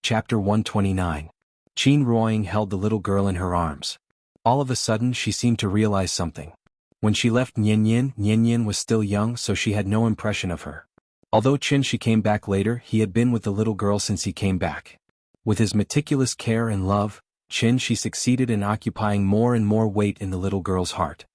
Chapter 129. Qin Ruoying held the little girl in her arms. All of a sudden she seemed to realize something. When she left Nianyan was still young, so she had no impression of her. Although Qin Shi came back later, he had been with the little girl since he came back. With his meticulous care and love, Qin Shi succeeded in occupying more and more weight in the little girl's heart.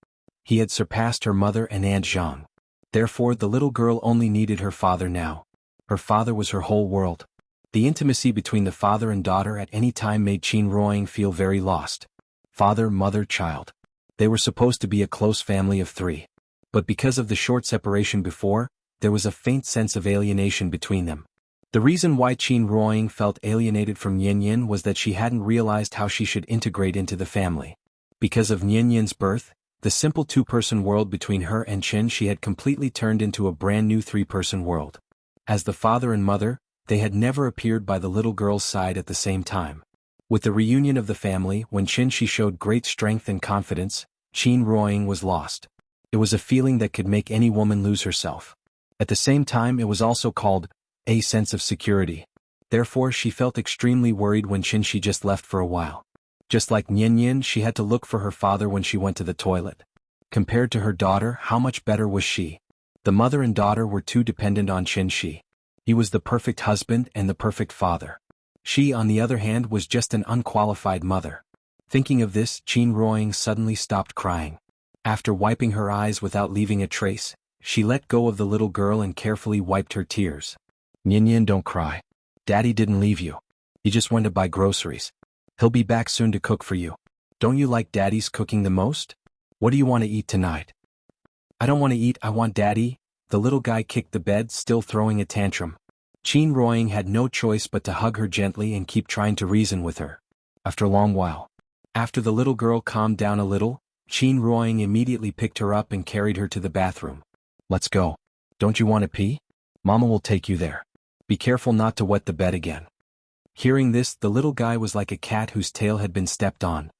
He had surpassed her mother and Aunt Zhang. Therefore the little girl only needed her father now. Her father was her whole world. The intimacy between the father and daughter at any time made Qin Ruoying feel very lost. Father, mother, child. They were supposed to be a close family of three. But because of the short separation before, there was a faint sense of alienation between them. The reason why Qin Ruoying felt alienated from Nianyan was that she hadn't realized how she should integrate into the family. Because of Nianyan's birth, the simple two-person world between her and Qin Shi had completely turned into a brand new three-person world. As the father and mother, they had never appeared by the little girl's side at the same time. With the reunion of the family, when Qin Shi showed great strength and confidence, Qin Ruoying was lost. It was a feeling that could make any woman lose herself. At the same time, it was also called a sense of security. Therefore she felt extremely worried when Qin Shi just left for a while. Just like Nianyan, she had to look for her father when she went to the toilet. Compared to her daughter, how much better was she? The mother and daughter were too dependent on Qin Shi. He was the perfect husband and the perfect father. She, on the other hand, was just an unqualified mother. Thinking of this, Qin Ruoying suddenly stopped crying. After wiping her eyes without leaving a trace, she let go of the little girl and carefully wiped her tears. Nianyan, don't cry. Daddy didn't leave you. He just went to buy groceries. He'll be back soon to cook for you. Don't you like Daddy's cooking the most? What do you want to eat tonight? I don't want to eat, I want Daddy. The little guy kicked the bed, still throwing a tantrum. Qin Ruoying had no choice but to hug her gently and keep trying to reason with her. After a long while, after the little girl calmed down a little, Qin Ruoying immediately picked her up and carried her to the bathroom. Let's go. Don't you want to pee? Mama will take you there. Be careful not to wet the bed again. Hearing this, the little guy was like a cat whose tail had been stepped on.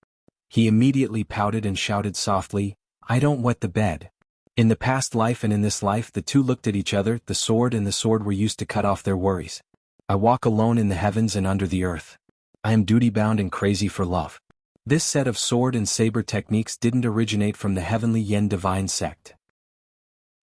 He immediately pouted and shouted softly, I don't wet the bed. In the past life and in this life, the two looked at each other. The sword and the sword were used to cut off their worries. I walk alone in the heavens and under the earth. I am duty-bound and crazy for love. This set of sword and saber techniques didn't originate from the heavenly Yen divine sect.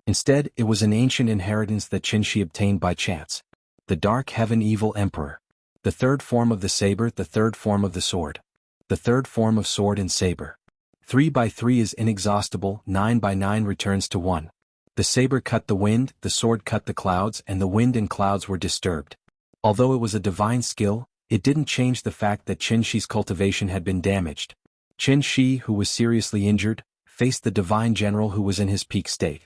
Instead, it was an ancient inheritance that Qin Shi obtained by chance. The Dark Heaven Evil Emperor. The third form of the saber, the third form of the sword. The third form of sword and saber. 3 by 3 is inexhaustible, 9 by 9 returns to 1. The saber cut the wind, the sword cut the clouds, and the wind and clouds were disturbed. Although it was a divine skill, it didn't change the fact that Qin Shi's cultivation had been damaged. Qin Shi, who was seriously injured, faced the divine general who was in his peak state.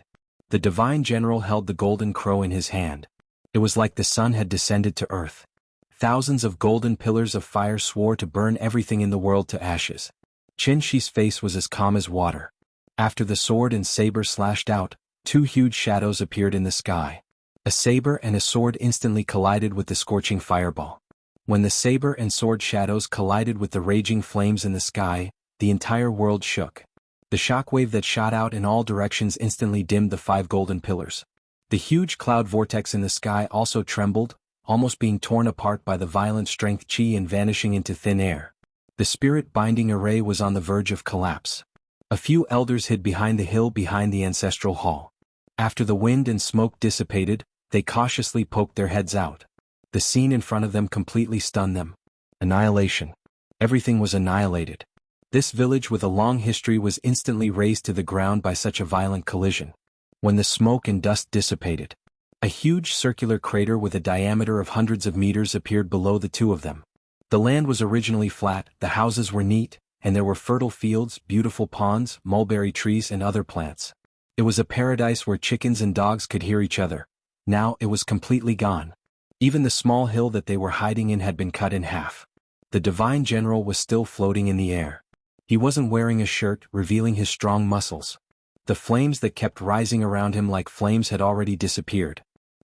The divine general held the golden crow in his hand. It was like the sun had descended to earth. Thousands of golden pillars of fire swore to burn everything in the world to ashes. Qin Shi's face was as calm as water. After the sword and saber slashed out, 2 huge shadows appeared in the sky. A saber and a sword instantly collided with the scorching fireball. When the saber and sword shadows collided with the raging flames in the sky, the entire world shook. The shockwave that shot out in all directions instantly dimmed the 5 golden pillars. The huge cloud vortex in the sky also trembled, almost being torn apart by the violent strength qi and vanishing into thin air. The spirit-binding array was on the verge of collapse. A few elders hid behind the hill behind the ancestral hall. After the wind and smoke dissipated, they cautiously poked their heads out. The scene in front of them completely stunned them. Annihilation. Everything was annihilated. This village with a long history was instantly razed to the ground by such a violent collision. When the smoke and dust dissipated, a huge circular crater with a diameter of hundreds of meters appeared below the two of them. The land was originally flat, the houses were neat, and there were fertile fields, beautiful ponds, mulberry trees and other plants. It was a paradise where chickens and dogs could hear each other. Now it was completely gone. Even the small hill that they were hiding in had been cut in half. The divine general was still floating in the air. He wasn't wearing a shirt, revealing his strong muscles. The flames that kept rising around him like flames had already disappeared.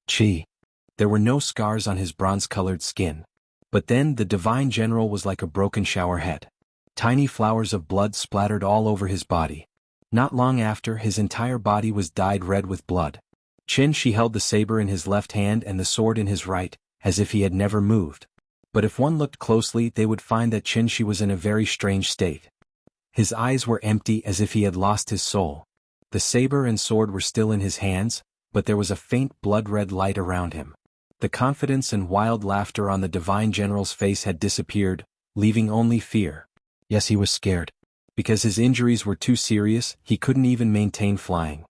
Qi. There were no scars on his bronze-colored skin. But then the divine general was like a broken shower head. Tiny flowers of blood splattered all over his body. Not long after, his entire body was dyed red with blood. Qin Shi held the saber in his left hand and the sword in his right, as if he had never moved. But if one looked closely they would find that Qin was in a very strange state. His eyes were empty as if he had lost his soul. The saber and sword were still in his hands, but there was a faint blood-red light around him. The confidence and wild laughter on the divine general's face had disappeared, leaving only fear. Yes, he was scared. Because his injuries were too serious, he couldn't even maintain flying.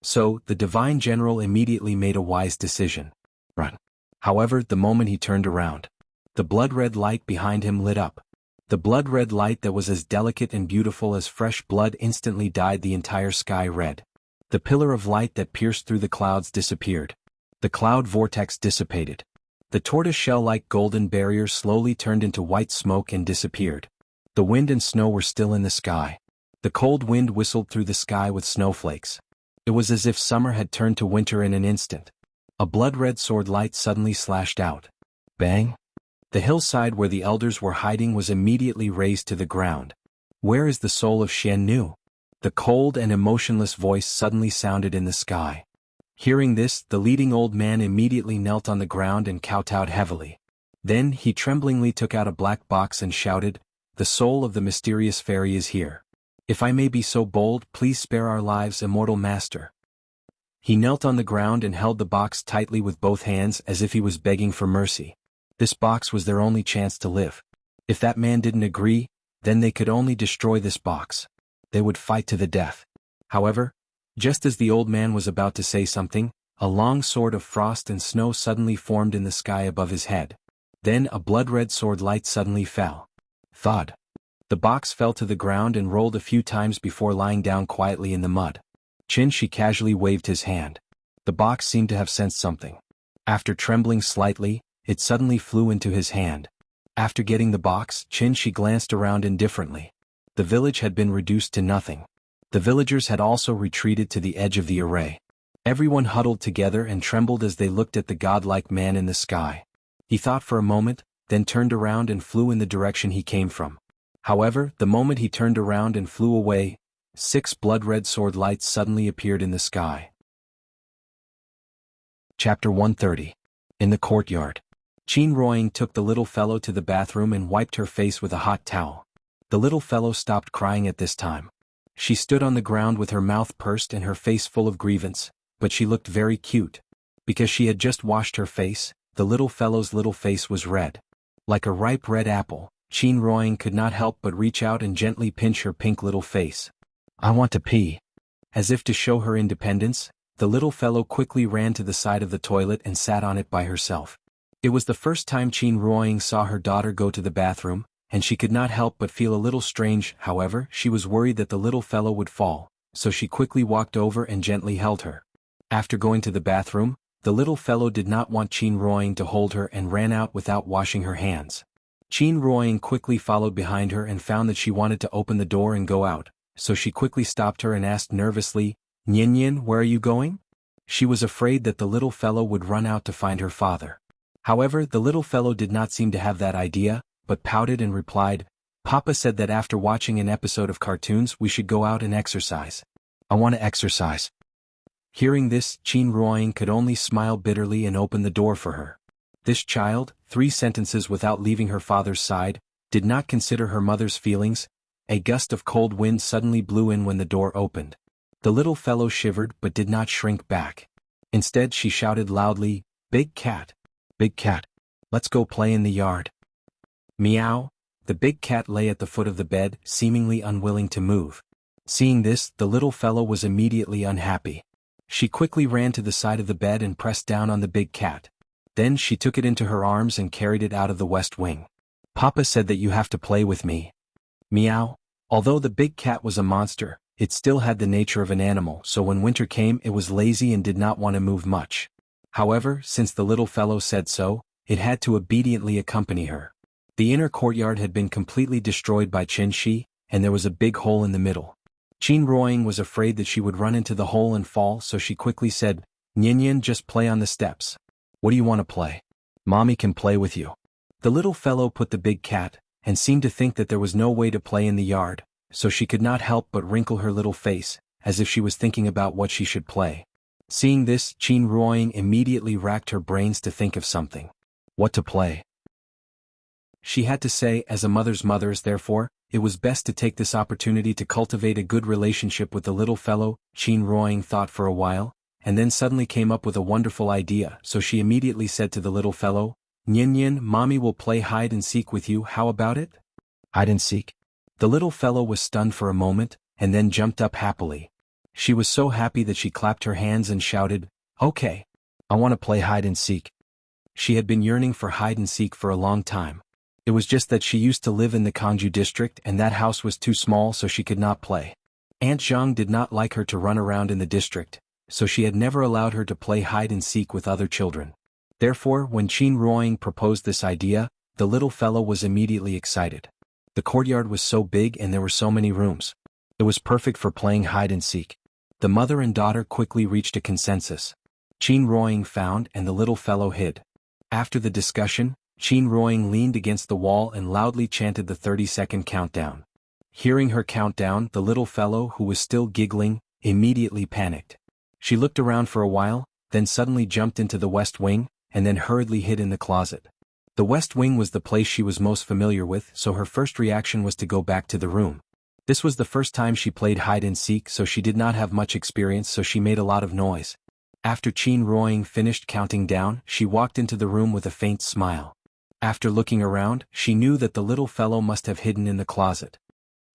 So, the divine general immediately made a wise decision. Run. However, the moment he turned around, the blood-red light behind him lit up. The blood-red light that was as delicate and beautiful as fresh blood instantly dyed the entire sky red. The pillar of light that pierced through the clouds disappeared. The cloud vortex dissipated. The tortoise-shell-like golden barrier slowly turned into white smoke and disappeared. The wind and snow were still in the sky. The cold wind whistled through the sky with snowflakes. It was as if summer had turned to winter in an instant. A blood-red sword light suddenly slashed out. Bang! The hillside where the elders were hiding was immediately razed to the ground. Where is the soul of Jianghu? The cold and emotionless voice suddenly sounded in the sky. Hearing this, the leading old man immediately knelt on the ground and kowtowed heavily. Then he tremblingly took out a black box and shouted, "The soul of the mysterious fairy is here. If I may be so bold, please spare our lives, immortal master." He knelt on the ground and held the box tightly with both hands as if he was begging for mercy. This box was their only chance to live. If that man didn't agree, then they could only destroy this box. They would fight to the death. However, just as the old man was about to say something, a long sword of frost and snow suddenly formed in the sky above his head. Then a blood-red sword light suddenly fell. Thud. The box fell to the ground and rolled a few times before lying down quietly in the mud. Qin casually waved his hand. The box seemed to have sensed something. After trembling slightly, it suddenly flew into his hand. After getting the box, Qin glanced around indifferently. The village had been reduced to nothing. The villagers had also retreated to the edge of the array. Everyone huddled together and trembled as they looked at the godlike man in the sky. He thought for a moment, then turned around and flew in the direction he came from. However, the moment he turned around and flew away, 6 blood-red sword lights suddenly appeared in the sky. Chapter 130. In the courtyard. Qin took the little fellow to the bathroom and wiped her face with a hot towel. The little fellow stopped crying at this time. She stood on the ground with her mouth pursed and her face full of grievance, but she looked very cute. Because she had just washed her face, the little fellow's little face was red. Like a ripe red apple, Qin could not help but reach out and gently pinch her pink little face. "I want to pee." As if to show her independence, the little fellow quickly ran to the side of the toilet and sat on it by herself. It was the first time Qin saw her daughter go to the bathroom, and she could not help but feel a little strange. However, she was worried that the little fellow would fall, so she quickly walked over and gently held her. After going to the bathroom, the little fellow did not want Qin to hold her and ran out without washing her hands. Qin quickly followed behind her and found that she wanted to open the door and go out, so she quickly stopped her and asked nervously, "Nian, where are you going?" She was afraid that the little fellow would run out to find her father. However, the little fellow did not seem to have that idea, but pouted and replied, "Papa said that after watching an episode of cartoons we should go out and exercise. I want to exercise." Hearing this, Qin could only smile bitterly and open the door for her. This child, 3 sentences without leaving her father's side, did not consider her mother's feelings. A gust of cold wind suddenly blew in when the door opened. The little fellow shivered but did not shrink back. Instead she shouted loudly, "Big cat! Big cat! Let's go play in the yard." Meow! The big cat lay at the foot of the bed, seemingly unwilling to move. Seeing this, the little fellow was immediately unhappy. She quickly ran to the side of the bed and pressed down on the big cat. Then she took it into her arms and carried it out of the west wing. "Papa said that you have to play with me." Meow! Although the big cat was a monster, it still had the nature of an animal, so when winter came it was lazy and did not want to move much. However, since the little fellow said so, it had to obediently accompany her. The inner courtyard had been completely destroyed by Qin, and there was a big hole in the middle. Qin was afraid that she would run into the hole and fall, so she quickly said, "Nian, just play on the steps." "What do you want to play?" "Mommy can play with you." The little fellow put the big cat, and seemed to think that there was no way to play in the yard, so she could not help but wrinkle her little face, as if she was thinking about what she should play. Seeing this, Qin immediately racked her brains to think of something. What to play? She had to say, as a mother's mothers, therefore, it was best to take this opportunity to cultivate a good relationship with the little fellow. Qin Ruoying thought for a while, and then suddenly came up with a wonderful idea, so she immediately said to the little fellow, "Nian, mommy will play hide and seek with you, how about it?" Hide and seek? The little fellow was stunned for a moment, and then jumped up happily. She was so happy that she clapped her hands and shouted, "Okay. I want to play hide and seek." She had been yearning for hide and seek for a long time. It was just that she used to live in the Kanju district and that house was too small so she could not play. Aunt Zhang did not like her to run around in the district, so she had never allowed her to play hide and seek with other children. Therefore, when Qin Ruoying proposed this idea, the little fellow was immediately excited. The courtyard was so big and there were so many rooms. It was perfect for playing hide and seek. The mother and daughter quickly reached a consensus. Qin Ruoying found and the little fellow hid. After the discussion, Qin Ruoying leaned against the wall and loudly chanted the 30-second countdown. Hearing her countdown, the little fellow, who was still giggling, immediately panicked. She looked around for a while, then suddenly jumped into the west wing, and then hurriedly hid in the closet. The west wing was the place she was most familiar with, so her first reaction was to go back to the room. This was the first time she played hide and seek, so she did not have much experience, so she made a lot of noise. After Qin Ruoying finished counting down, she walked into the room with a faint smile. After looking around, she knew that the little fellow must have hidden in the closet.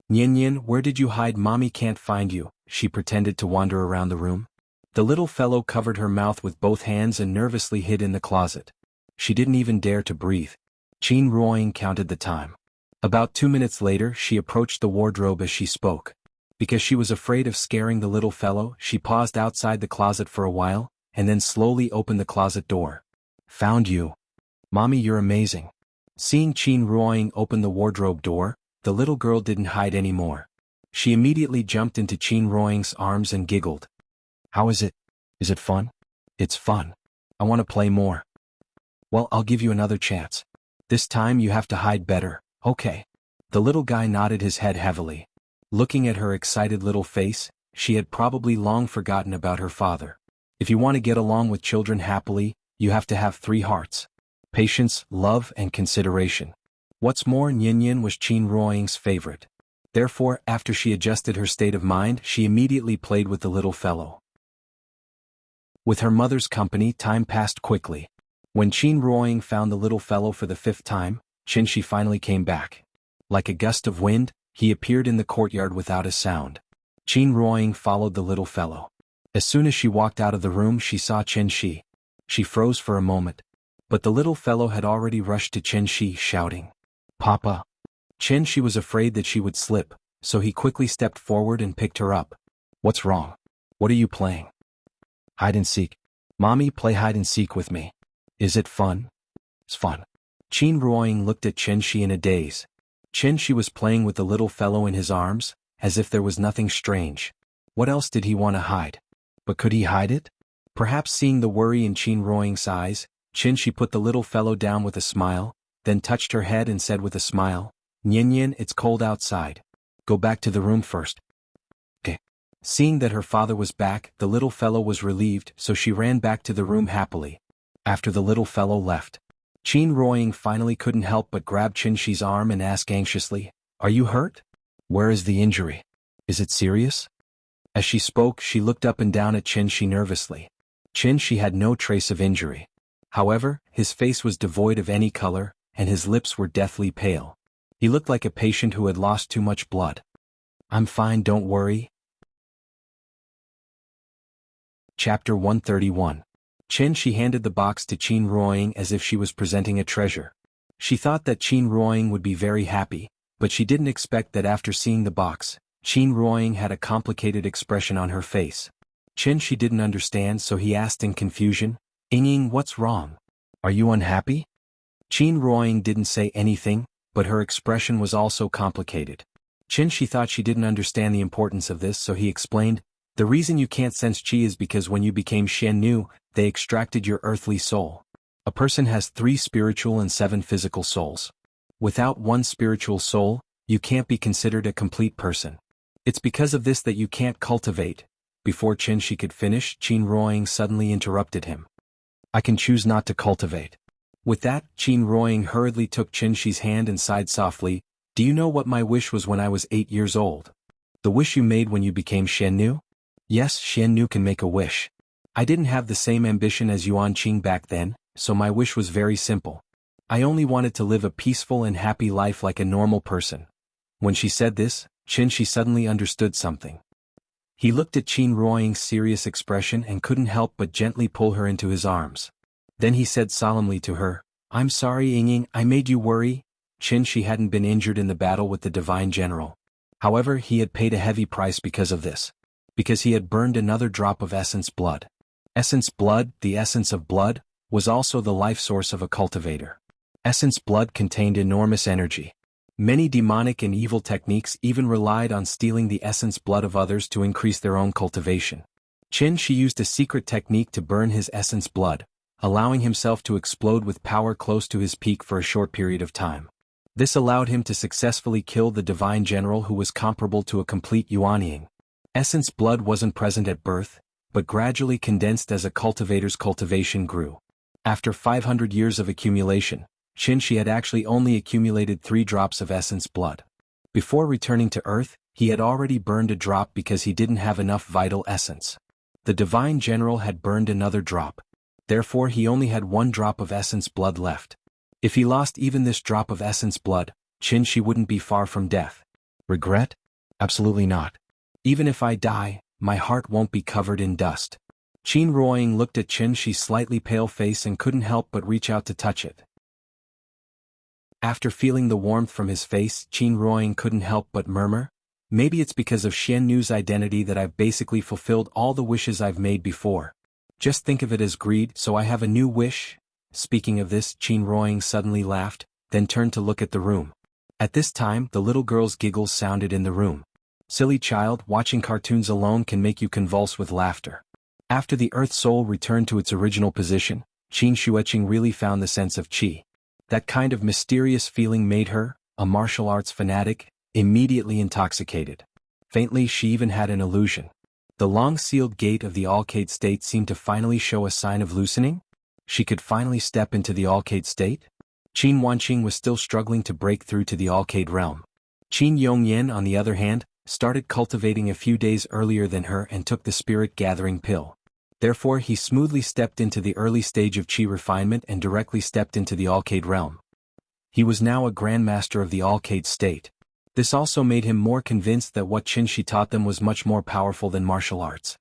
"Nian, where did you hide? Mommy can't find you," she pretended to wander around the room. The little fellow covered her mouth with both hands and nervously hid in the closet. She didn't even dare to breathe. Qin Ruoying counted the time. About 2 minutes later, she approached the wardrobe as she spoke. Because she was afraid of scaring the little fellow, she paused outside the closet for a while, and then slowly opened the closet door. "Found you. Mommy, you're amazing." Seeing Qin Ruoying open the wardrobe door, the little girl didn't hide anymore. She immediately jumped into Qin Ruoying's arms and giggled. "How is it? Is it fun?" "It's fun. I want to play more." "Well, I'll give you another chance. This time you have to hide better, okay?" The little guy nodded his head heavily. Looking at her excited little face, she had probably long forgotten about her father. If you want to get along with children happily, you have to have 3 hearts: patience, love, and consideration. What's more, Nian was Qin Ruoying's favorite. Therefore, after she adjusted her state of mind, she immediately played with the little fellow. With her mother's company, time passed quickly. When Qin Ruoying found the little fellow for the 5th time, Qin finally came back. Like a gust of wind, he appeared in the courtyard without a sound. Qin Ruoying followed the little fellow. As soon as she walked out of the room, she saw Qin Shi. She froze for a moment. But the little fellow had already rushed to Qin Shi, shouting, "Papa!" Qin Shi was afraid that she would slip, so he quickly stepped forward and picked her up. "What's wrong? What are you playing?" "Hide and seek. Mommy, play hide and seek with me." "Is it fun?" "It's fun." Qin Ruoying looked at Qin Shi in a daze. Qin Shi was playing with the little fellow in his arms, as if there was nothing strange. What else did he want to hide? But could he hide it? Perhaps seeing the worry in Qin Ruoying's eyes, Qin Shi put the little fellow down with a smile, then touched her head and said with a smile, "Nian, it's cold outside. Go back to the room first." "Okay." Seeing that her father was back, the little fellow was relieved, so she ran back to the room happily. After the little fellow left, Qin Ruoying finally couldn't help but grab Qin Shi's arm and ask anxiously, "Are you hurt? Where is the injury? Is it serious?" As she spoke, she looked up and down at Qin Shi nervously. Qin Shi had no trace of injury. However, his face was devoid of any color, and his lips were deathly pale. He looked like a patient who had lost too much blood. "I'm fine, don't worry." Chapter 131. Qin Shi handed the box to Qin Ruoying as if she was presenting a treasure. She thought that Qin Ruoying would be very happy, but she didn't expect that after seeing the box, Qin Ruoying had a complicated expression on her face. Qin Shi didn't understand, so he asked in confusion, "Ying, what's wrong? Are you unhappy?" Qin Ruoying didn't say anything, but her expression was also complicated. Qin Shi thought she didn't understand the importance of this, so he explained, "The reason you can't sense qi is because when you became Shen Nu, they extracted your earthly soul. A person has 3 spiritual and 7 physical souls. Without 1 spiritual soul, you can't be considered a complete person. It's because of this that you can't cultivate." Before Qin Shi could finish, Qin Ruoying suddenly interrupted him. "I can choose not to cultivate." With that, Qin Ruoying hurriedly took Qin Shi's hand and sighed softly, "Do you know what my wish was when I was 8 years old? The wish you made when you became Xiannu?" "Yes, Xiannu can make a wish. I didn't have the same ambition as Yuan Qing back then, so my wish was very simple. I only wanted to live a peaceful and happy life like a normal person." When she said this, Qin Shi suddenly understood something. He looked at Qin Ruoying's serious expression and couldn't help but gently pull her into his arms. Then he said solemnly to her, "I'm sorry, Yingying, I made you worry." Qin Shi hadn't been injured in the battle with the divine general. However, he had paid a heavy price because of this. Because he had burned another drop of essence blood. Essence blood, the essence of blood, was also the life source of a cultivator. Essence blood contained enormous energy. Many demonic and evil techniques even relied on stealing the essence blood of others to increase their own cultivation. Qin Shi used a secret technique to burn his essence blood, allowing himself to explode with power close to his peak for a short period of time. This allowed him to successfully kill the divine general who was comparable to a complete Yuanying. Essence blood wasn't present at birth, but gradually condensed as a cultivator's cultivation grew. After 500 years of accumulation, Qin Shi had actually only accumulated 3 drops of essence blood. Before returning to Earth, he had already burned a drop because he didn't have enough vital essence. The divine general had burned another drop. Therefore he only had 1 drop of essence blood left. If he lost even this drop of essence blood, Qin Shi wouldn't be far from death. Regret? Absolutely not. Even if I die, my heart won't be covered in dust. Qin Ruoying looked at Qin Shi's slightly pale face and couldn't help but reach out to touch it. After feeling the warmth from his face, Qin Ruoying couldn't help but murmur, "Maybe it's because of Xiannu's identity that I've basically fulfilled all the wishes I've made before. Just think of it as greed, so I have a new wish." Speaking of this, Qin Ruoying suddenly laughed, then turned to look at the room. At this time, the little girl's giggles sounded in the room. Silly child, watching cartoons alone can make you convulse with laughter. After the Earth Soul returned to its original position, Qin Shueqing really found the sense of qi. That kind of mysterious feeling made her, a martial arts fanatic, immediately intoxicated. Faintly, she even had an illusion. The long-sealed gate of the Alcade state seemed to finally show a sign of loosening. She could finally step into the Alcade state. Qin Wanqing was still struggling to break through to the Alcade realm. Qin Yongyan, on the other hand, started cultivating a few days earlier than her and took the spirit-gathering pill. Therefore he smoothly stepped into the early stage of qi refinement and directly stepped into the Alcade realm. He was now a grandmaster of the Alcade state. This also made him more convinced that what Qin Shi taught them was much more powerful than martial arts.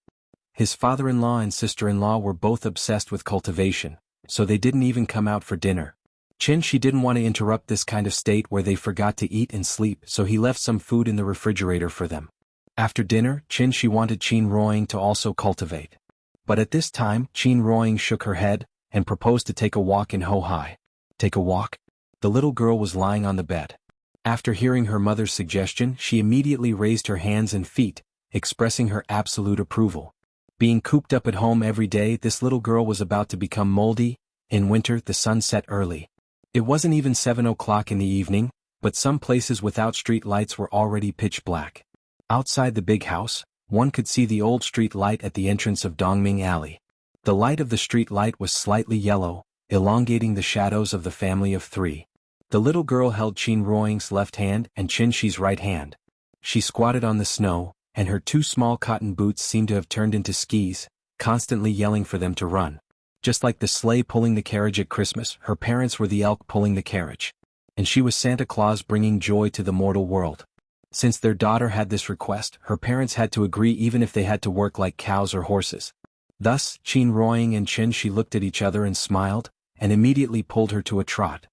His father-in-law and sister-in-law were both obsessed with cultivation, so they didn't even come out for dinner. Qin Shi didn't want to interrupt this kind of state where they forgot to eat and sleep, so he left some food in the refrigerator for them. After dinner, Qin Shi wanted Qin Ruoying to also cultivate. But at this time, Qin Ruoying shook her head and proposed to take a walk in Hohai. Take a walk? The little girl was lying on the bed. After hearing her mother's suggestion, she immediately raised her hands and feet, expressing her absolute approval. Being cooped up at home every day, this little girl was about to become moldy. In winter, the sun set early. It wasn't even 7 o'clock in the evening, but some places without street lights were already pitch black. Outside the big house, one could see the old street light at the entrance of Dongming Alley. The light of the street light was slightly yellow, elongating the shadows of the family of 3. The little girl held Qin Ruoying's left hand and Qin Shi's right hand. She squatted on the snow, and her 2 small cotton boots seemed to have turned into skis, constantly yelling for them to run. Just like the sleigh pulling the carriage at Christmas, her parents were the elk pulling the carriage. And she was Santa Claus bringing joy to the mortal world. Since their daughter had this request, her parents had to agree even if they had to work like cows or horses. Thus, Qin Ruoying and Qin Shi looked at each other and smiled, and immediately pulled her to a trot.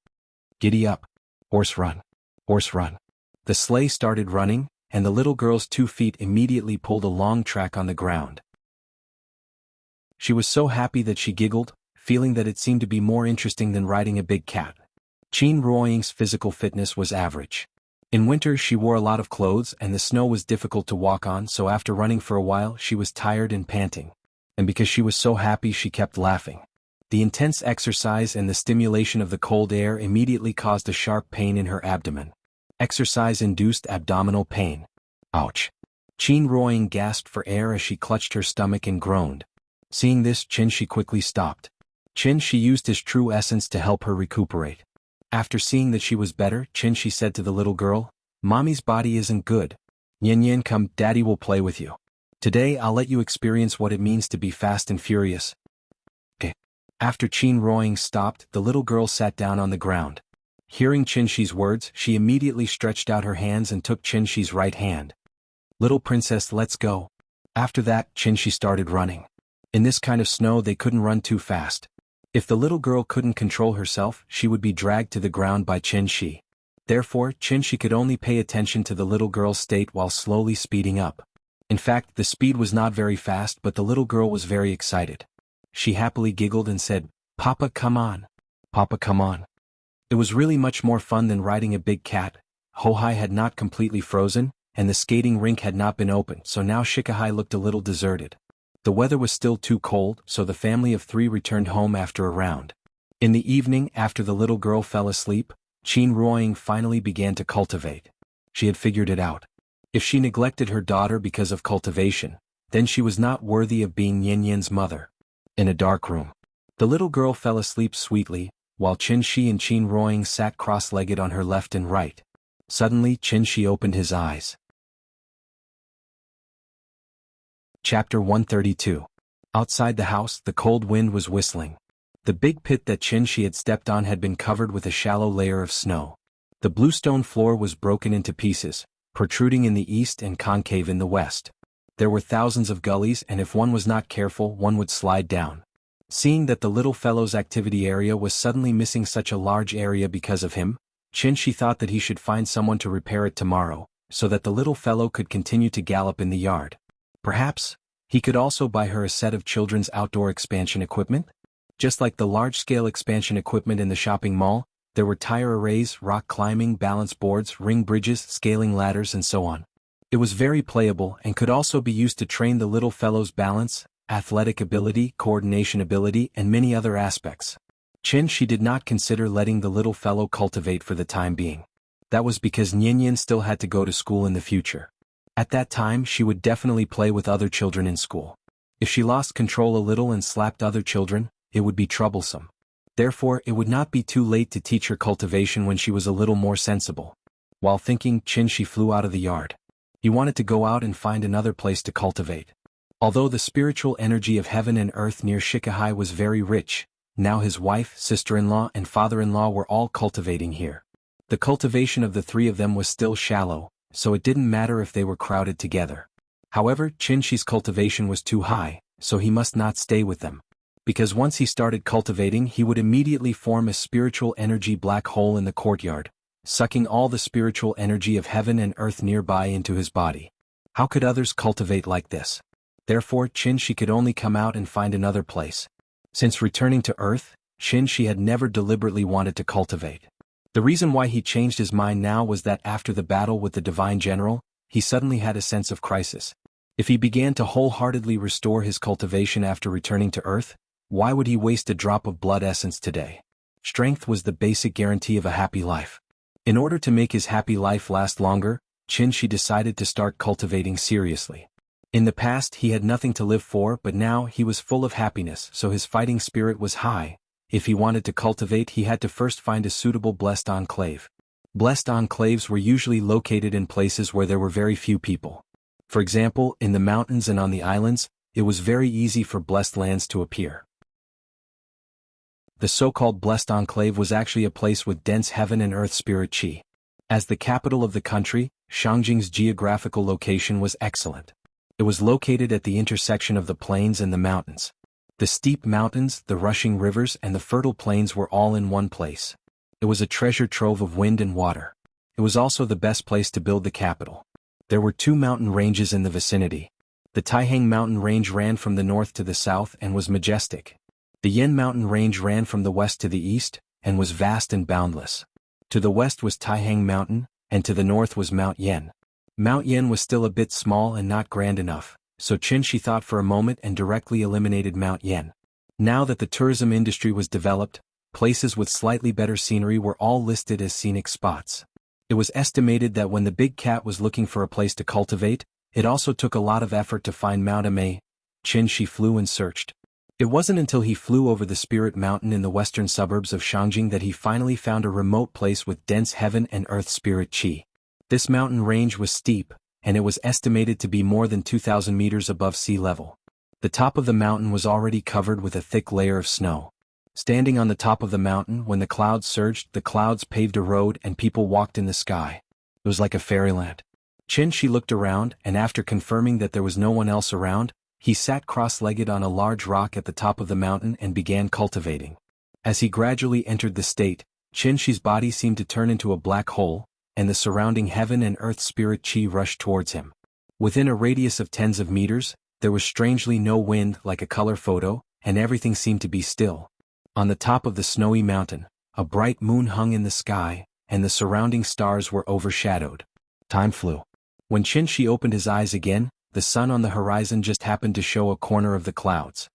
Giddy up. Horse run. Horse run. The sleigh started running, and the little girl's 2 feet immediately pulled a long track on the ground. She was so happy that she giggled, feeling that it seemed to be more interesting than riding a big cat. Qin Ruoying's physical fitness was average. In winter she wore a lot of clothes and the snow was difficult to walk on, so after running for a while she was tired and panting. And because she was so happy she kept laughing. The intense exercise and the stimulation of the cold air immediately caused a sharp pain in her abdomen. Exercise-induced abdominal pain. Ouch. Qin Ruoying gasped for air as she clutched her stomach and groaned. Seeing this, Qin Shi quickly stopped. Qin Shi used his true essence to help her recuperate. After seeing that she was better, Qin Shi said to the little girl, "Mommy's body isn't good. Yin Yin, come, Daddy will play with you. Today I'll let you experience what it means to be fast and furious." Okay. After Qin Ruoying stopped, the little girl sat down on the ground. Hearing Qin Shi's words, she immediately stretched out her hands and took Qin Shi's right hand. "Little princess, let's go." After that, Qin Shi started running. In this kind of snow they couldn't run too fast. If the little girl couldn't control herself, she would be dragged to the ground by Qin Shi. Therefore, Qin Shi could only pay attention to the little girl's state while slowly speeding up. In fact, the speed was not very fast, but the little girl was very excited. She happily giggled and said, "Papa, come on. Papa, come on." It was really much more fun than riding a big cat. Hohai had not completely frozen, and the skating rink had not been opened, so now Shikahai looked a little deserted. The weather was still too cold, so the family of 3 returned home after a round. In the evening, after the little girl fell asleep, Qin Ruoying finally began to cultivate. She had figured it out. If she neglected her daughter because of cultivation, then she was not worthy of being Yin Yin's mother. In a dark room, the little girl fell asleep sweetly, while Qin Shi and Qin Ruoying sat cross-legged on her left and right. Suddenly, Qin Shi opened his eyes. Chapter 132. Outside the house, the cold wind was whistling. The big pit that Qin Shi had stepped on had been covered with a shallow layer of snow. The bluestone floor was broken into pieces, protruding in the east and concave in the west. There were thousands of gullies, and if one was not careful, one would slide down. Seeing that the little fellow's activity area was suddenly missing such a large area because of him, Qin Shi thought that he should find someone to repair it tomorrow, so that the little fellow could continue to gallop in the yard. Perhaps he could also buy her a set of children's outdoor expansion equipment? Just like the large-scale expansion equipment in the shopping mall, there were tire arrays, rock climbing, balance boards, ring bridges, scaling ladders, and so on. It was very playable and could also be used to train the little fellow's balance, athletic ability, coordination ability, and many other aspects. Qin Shi did not consider letting the little fellow cultivate for the time being. That was because Yin Yin still had to go to school in the future. At that time, she would definitely play with other children in school. If she lost control a little and slapped other children, it would be troublesome. Therefore, it would not be too late to teach her cultivation when she was a little more sensible. While thinking, Qin Shi flew out of the yard. He wanted to go out and find another place to cultivate. Although the spiritual energy of heaven and earth near Shikahai was very rich, now his wife, sister-in-law, and father-in-law were all cultivating here. The cultivation of the 3 of them was still shallow, so it didn't matter if they were crowded together. However, Qin Shi's cultivation was too high, so he must not stay with them. Because once he started cultivating, he would immediately form a spiritual energy black hole in the courtyard, sucking all the spiritual energy of heaven and earth nearby into his body. How could others cultivate like this? Therefore, Qin Shi could only come out and find another place. Since returning to earth, Qin Shi had never deliberately wanted to cultivate. The reason why he changed his mind now was that after the battle with the Divine General, he suddenly had a sense of crisis. If he began to wholeheartedly restore his cultivation after returning to earth, why would he waste a drop of blood essence today? Strength was the basic guarantee of a happy life. In order to make his happy life last longer, Qin Shi decided to start cultivating seriously. In the past he had nothing to live for, but now he was full of happiness, so his fighting spirit was high. If he wanted to cultivate, he had to first find a suitable blessed enclave. Blessed enclaves were usually located in places where there were very few people. For example, in the mountains and on the islands, it was very easy for blessed lands to appear. The so-called blessed enclave was actually a place with dense heaven and earth spirit qi. As the capital of the country, Shangjing's geographical location was excellent. It was located at the intersection of the plains and the mountains. The steep mountains, the rushing rivers, and the fertile plains were all in one place. It was a treasure trove of wind and water. It was also the best place to build the capital. There were 2 mountain ranges in the vicinity. The Taihang mountain range ran from the north to the south and was majestic. The Yin mountain range ran from the west to the east, and was vast and boundless. To the west was Taihang mountain, and to the north was Mount Yen. Mount Yen was still a bit small and not grand enough, so Qin Shi thought for a moment and directly eliminated Mount Yen. Now that the tourism industry was developed, places with slightly better scenery were all listed as scenic spots. It was estimated that when the big cat was looking for a place to cultivate, it also took a lot of effort to find Mount Amei. Qin Shi flew and searched. It wasn't until he flew over the Spirit Mountain in the western suburbs of Shangjing that he finally found a remote place with dense heaven and earth spirit qi. This mountain range was steep, and it was estimated to be more than 2,000 meters above sea level. The top of the mountain was already covered with a thick layer of snow. Standing on the top of the mountain, when the clouds surged, the clouds paved a road and people walked in the sky. It was like a fairyland. Qin looked around, and after confirming that there was no one else around, he sat cross-legged on a large rock at the top of the mountain and began cultivating. As he gradually entered the state, Qin's body seemed to turn into a black hole, and the surrounding heaven and earth spirit qi rushed towards him. Within a radius of tens of meters, there was strangely no wind like a color photo, and everything seemed to be still. On the top of the snowy mountain, a bright moon hung in the sky, and the surrounding stars were overshadowed. Time flew. When Qin opened his eyes again, the sun on the horizon just happened to show a corner of the clouds.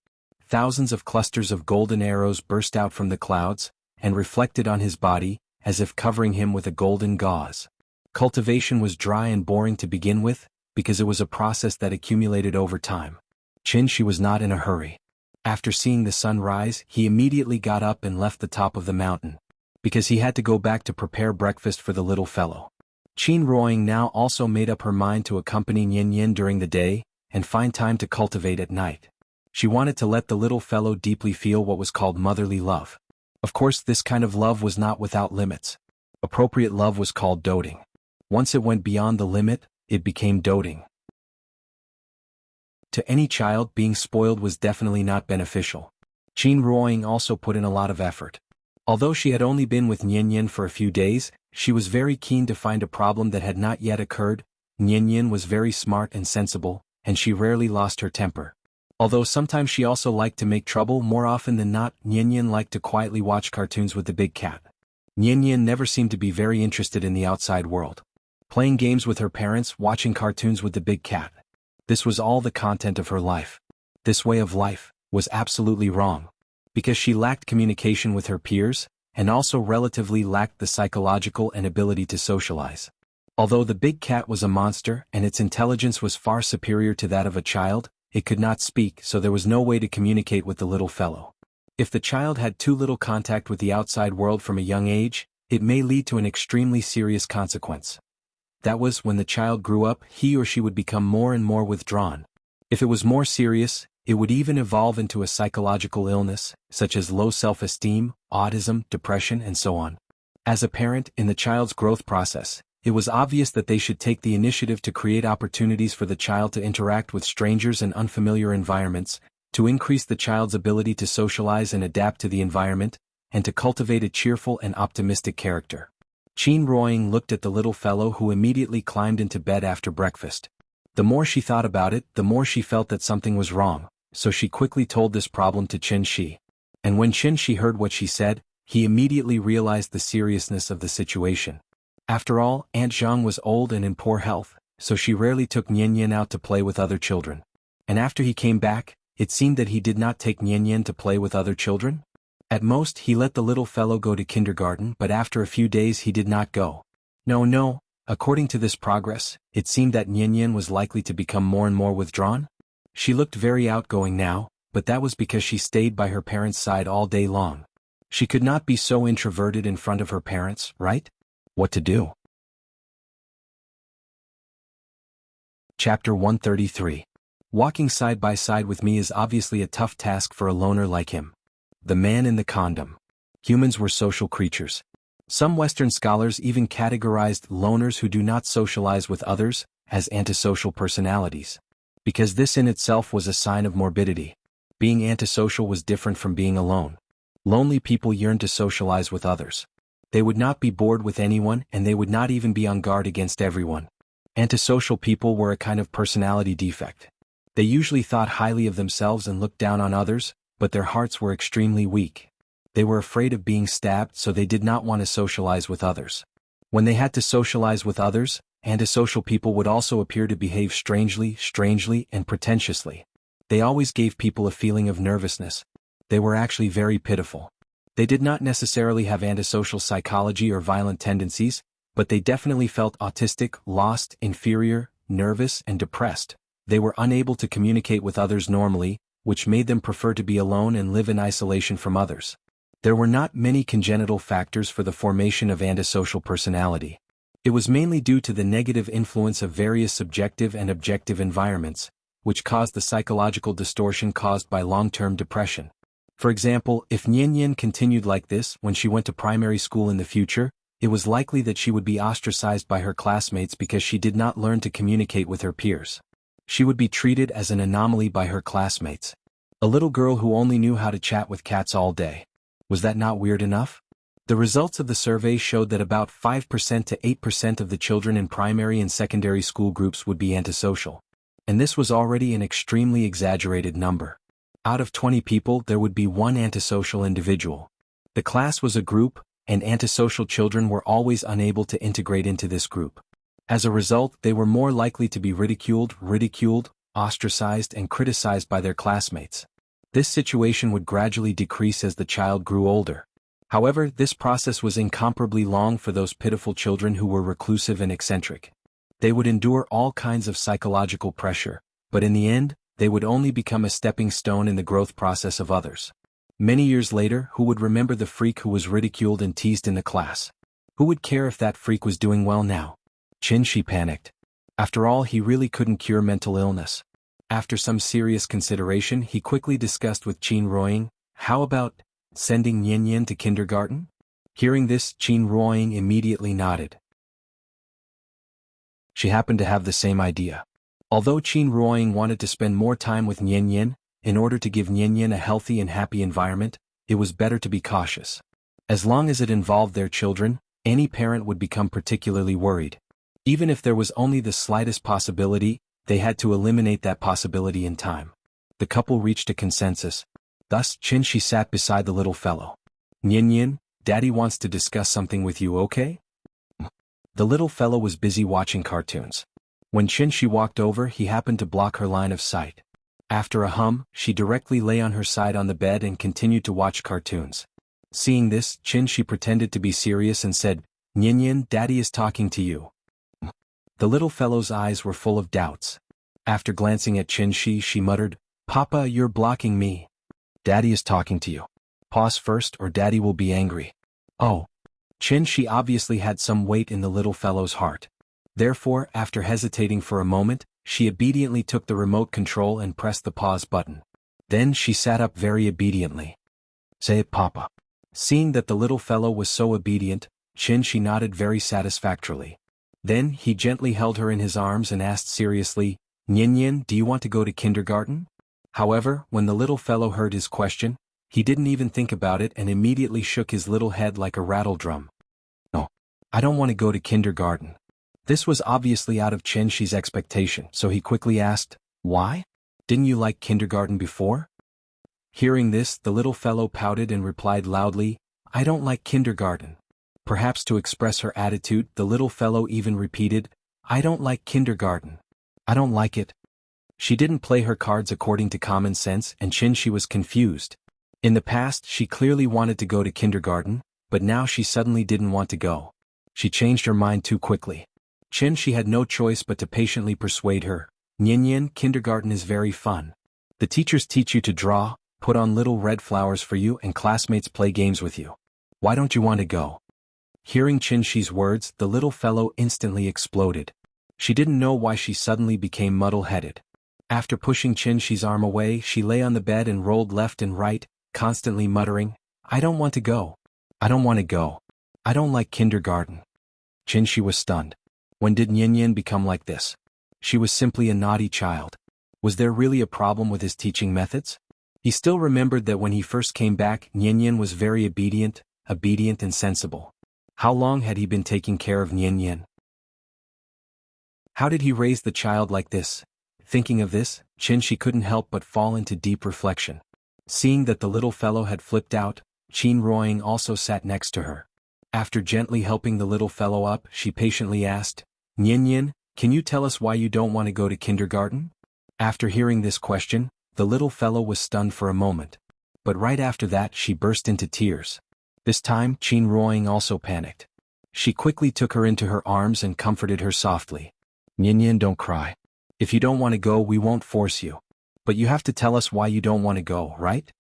Thousands of clusters of golden arrows burst out from the clouds, and reflected on his body, as if covering him with a golden gauze. Cultivation was dry and boring to begin with, because it was a process that accumulated over time. Qin was not in a hurry. After seeing the sun rise, he immediately got up and left the top of the mountain, because he had to go back to prepare breakfast for the little fellow. Qin now also made up her mind to accompany Nian during the day, and find time to cultivate at night. She wanted to let the little fellow deeply feel what was called motherly love. Of course, this kind of love was not without limits. Appropriate love was called doting. Once it went beyond the limit, it became doting. To any child, being spoiled was definitely not beneficial. Qin also put in a lot of effort. Although she had only been with Nian for a few days, she was very keen to find a problem that had not yet occurred. Nian was very smart and sensible, and she rarely lost her temper. Although sometimes she also liked to make trouble, more often than not, Nian liked to quietly watch cartoons with the big cat. Nian never seemed to be very interested in the outside world. Playing games with her parents, watching cartoons with the big cat. This was all the content of her life. This way of life was absolutely wrong, because she lacked communication with her peers, and also relatively lacked the psychological and ability to socialize. Although the big cat was a monster and its intelligence was far superior to that of a child, it could not speak, so there was no way to communicate with the little fellow. If the child had too little contact with the outside world from a young age, it may lead to an extremely serious consequence. That was, when the child grew up, he or she would become more and more withdrawn. If it was more serious, it would even evolve into a psychological illness, such as low self-esteem, autism, depression, and so on. As a parent, in the child's growth process, it was obvious that they should take the initiative to create opportunities for the child to interact with strangers and unfamiliar environments, to increase the child's ability to socialize and adapt to the environment, and to cultivate a cheerful and optimistic character. Qin looked at the little fellow, who immediately climbed into bed after breakfast. The more she thought about it, the more she felt that something was wrong, so she quickly told this problem to Qin. And when Qin heard what she said, he immediately realized the seriousness of the situation. After all, Aunt Zhang was old and in poor health, so she rarely took Nian out to play with other children. And after he came back, it seemed that he did not take Nian to play with other children. At most, he let the little fellow go to kindergarten, but after a few days he did not go. No, according to this progress, it seemed that Nian was likely to become more and more withdrawn. She looked very outgoing now, but that was because she stayed by her parents' side all day long. She could not be so introverted in front of her parents, right? What to do? Chapter 133. Walking side by side with me is obviously a tough task for a loner like him. The man in the condom. Humans were social creatures. Some Western scholars even categorized loners who do not socialize with others as antisocial personalities, because this in itself was a sign of morbidity. Being antisocial was different from being alone. Lonely people yearned to socialize with others. They would not be bored with anyone, and they would not even be on guard against everyone. Antisocial people were a kind of personality defect. They usually thought highly of themselves and looked down on others, but their hearts were extremely weak. They were afraid of being stabbed, so they did not want to socialize with others. When they had to socialize with others, antisocial people would also appear to behave strangely, and pretentiously. They always gave people a feeling of nervousness. They were actually very pitiful. They did not necessarily have antisocial psychology or violent tendencies, but they definitely felt autistic, lost, inferior, nervous, and depressed. They were unable to communicate with others normally, which made them prefer to be alone and live in isolation from others. There were not many congenital factors for the formation of antisocial personality. It was mainly due to the negative influence of various subjective and objective environments, which caused the psychological distortion caused by long-term depression. For example, if Nian continued like this when she went to primary school in the future, it was likely that she would be ostracized by her classmates because she did not learn to communicate with her peers. She would be treated as an anomaly by her classmates. A little girl who only knew how to chat with cats all day. Was that not weird enough? The results of the survey showed that about 5% to 8% of the children in primary and secondary school groups would be antisocial. And this was already an extremely exaggerated number. Out of 20 people, there would be one antisocial individual. The class was a group, and antisocial children were always unable to integrate into this group. As a result, they were more likely to be ridiculed, ostracized, and criticized by their classmates. This situation would gradually decrease as the child grew older. However, this process was incomparably long for those pitiful children who were reclusive and eccentric. They would endure all kinds of psychological pressure, but in the end, they would only become a stepping stone in the growth process of others. Many years later, who would remember the freak who was ridiculed and teased in the class? Who would care if that freak was doing well now? She panicked. After all, he really couldn't cure mental illness. After some serious consideration, he quickly discussed with Qin Ruoying, how about sending Nian to kindergarten? Hearing this, Qin Ruoying immediately nodded. She happened to have the same idea. Although Qin Ruoying wanted to spend more time with Nian, in order to give Nian a healthy and happy environment, it was better to be cautious. As long as it involved their children, any parent would become particularly worried. Even if there was only the slightest possibility, they had to eliminate that possibility in time. The couple reached a consensus. Thus, she sat beside the little fellow. Nian, Daddy wants to discuss something with you, okay? The little fellow was busy watching cartoons. When she walked over, he happened to block her line of sight. After a hum, she directly lay on her side on the bed and continued to watch cartoons. Seeing this, she pretended to be serious and said, Nian, Daddy is talking to you. The little fellow's eyes were full of doubts. After glancing at she muttered, Papa, you're blocking me. Daddy is talking to you. Pause first or Daddy will be angry. Oh. She obviously had some weight in the little fellow's heart. Therefore, after hesitating for a moment, she obediently took the remote control and pressed the pause button. Then she sat up very obediently. Say it, Papa. Seeing that the little fellow was so obedient, she nodded very satisfactorily. Then he gently held her in his arms and asked seriously, Nian, do you want to go to kindergarten? However, when the little fellow heard his question, he didn't even think about it and immediately shook his little head like a rattle drum. No, I don't want to go to kindergarten. This was obviously out of Shi's expectation, so he quickly asked, Why? Didn't you like kindergarten before? Hearing this, the little fellow pouted and replied loudly, I don't like kindergarten. Perhaps to express her attitude, the little fellow even repeated, I don't like kindergarten. I don't like it. She didn't play her cards according to common sense and she was confused. In the past, she clearly wanted to go to kindergarten, but now she suddenly didn't want to go. She changed her mind too quickly. She had no choice but to patiently persuade her. Nian, kindergarten is very fun. The teachers teach you to draw, put on little red flowers for you and classmates play games with you. Why don't you want to go? Hearing Shi's words, the little fellow instantly exploded. She didn't know why she suddenly became muddle-headed. After pushing Shi's arm away, she lay on the bed and rolled left and right, constantly muttering, I don't want to go. I don't want to go. I don't like kindergarten. Shi was stunned. When did Nian become like this? She was simply a naughty child. Was there really a problem with his teaching methods? He still remembered that when he first came back, Nian was very obedient and sensible. How long had he been taking care of Nian? How did he raise the child like this? Thinking of this, she couldn't help but fall into deep reflection. Seeing that the little fellow had flipped out, Qin Ruoying also sat next to her. After gently helping the little fellow up, she patiently asked, Nian, can you tell us why you don't want to go to kindergarten? After hearing this question, the little fellow was stunned for a moment. But right after that she burst into tears. This time Qin Ruoying also panicked. She quickly took her into her arms and comforted her softly. Nian, don't cry. If you don't want to go, we won't force you. But you have to tell us why you don't want to go, right?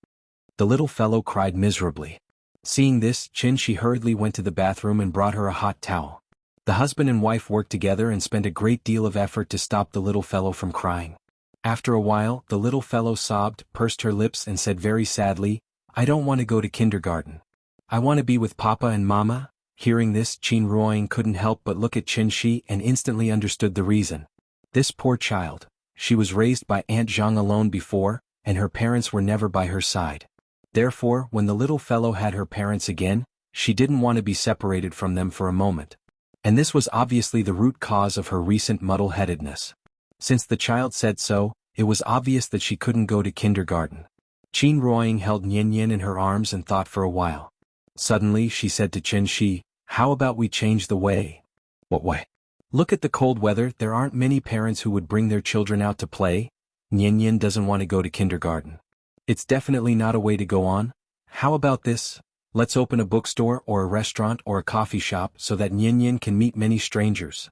The little fellow cried miserably. Seeing this, Qin hurriedly went to the bathroom and brought her a hot towel. The husband and wife worked together and spent a great deal of effort to stop the little fellow from crying. After a while, the little fellow sobbed, pursed her lips and said very sadly, "I don't want to go to kindergarten. I want to be with Papa and Mama." Hearing this, Qin Ruoying couldn't help but look at Qin Shi and instantly understood the reason. This poor child. She was raised by Aunt Zhang alone before, and her parents were never by her side. Therefore, when the little fellow had her parents again, she didn't want to be separated from them for a moment. And this was obviously the root cause of her recent muddle-headedness. Since the child said so, it was obvious that she couldn't go to kindergarten. Qin Ruoying held Nian in her arms and thought for a while. Suddenly she said to Qin Shi, "How about we change the way?" "What way?" "Look at the cold weather. There aren't many parents who would bring their children out to play. Nian doesn't want to go to kindergarten. It's definitely not a way to go on. How about this? Let's open a bookstore or a restaurant or a coffee shop so that Nian can meet many strangers."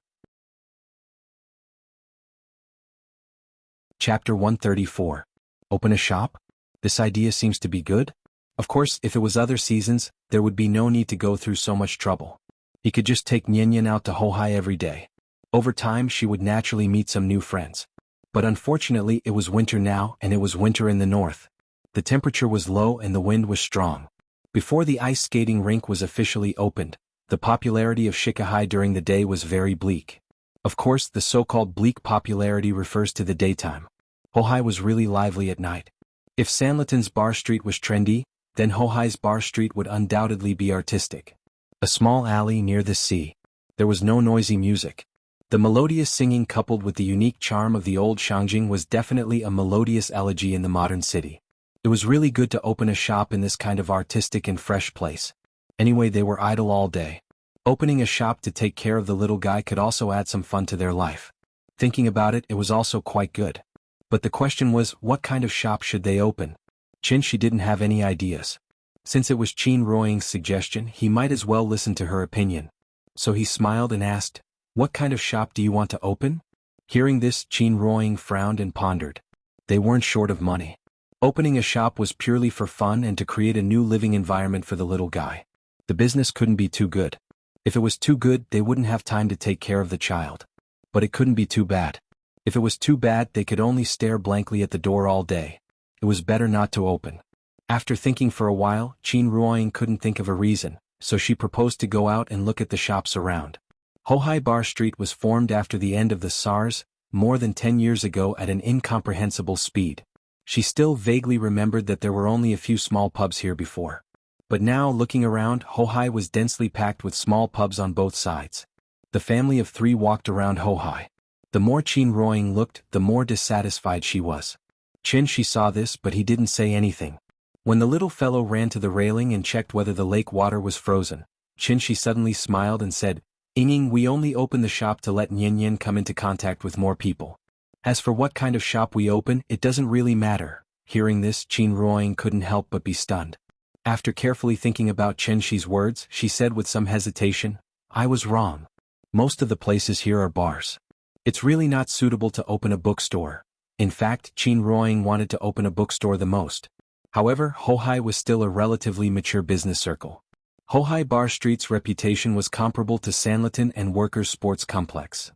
Chapter 134. Open a shop? This idea seems to be good. Of course, if it was other seasons, there would be no need to go through so much trouble. He could just take Nian out to Hohai every day. Over time she would naturally meet some new friends. But unfortunately it was winter now, and it was winter in the north. The temperature was low and the wind was strong. Before the ice skating rink was officially opened, the popularity of Shikahai during the day was very bleak. Of course, the so-called bleak popularity refers to the daytime. Hohai was really lively at night. If Sanliton's bar street was trendy, then Hohai's bar street would undoubtedly be artistic. A small alley near the sea. There was no noisy music. The melodious singing coupled with the unique charm of the old Shangjing was definitely a melodious elegy in the modern city. It was really good to open a shop in this kind of artistic and fresh place. Anyway, they were idle all day. Opening a shop to take care of the little guy could also add some fun to their life. Thinking about it, it was also quite good. But the question was, what kind of shop should they open? Qin Shi didn't have any ideas. Since it was Qin Ruoying's suggestion, he might as well listen to her opinion. So he smiled and asked, "What kind of shop do you want to open?" Hearing this, Qin Ruoying frowned and pondered. They weren't short of money. Opening a shop was purely for fun and to create a new living environment for the little guy. The business couldn't be too good. If it was too good, they wouldn't have time to take care of the child. But it couldn't be too bad. If it was too bad, they could only stare blankly at the door all day. It was better not to open. After thinking for a while, Qin Ruoying couldn't think of a reason, so she proposed to go out and look at the shops around. Hohai Bar Street was formed after the end of the SARS, more than 10 years ago at an incomprehensible speed. She still vaguely remembered that there were only a few small pubs here before. But now, looking around, Hohai was densely packed with small pubs on both sides. The family of 3 walked around Hohai. The more Qin Ruoying looked, the more dissatisfied she was. Qin Shi saw this, but he didn't say anything. When the little fellow ran to the railing and checked whether the lake water was frozen, Qin Shi suddenly smiled and said, "Ying, we only open the shop to let Nian come into contact with more people. As for what kind of shop we open, it doesn't really matter." Hearing this, Qin Ruoying couldn't help but be stunned. After carefully thinking about Qin Shi's words, she said with some hesitation, "I was wrong. Most of the places here are bars. It's really not suitable to open a bookstore." In fact, Qin Ruoying wanted to open a bookstore the most. However, Hohai was still a relatively mature business circle. Hohai Bar Street's reputation was comparable to Sanliton and Workers' Sports Complex.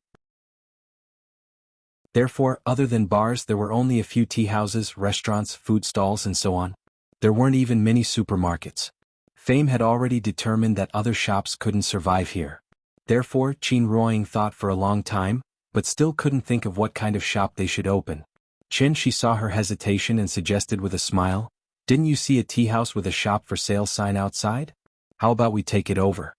Therefore, other than bars, there were only a few tea houses, restaurants, food stalls, and so on. There weren't even many supermarkets. Fame had already determined that other shops couldn't survive here. Therefore, Qin Ruoying thought for a long time, but still couldn't think of what kind of shop they should open. Qin Shi saw her hesitation and suggested with a smile, "Didn't you see a tea house with a shop for sale sign outside? How about we take it over?"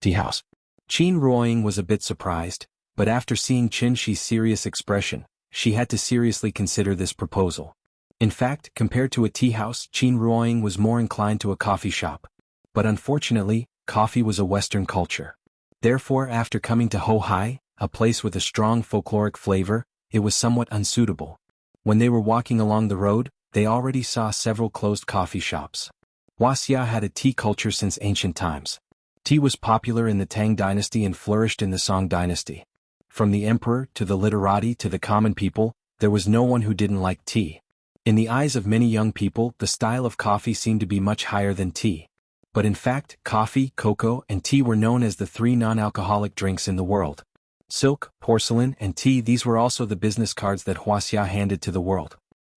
Tea house. Qin Ruoying was a bit surprised, but after seeing Qin Shi's serious expression, she had to seriously consider this proposal. In fact, compared to a tea house, Qin Ruoying was more inclined to a coffee shop. But unfortunately, coffee was a Western culture. Therefore, after coming to Hohai, a place with a strong folkloric flavor, it was somewhat unsuitable. When they were walking along the road, they already saw several closed coffee shops. Wuxia had a tea culture since ancient times. Tea was popular in the Tang dynasty and flourished in the Song dynasty. From the emperor to the literati to the common people, there was no one who didn't like tea. In the eyes of many young people, the style of coffee seemed to be much higher than tea. But in fact, coffee, cocoa, and tea were known as the three non-alcoholic drinks in the world. Silk, porcelain, and tea, these were also the business cards that Wuxia handed to the world.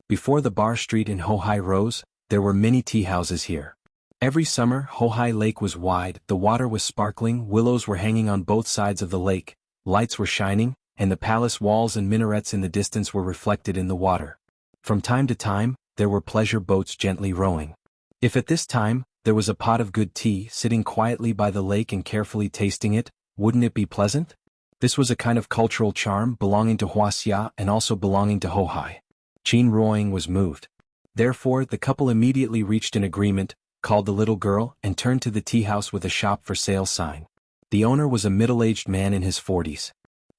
Before the bar street in Hohai rose, there were many tea houses here. Every summer, Hohai Lake was wide, the water was sparkling, willows were hanging on both sides of the lake, lights were shining, and the palace walls and minarets in the distance were reflected in the water. From time to time, there were pleasure boats gently rowing. If at this time, there was a pot of good tea sitting quietly by the lake and carefully tasting it, wouldn't it be pleasant? This was a kind of cultural charm belonging to Wuxia and also belonging to Hohai. Qin Ruoying was moved. Therefore, the couple immediately reached an agreement, called the little girl, and turned to the tea house with a shop for sale sign. The owner was a middle-aged man in his 40s.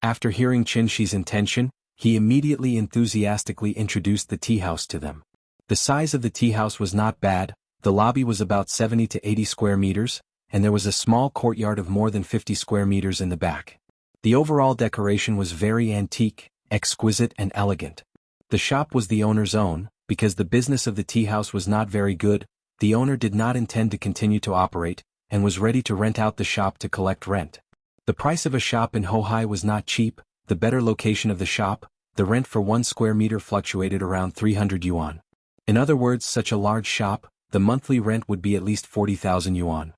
After hearing Qin Shi's intention, he immediately enthusiastically introduced the tea house to them. The size of the tea house was not bad, the lobby was about 70 to 80 square meters, and there was a small courtyard of more than 50 square meters in the back. The overall decoration was very antique, exquisite and elegant. The shop was the owner's own, because the business of the tea house was not very good, the owner did not intend to continue to operate, and was ready to rent out the shop to collect rent. The price of a shop in Hohai was not cheap, the better location of the shop, the rent for 1 square meter fluctuated around 300 yuan. In other words, such a large shop, the monthly rent would be at least 40,000 yuan.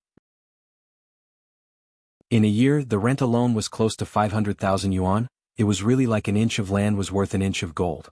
In a year, the rent alone was close to 500,000 yuan, it was really like an inch of land was worth an inch of gold.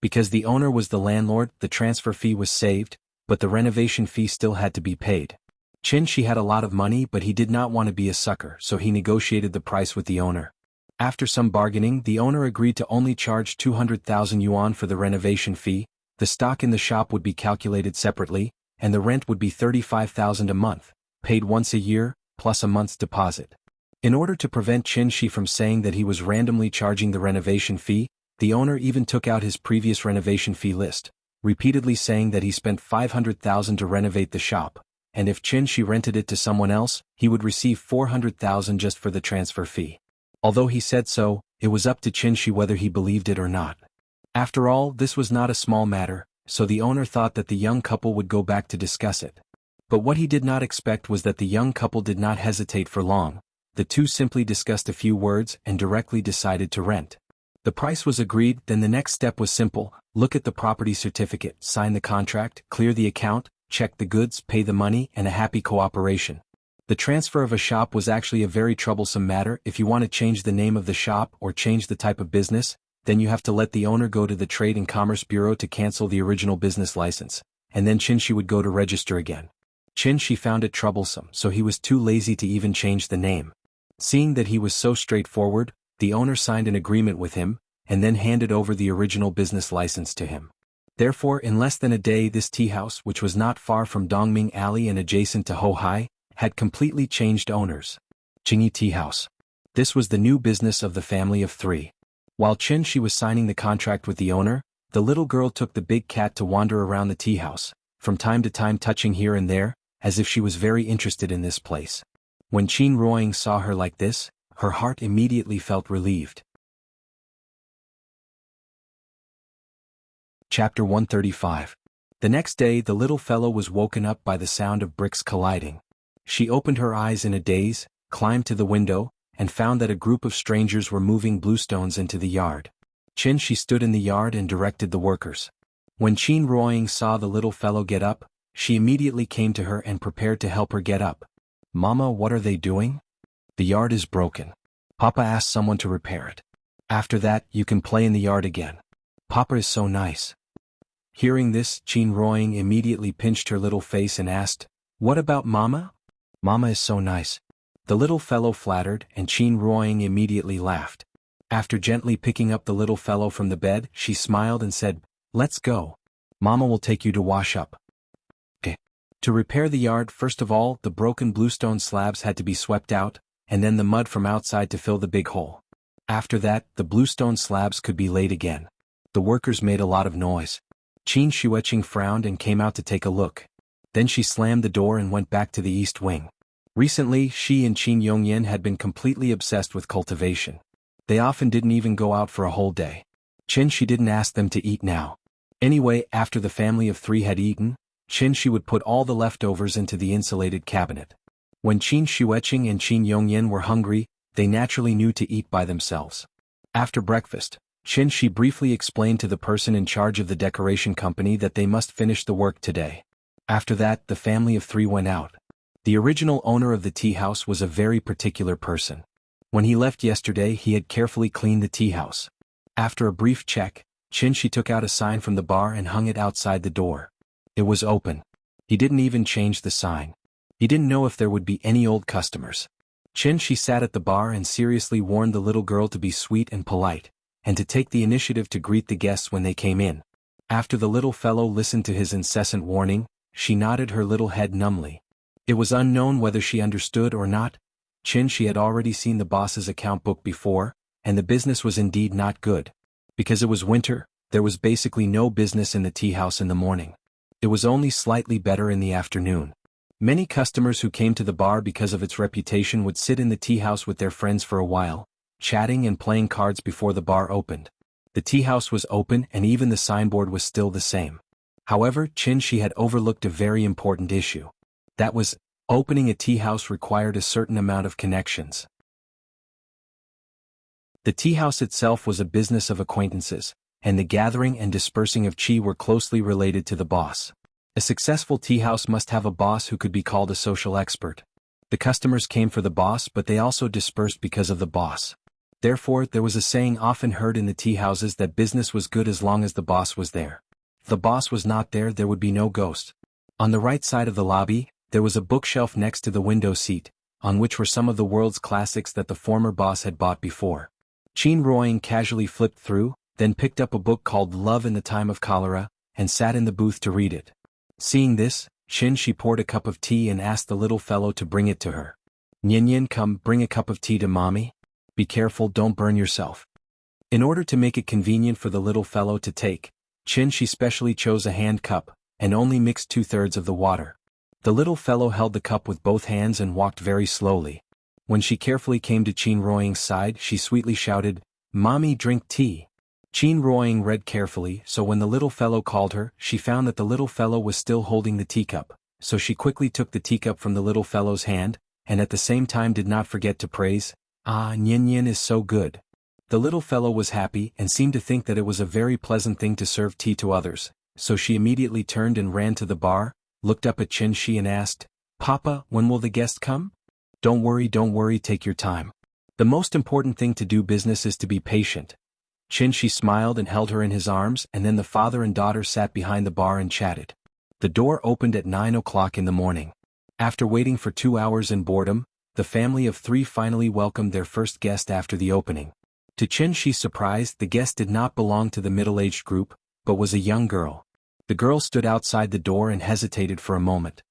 Because the owner was the landlord, the transfer fee was saved, but the renovation fee still had to be paid. Qin Shi had a lot of money, but he did not want to be a sucker, so he negotiated the price with the owner. After some bargaining, the owner agreed to only charge 200,000 yuan for the renovation fee, the stock in the shop would be calculated separately, and the rent would be 35,000 a month, paid once a year, plus a month's deposit. In order to prevent Qin Shi from saying that he was randomly charging the renovation fee, the owner even took out his previous renovation fee list, repeatedly saying that he spent 500,000 to renovate the shop, and if Qin Shi rented it to someone else, he would receive 400,000 just for the transfer fee. Although he said so, it was up to Qin Shi whether he believed it or not. After all, this was not a small matter, so the owner thought that the young couple would go back to discuss it. But what he did not expect was that the young couple did not hesitate for long. The two simply discussed a few words and directly decided to rent. The price was agreed, then the next step was simple: look at the property certificate, sign the contract, clear the account, check the goods, pay the money, and a happy cooperation. The transfer of a shop was actually a very troublesome matter. If you want to change the name of the shop or change the type of business, then you have to let the owner go to the Trade and Commerce Bureau to cancel the original business license, and then Qin Shi would go to register again. Qin Shi found it troublesome, so he was too lazy to even change the name. Seeing that he was so straightforward, the owner signed an agreement with him, and then handed over the original business license to him. Therefore, in less than a day, this tea house, which was not far from Dongming Alley and adjacent to Hohai, had completely changed owners. Jingyi Tea House. This was the new business of the family of three. While Qin Shi was signing the contract with the owner, the little girl took the big cat to wander around the tea house, from time to time touching here and there, as if she was very interested in this place. When Qin Ruoying saw her like this, her heart immediately felt relieved. Chapter 135. The next day the little fellow was woken up by the sound of bricks colliding. She opened her eyes in a daze, climbed to the window, and found that a group of strangers were moving bluestones into the yard. Qin Shi stood in the yard and directed the workers. When Qin Ruoying saw the little fellow get up, she immediately came to her and prepared to help her get up. "Mama, what are they doing?" "The yard is broken. Papa asked someone to repair it. After that, you can play in the yard again. Papa is so nice." Hearing this, Qin Ruoying immediately pinched her little face and asked, "What about Mama?" "Mama is so nice." The little fellow flattered, and Qin Ruoying immediately laughed. After gently picking up the little fellow from the bed, she smiled and said, "Let's go. Mama will take you to wash up." Okay. To repair the yard, first of all, the broken bluestone slabs had to be swept out, and then the mud from outside to fill the big hole. After that, the bluestone slabs could be laid again. The workers made a lot of noise. Qin Shuiqing frowned and came out to take a look. Then she slammed the door and went back to the east wing. Recently, she and Qin Yongyan had been completely obsessed with cultivation. They often didn't even go out for a whole day. She didn't ask them to eat now. Anyway, after the family of 3 had eaten, she would put all the leftovers into the insulated cabinet. When Qin Xueqing and Qin Yongyan were hungry, they naturally knew to eat by themselves. After breakfast, Shi briefly explained to the person in charge of the decoration company that they must finish the work today. After that, the family of 3 went out. The original owner of the tea house was a very particular person. When he left yesterday, he had carefully cleaned the tea house. After a brief check, Shi took out a sign from the bar and hung it outside the door. It was open. He didn't even change the sign. He didn't know if there would be any old customers. Shi sat at the bar and seriously warned the little girl to be sweet and polite, and to take the initiative to greet the guests when they came in. After the little fellow listened to his incessant warning, she nodded her little head numbly. It was unknown whether she understood or not. She had already seen the boss's account book before, and the business was indeed not good. Because it was winter, there was basically no business in the tea house in the morning. It was only slightly better in the afternoon. Many customers who came to the bar because of its reputation would sit in the tea house with their friends for a while, chatting and playing cards before the bar opened. The tea house was open and even the signboard was still the same. However, Shi had overlooked a very important issue. That was, opening a tea house required a certain amount of connections. The tea house itself was a business of acquaintances, and the gathering and dispersing of qi were closely related to the boss. A successful tea house must have a boss who could be called a social expert. The customers came for the boss, but they also dispersed because of the boss. Therefore, there was a saying often heard in the tea houses that business was good as long as the boss was there. If the boss was not there, there would be no ghost. On the right side of the lobby, there was a bookshelf next to the window seat, on which were some of the world's classics that the former boss had bought before. Qin Ruoying casually flipped through, then picked up a book called Love in the Time of Cholera, and sat in the booth to read it. Seeing this, she poured a cup of tea and asked the little fellow to bring it to her. Nyan, come, bring a cup of tea to mommy. Be careful, don't burn yourself. In order to make it convenient for the little fellow to take, she specially chose a hand cup, and only mixed 2/3 of the water. The little fellow held the cup with both hands and walked very slowly. When she carefully came to Qin Ruoying's side, she sweetly shouted, "Mommy, drink tea." Qin Ruoying read carefully, so when the little fellow called her, she found that the little fellow was still holding the teacup, so she quickly took the teacup from the little fellow's hand, and at the same time did not forget to praise, "Ah, Nyan is so good." The little fellow was happy and seemed to think that it was a very pleasant thing to serve tea to others, so she immediately turned and ran to the bar, looked up at Shi and asked, "Papa, when will the guest come?" Don't worry, take your time. The most important thing to do business is to be patient." Shi smiled and held her in his arms, and then the father and daughter sat behind the bar and chatted. The door opened at 9 o'clock in the morning. After waiting for 2 hours in boredom, the family of 3 finally welcomed their first guest after the opening. To Shi's surprise, the guest did not belong to the middle-aged group, but was a young girl. The girl stood outside the door and hesitated for a moment.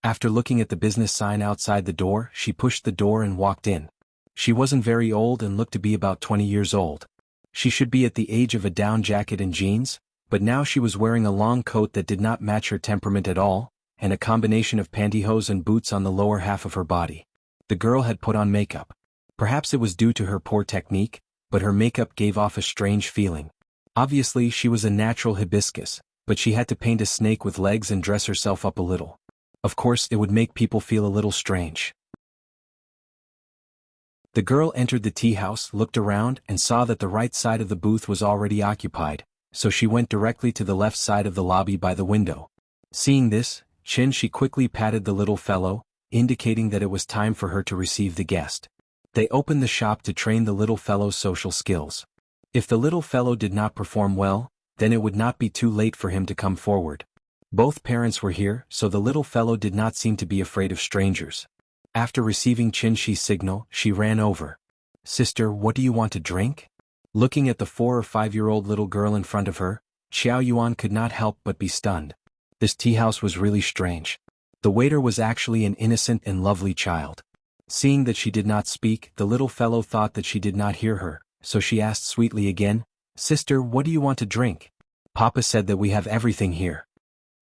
After looking at the business sign outside the door, she pushed the door and walked in. She wasn't very old and looked to be about 20 years old. She should be at the age of a down jacket and jeans, but now she was wearing a long coat that did not match her temperament at all, and a combination of pantyhose and boots on the lower half of her body. The girl had put on makeup. Perhaps it was due to her poor technique, but her makeup gave off a strange feeling. Obviously she was a natural hibiscus, but she had to paint a snake with legs and dress herself up a little. Of course, it would make people feel a little strange. The girl entered the tea house, looked around, and saw that the right side of the booth was already occupied, so she went directly to the left side of the lobby by the window. Seeing this, she quickly patted the little fellow, indicating that it was time for her to receive the guest. They opened the shop to train the little fellow's social skills. If the little fellow did not perform well, then it would not be too late for him to come forward. Both parents were here, so the little fellow did not seem to be afraid of strangers. After receiving Shi's signal, she ran over. "Sister, what do you want to drink?" Looking at the 4 or 5-year-old little girl in front of her, Xiao Yuan could not help but be stunned. This tea house was really strange. The waiter was actually an innocent and lovely child. Seeing that she did not speak, the little fellow thought that she did not hear her, so she asked sweetly again, "Sister, what do you want to drink?" "Papa said that we have everything here."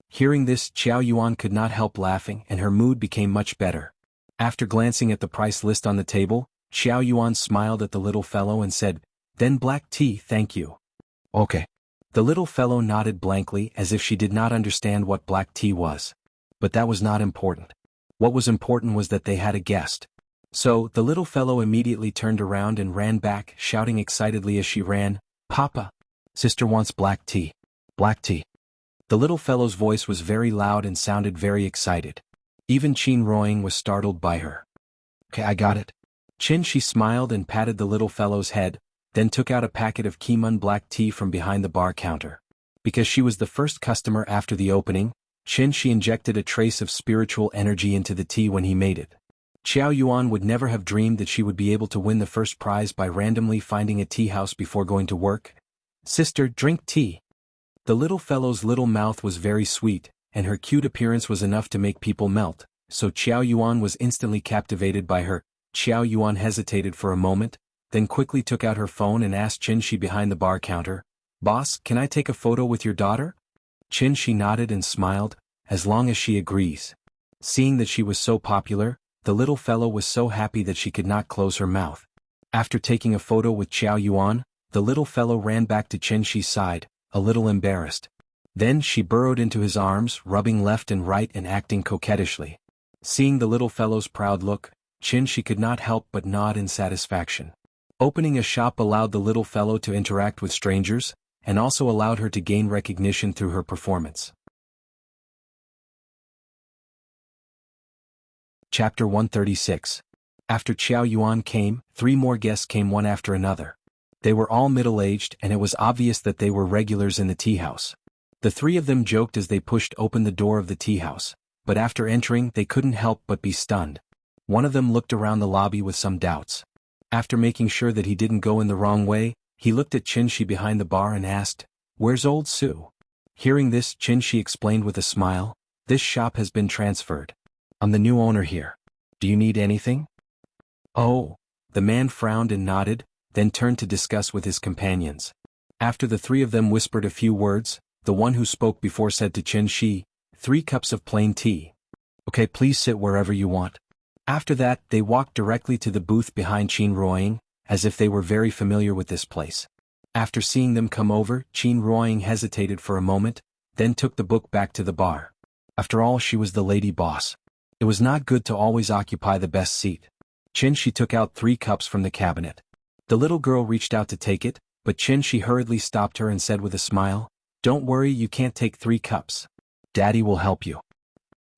Hearing this, Xiao Yuan could not help laughing and her mood became much better. After glancing at the price list on the table, Xiao Yuan smiled at the little fellow and said, "Then black tea, thank you." Okay. The little fellow nodded blankly as if she did not understand what black tea was. But that was not important. What was important was that they had a guest. So, the little fellow immediately turned around and ran back, shouting excitedly as she ran, "Papa! Sister wants black tea. Black tea." The little fellow's voice was very loud and sounded very excited. Even Qin Ruoying was startled by her. "Okay, I got it." She smiled and patted the little fellow's head, then took out a packet of Kimun black tea from behind the bar counter. Because she was the first customer after the opening, she injected a trace of spiritual energy into the tea when he made it. Xiao Yuan would never have dreamed that she would be able to win the first prize by randomly finding a tea house before going to work. "Sister, drink tea." The little fellow's little mouth was very sweet, and her cute appearance was enough to make people melt, so Xiao Yuan was instantly captivated by her. Xiao Yuan hesitated for a moment, then quickly took out her phone and asked Qin behind the bar counter, "Boss, can I take a photo with your daughter?" Qin nodded and smiled, "As long as she agrees." Seeing that she was so popular, the little fellow was so happy that she could not close her mouth. After taking a photo with Xiao Yuan, the little fellow ran back to Qin's side, a little embarrassed. Then she burrowed into his arms, rubbing left and right and acting coquettishly. Seeing the little fellow's proud look, she could not help but nod in satisfaction. Opening a shop allowed the little fellow to interact with strangers, and also allowed her to gain recognition through her performance. Chapter 136. After Xiao Yuan came, 3 more guests came one after another. They were all middle-aged and it was obvious that they were regulars in the tea house. The 3 of them joked as they pushed open the door of the tea house, but after entering they couldn't help but be stunned. One of them looked around the lobby with some doubts. After making sure that he didn't go in the wrong way, he looked at Qin behind the bar and asked, "Where's old Su?" Hearing this, Qin explained with a smile, "This shop has been transferred. I'm the new owner here. Do you need anything?" "Oh." The man frowned and nodded, then turned to discuss with his companions. After the 3 of them whispered a few words, the one who spoke before said to Qin, "3 cups of plain tea." "Okay, please sit wherever you want." After that, they walked directly to the booth behind Qin Ruoying, as if they were very familiar with this place. After seeing them come over, Qin Ruoying hesitated for a moment, then took the book back to the bar. After all, she was the lady boss. It was not good to always occupy the best seat. Qin took out 3 cups from the cabinet. The little girl reached out to take it, but Qin hurriedly stopped her and said with a smile, "Don't worry, you can't take 3 cups. Daddy will help you."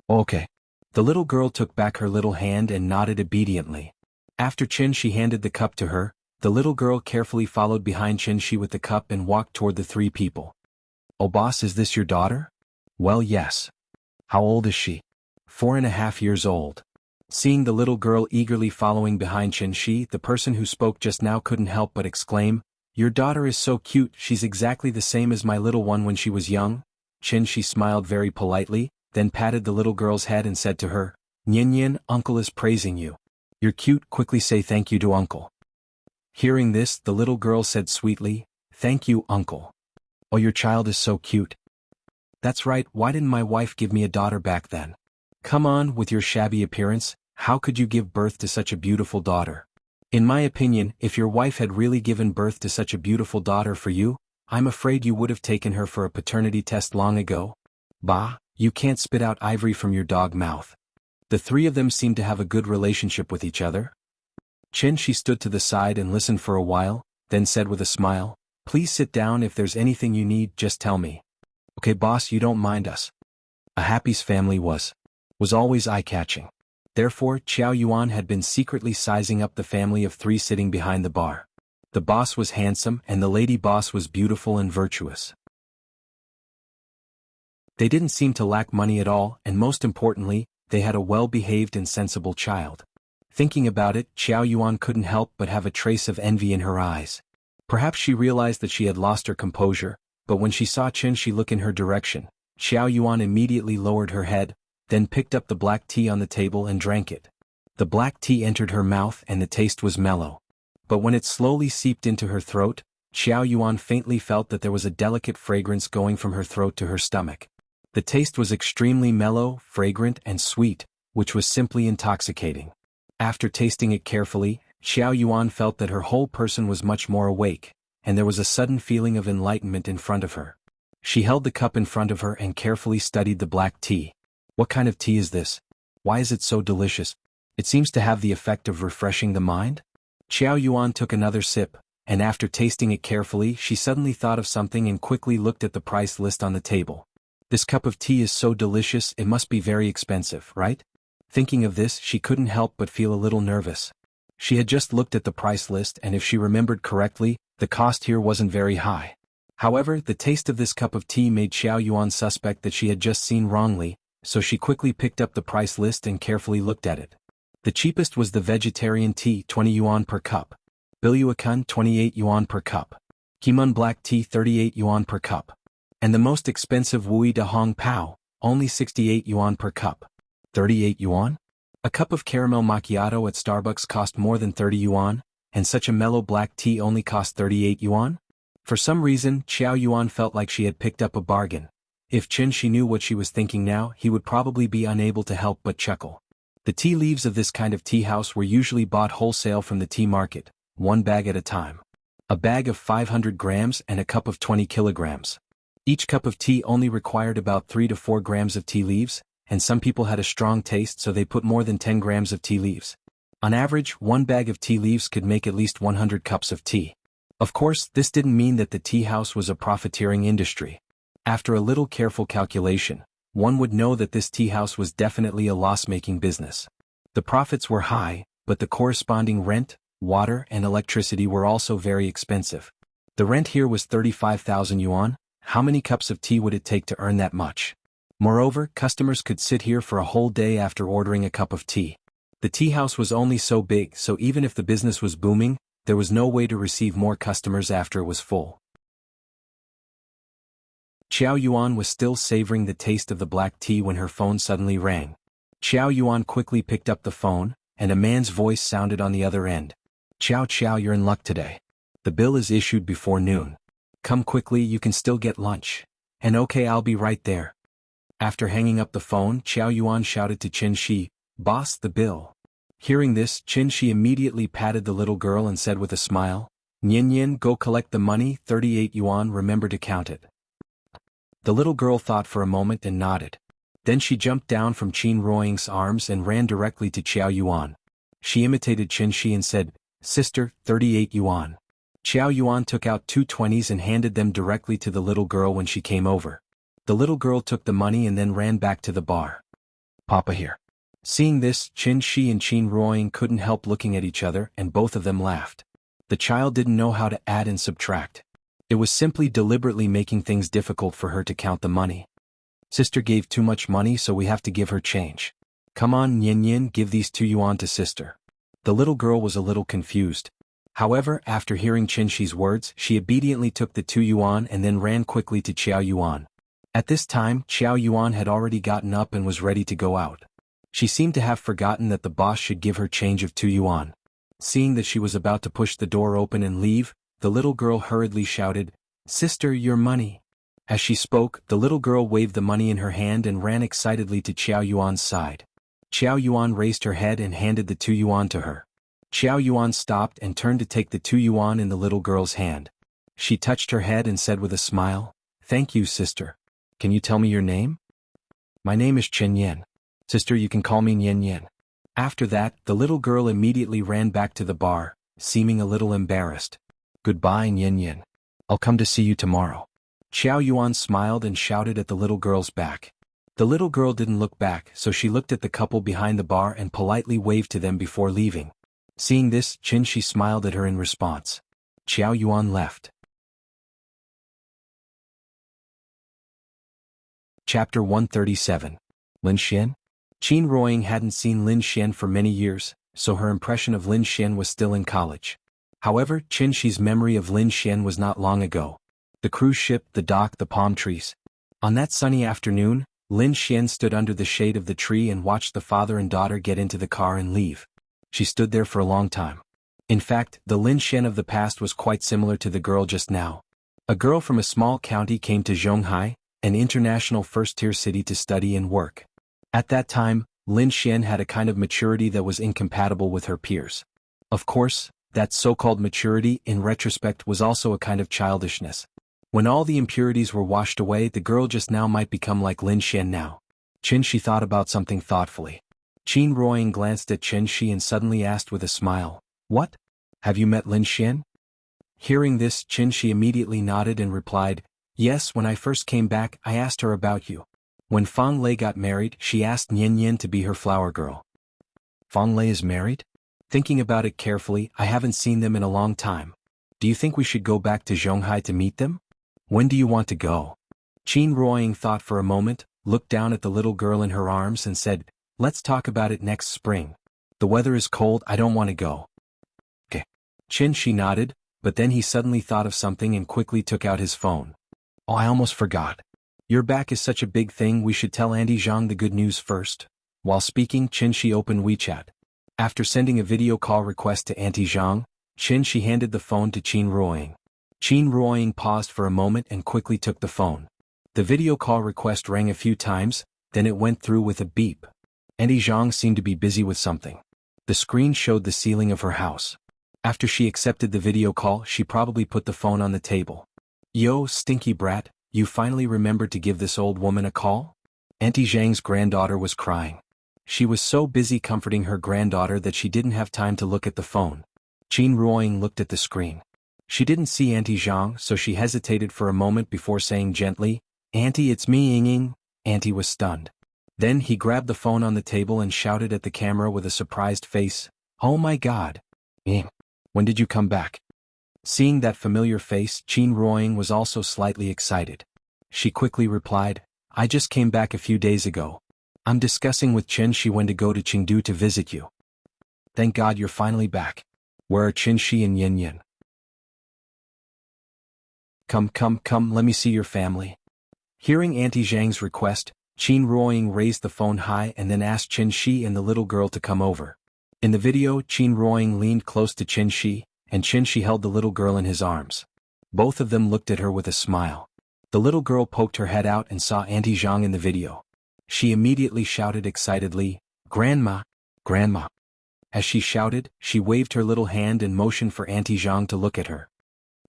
"Okay." The little girl took back her little hand and nodded obediently. After Qin handed the cup to her, the little girl carefully followed behind Qin with the cup and walked toward the 3 people. "Oh boss, is this your daughter?" "Well, yes." "How old is she?" 4.5 years old. Seeing the little girl eagerly following behind Qin, the person who spoke just now couldn't help but exclaim, "Your daughter is so cute, she's exactly the same as my little one when she was young." Qin smiled very politely, then patted the little girl's head and said to her, "Nian, uncle is praising you. You're cute, quickly say thank you to uncle." Hearing this, the little girl said sweetly, "Thank you, uncle. Oh, your child is so cute." "That's right, why didn't my wife give me a daughter back then?" "Come on, with your shabby appearance, how could you give birth to such a beautiful daughter?" "In my opinion, if your wife had really given birth to such a beautiful daughter for you, I'm afraid you would have taken her for a paternity test long ago." "Bah, you can't spit out ivory from your dog mouth." The 3 of them seemed to have a good relationship with each other. Qin stood to the side and listened for a while, then said with a smile, "Please sit down, if there's anything you need, just tell me." "Okay boss, you don't mind us." A happy's family was always eye-catching. Therefore, Xiao Yuan had been secretly sizing up the family of 3 sitting behind the bar. The boss was handsome and the lady boss was beautiful and virtuous. They didn't seem to lack money at all, and most importantly, they had a well-behaved and sensible child. Thinking about it, Xiao Yuan couldn't help but have a trace of envy in her eyes. Perhaps she realized that she had lost her composure, but when she saw Qin look in her direction, Xiao Yuan immediately lowered her head, then picked up the black tea on the table and drank it. The black tea entered her mouth and the taste was mellow. But when it slowly seeped into her throat, Xiao Yuan faintly felt that there was a delicate fragrance going from her throat to her stomach. The taste was extremely mellow, fragrant, and sweet, which was simply intoxicating. After tasting it carefully, Xiao Yuan felt that her whole person was much more awake, and there was a sudden feeling of enlightenment in front of her. She held the cup in front of her and carefully studied the black tea. What kind of tea is this? Why is it so delicious? It seems to have the effect of refreshing the mind? Qiao Yuan took another sip, and after tasting it carefully she suddenly thought of something and quickly looked at the price list on the table. This cup of tea is so delicious, it must be very expensive, right? Thinking of this, she couldn't help but feel a little nervous. She had just looked at the price list, and if she remembered correctly, the cost here wasn't very high. However, the taste of this cup of tea made Qiao Yuan suspect that she had just seen wrongly, so she quickly picked up the price list and carefully looked at it. The cheapest was the vegetarian tea, 20 yuan per cup. Biluakun, 28 yuan per cup. Kimun black tea, 38 yuan per cup. And the most expensive Wui de Hong Pao, only 68 yuan per cup. 38 yuan? A cup of caramel macchiato at Starbucks cost more than 30 yuan, and such a mellow black tea only cost 38 yuan? For some reason, Qiao Yuan felt like she had picked up a bargain. If Qin Shi knew what she was thinking now, he would probably be unable to help but chuckle. The tea leaves of this kind of tea house were usually bought wholesale from the tea market, one bag at a time. A bag of 500 grams and a cup of 20 kilograms. Each cup of tea only required about 3 to 4 grams of tea leaves, and some people had a strong taste so they put more than 10 grams of tea leaves. On average, one bag of tea leaves could make at least 100 cups of tea. Of course, this didn't mean that the tea house was a profiteering industry. After a little careful calculation, one would know that this tea house was definitely a loss-making business. The profits were high, but the corresponding rent, water and electricity were also very expensive. The rent here was 35,000 yuan. How many cups of tea would it take to earn that much? Moreover, customers could sit here for a whole day after ordering a cup of tea. The tea house was only so big, so even if the business was booming, there was no way to receive more customers after it was full. Qiao Yuan was still savoring the taste of the black tea when her phone suddenly rang. Qiao Yuan quickly picked up the phone, and a man's voice sounded on the other end. Qiao, you're in luck today. The bill is issued before noon. Come quickly, you can still get lunch. And okay, I'll be right there. After hanging up the phone, Qiao Yuan shouted to Qin Shi, "Boss, the bill." Hearing this, Qin Shi immediately patted the little girl and said with a smile, "Nian, go collect the money, 38 yuan, remember to count it." The little girl thought for a moment and nodded. Then she jumped down from Qin Ruoying's arms and ran directly to Qiao Yuan. She imitated Qin Shi and said, "Sister, 38 yuan." Qiao Yuan took out 2 20s and handed them directly to the little girl when she came over. The little girl took the money and then ran back to the bar. "Papa here." Seeing this, Qin Shi and Qin Ruoying couldn't help looking at each other, and both of them laughed. The child didn't know how to add and subtract. It was simply deliberately making things difficult for her to count the money. "Sister gave too much money, so we have to give her change. Come on, Nian, give these 2 yuan to sister." The little girl was a little confused. However, after hearing Qin Shi's words, she obediently took the 2 yuan and then ran quickly to Qiao Yuan. At this time, Qiao Yuan had already gotten up and was ready to go out. She seemed to have forgotten that the boss should give her change of 2 yuan. Seeing that she was about to push the door open and leave, the little girl hurriedly shouted, "Sister, your money." As she spoke, the little girl waved the money in her hand and ran excitedly to Qiao Yuan's side. Qiao Yuan raised her head and handed the 2 yuan to her. Qiao Yuan stopped and turned to take the 2 yuan in the little girl's hand. She touched her head and said with a smile, "Thank you, sister. Can you tell me your name?" "My name is Chen Yan. Sister, you can call me Nian." After that, the little girl immediately ran back to the bar, seeming a little embarrassed. "Goodbye, Nian. I'll come to see you tomorrow." Qiao Yuan smiled and shouted at the little girl's back. The little girl didn't look back, so she looked at the couple behind the bar and politely waved to them before leaving. Seeing this, Qin Shi smiled at her in response. Qiao Yuan left. Chapter 137. Lin Xian? Qin Ruoying hadn't seen Lin Xian for many years, so her impression of Lin Xian was still in college. However, Qin Shi's memory of Lin Xian was not long ago. The cruise ship, the dock, the palm trees. On that sunny afternoon, Lin Xian stood under the shade of the tree and watched the father and daughter get into the car and leave. She stood there for a long time. In fact, the Lin Xian of the past was quite similar to the girl just now. A girl from a small county came to Jianghu, an international first-tier city, to study and work. At that time, Lin Xian had a kind of maturity that was incompatible with her peers. Of course, That so-called maturity, in retrospect, was also a kind of childishness. When all the impurities were washed away, the girl just now might become like Lin Xian now. Qin thought about something thoughtfully. Qin Ruoying glanced at Qin Shi and suddenly asked with a smile, "What? Have you met Lin Xian?" Hearing this, Qin Shi immediately nodded and replied, "Yes, when I first came back, I asked her about you. When Fang Lei got married, she asked Nian Yin to be her flower girl." Fang Lei is married? Thinking about it carefully, I haven't seen them in a long time. Do you think we should go back to Zhonghai to meet them? When do you want to go? Qin Ruoying thought for a moment, looked down at the little girl in her arms and said, "Let's talk about it next spring. The weather is cold, I don't want to go." Okay. Qin Shi nodded, but then he suddenly thought of something and quickly took out his phone. "Oh, I almost forgot. Your back is such a big thing, we should tell Auntie Zhang the good news first." While speaking, Qin Shi opened WeChat. After sending a video call request to Auntie Zhang, Qin Shi handed the phone to Qin Ruoying. Qin Ruoying paused for a moment and quickly took the phone. The video call request rang a few times, then it went through with a beep. Auntie Zhang seemed to be busy with something. The screen showed the ceiling of her house. After she accepted the video call, she probably put the phone on the table. "Yo, stinky brat, you finally remembered to give this old woman a call?" Auntie Zhang's granddaughter was crying. She was so busy comforting her granddaughter that she didn't have time to look at the phone. Qin Ruoying looked at the screen. She didn't see Auntie Zhang, so she hesitated for a moment before saying gently, "Auntie, it's me, Ying." Auntie was stunned. Then he grabbed the phone on the table and shouted at the camera with a surprised face, "Oh my God! Ying, when did you come back?" Seeing that familiar face, Qin Ruoying was also slightly excited. She quickly replied, "I just came back a few days ago. I'm discussing with Qin Shi when to go to Chengdu to visit you." "Thank God you're finally back. Where are Qin Shi and Yin Yin?" Come, let me see your family." Hearing Auntie Zhang's request, Qin Ruoying raised the phone high and then asked Qin Shi and the little girl to come over. In the video, Qin Ruoying leaned close to Qin Shi, and Qin Shi held the little girl in his arms. Both of them looked at her with a smile. The little girl poked her head out and saw Auntie Zhang in the video. She immediately shouted excitedly, "Grandma! Grandma!" As she shouted, she waved her little hand and motioned for Auntie Zhang to look at her.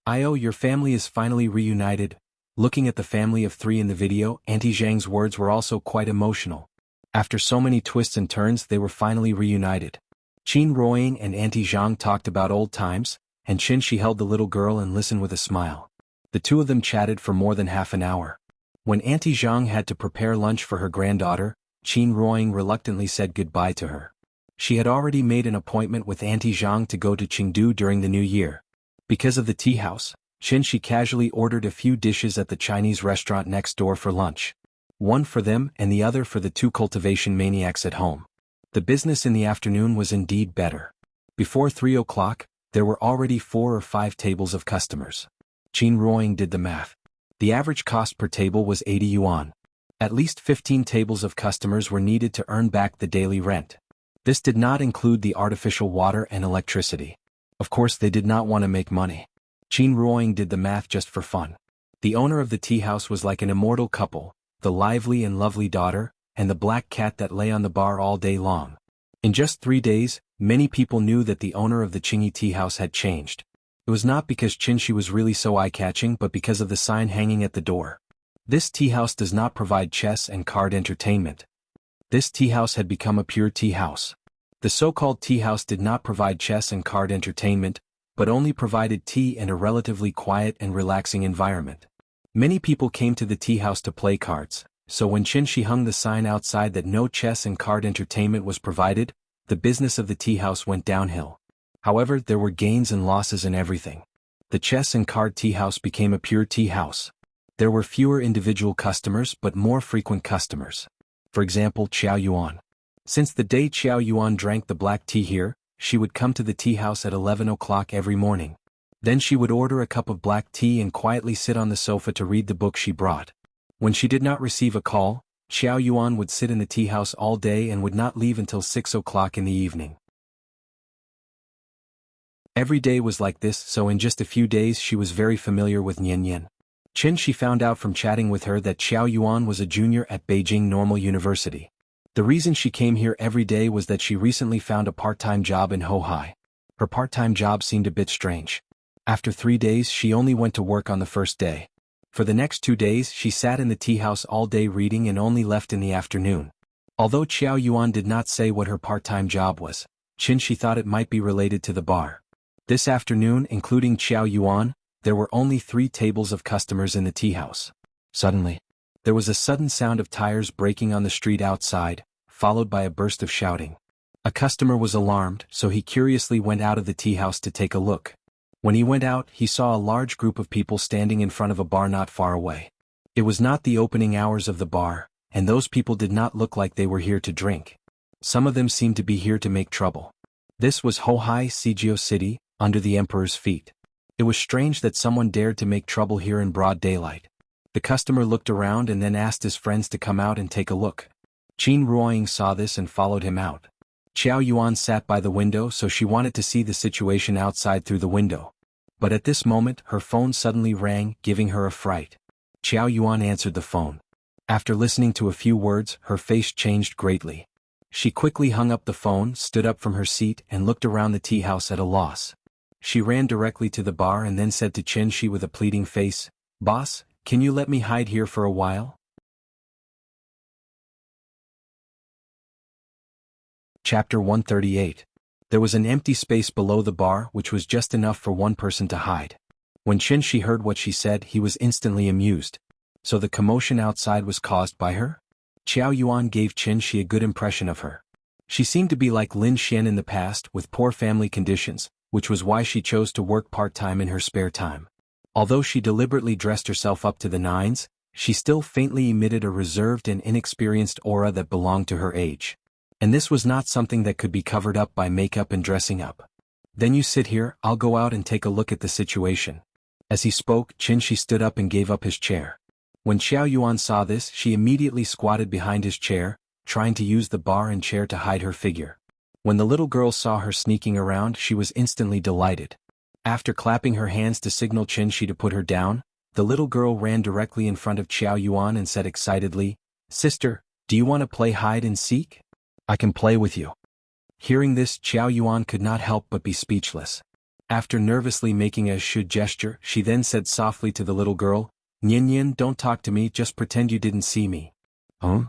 "Io, your family is finally reunited." Looking at the family of three in the video, Auntie Zhang's words were also quite emotional. After so many twists and turns, they were finally reunited. Qin Ruoying and Auntie Zhang talked about old times, and Qin Shi held the little girl and listened with a smile. The two of them chatted for more than half an hour. When Auntie Zhang had to prepare lunch for her granddaughter, Qin Ruoying reluctantly said goodbye to her. She had already made an appointment with Auntie Zhang to go to Chengdu during the new year. Because of the tea house, Qin Shi casually ordered a few dishes at the Chinese restaurant next door for lunch. One for them and the other for the two cultivation maniacs at home. The business in the afternoon was indeed better. Before 3 o'clock, there were already 4 or 5 tables of customers. Qin Ruoying did the math. The average cost per table was 80 yuan. At least 15 tables of customers were needed to earn back the daily rent. This did not include the artificial water and electricity. Of course, they did not want to make money. Qin Ruoying did the math just for fun. The owner of the tea house was like an immortal couple, the lively and lovely daughter, and the black cat that lay on the bar all day long. In just 3 days, many people knew that the owner of the Qingyi tea house had changed. It was not because Qin Shi was really so eye-catching but because of the sign hanging at the door. This tea house does not provide chess and card entertainment. This tea house had become a pure tea house. The so-called tea house did not provide chess and card entertainment, but only provided tea and a relatively quiet and relaxing environment. Many people came to the tea house to play cards, so when Qin Shi hung the sign outside that no chess and card entertainment was provided, the business of the tea house went downhill. However, there were gains and losses in everything. The chess and card tea house became a pure tea house. There were fewer individual customers but more frequent customers. For example, Qiao Yuan. Since the day Qiao Yuan drank the black tea here, she would come to the tea house at 11 o'clock every morning. Then she would order a cup of black tea and quietly sit on the sofa to read the book she brought. When she did not receive a call, Qiao Yuan would sit in the tea house all day and would not leave until 6 o'clock in the evening. Every day was like this, so in just a few days she was very familiar with Nian Yin. Qin Shi found out from chatting with her that Qiao Yuan was a junior at Beijing Normal University. The reason she came here every day was that she recently found a part-time job in Hohai. Her part-time job seemed a bit strange. After 3 days she only went to work on the first day. For the next 2 days she sat in the tea house all day reading and only left in the afternoon. Although Qiao Yuan did not say what her part-time job was, she thought it might be related to the bar. This afternoon, including Qiao Yuan, there were only 3 tables of customers in the tea house. Suddenly, there was a sudden sound of tires braking on the street outside, followed by a burst of shouting. A customer was alarmed, so he curiously went out of the tea house to take a look. When he went out, he saw a large group of people standing in front of a bar not far away. It was not the opening hours of the bar, and those people did not look like they were here to drink. Some of them seemed to be here to make trouble. This was Hohai Sijio City, under the emperor's feet. It was strange that someone dared to make trouble here in broad daylight. The customer looked around and then asked his friends to come out and take a look. Qin Ruoying saw this and followed him out. Qiao Yuan sat by the window, so she wanted to see the situation outside through the window. But at this moment her phone suddenly rang, giving her a fright. Qiao Yuan answered the phone. After listening to a few words, her face changed greatly. She quickly hung up the phone, stood up from her seat, and looked around the tea house at a loss. She ran directly to the bar and then said to Qin Shi with a pleading face, "Boss, can you let me hide here for a while?" Chapter 138. There was an empty space below the bar which was just enough for one person to hide. When Qin Shi heard what she said, he was instantly amused. So the commotion outside was caused by her? Qiao Yuan gave Qin Shi a good impression of her. She seemed to be like Lin Xian in the past, with poor family conditions, which was why she chose to work part-time in her spare time. Although she deliberately dressed herself up to the nines, she still faintly emitted a reserved and inexperienced aura that belonged to her age. And this was not something that could be covered up by makeup and dressing up. "Then you sit here, I'll go out and take a look at the situation." As he spoke, Qin Shi stood up and gave up his chair. When Qiao Yuan saw this, she immediately squatted behind his chair, trying to use the bar and chair to hide her figure. When the little girl saw her sneaking around, she was instantly delighted. After clapping her hands to signal Qin Shi to put her down, the little girl ran directly in front of Qiao Yuan and said excitedly, "Sister, do you want to play hide and seek? I can play with you." Hearing this, Qiao Yuan could not help but be speechless. After nervously making a should gesture, she then said softly to the little girl, "Nian Nian, don't talk to me, just pretend you didn't see me." "Huh?"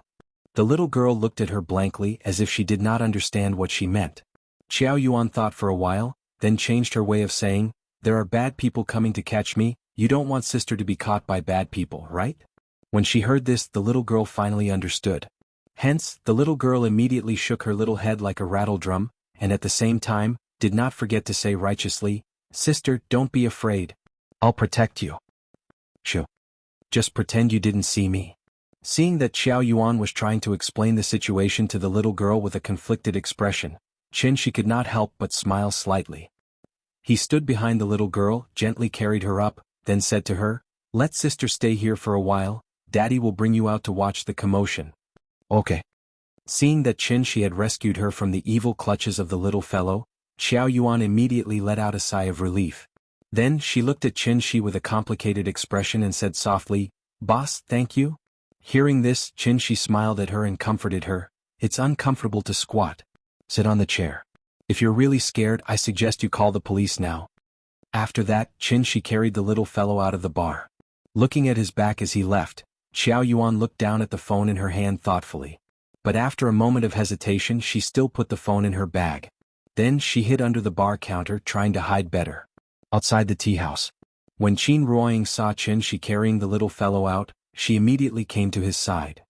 The little girl looked at her blankly as if she did not understand what she meant. Qiao Yuan thought for a while, then changed her way of saying, "There are bad people coming to catch me, you don't want sister to be caught by bad people, right?" When she heard this, the little girl finally understood. Hence, the little girl immediately shook her little head like a rattle drum, and at the same time, did not forget to say righteously, "Sister, don't be afraid. I'll protect you. Shoo. Just pretend you didn't see me." Seeing that Qiao Yuan was trying to explain the situation to the little girl with a conflicted expression, Qin Shi could not help but smile slightly. He stood behind the little girl, gently carried her up, then said to her, "Let sister stay here for a while, Daddy will bring you out to watch the commotion." "Okay." Seeing that Qin Shi had rescued her from the evil clutches of the little fellow, Qiao Yuan immediately let out a sigh of relief. Then she looked at Qin Shi with a complicated expression and said softly, "Boss, thank you." Hearing this, Qin Shi smiled at her and comforted her, "It's uncomfortable to squat. Sit on the chair. If you're really scared, I suggest you call the police now." After that, Qin Shi carried the little fellow out of the bar. Looking at his back as he left, Qiao Yuan looked down at the phone in her hand thoughtfully. But after a moment of hesitation, she still put the phone in her bag. Then she hid under the bar counter, trying to hide better. Outside the tea house. When Qin Ruoying saw Qin Shi carrying the little fellow out, she immediately came to his side.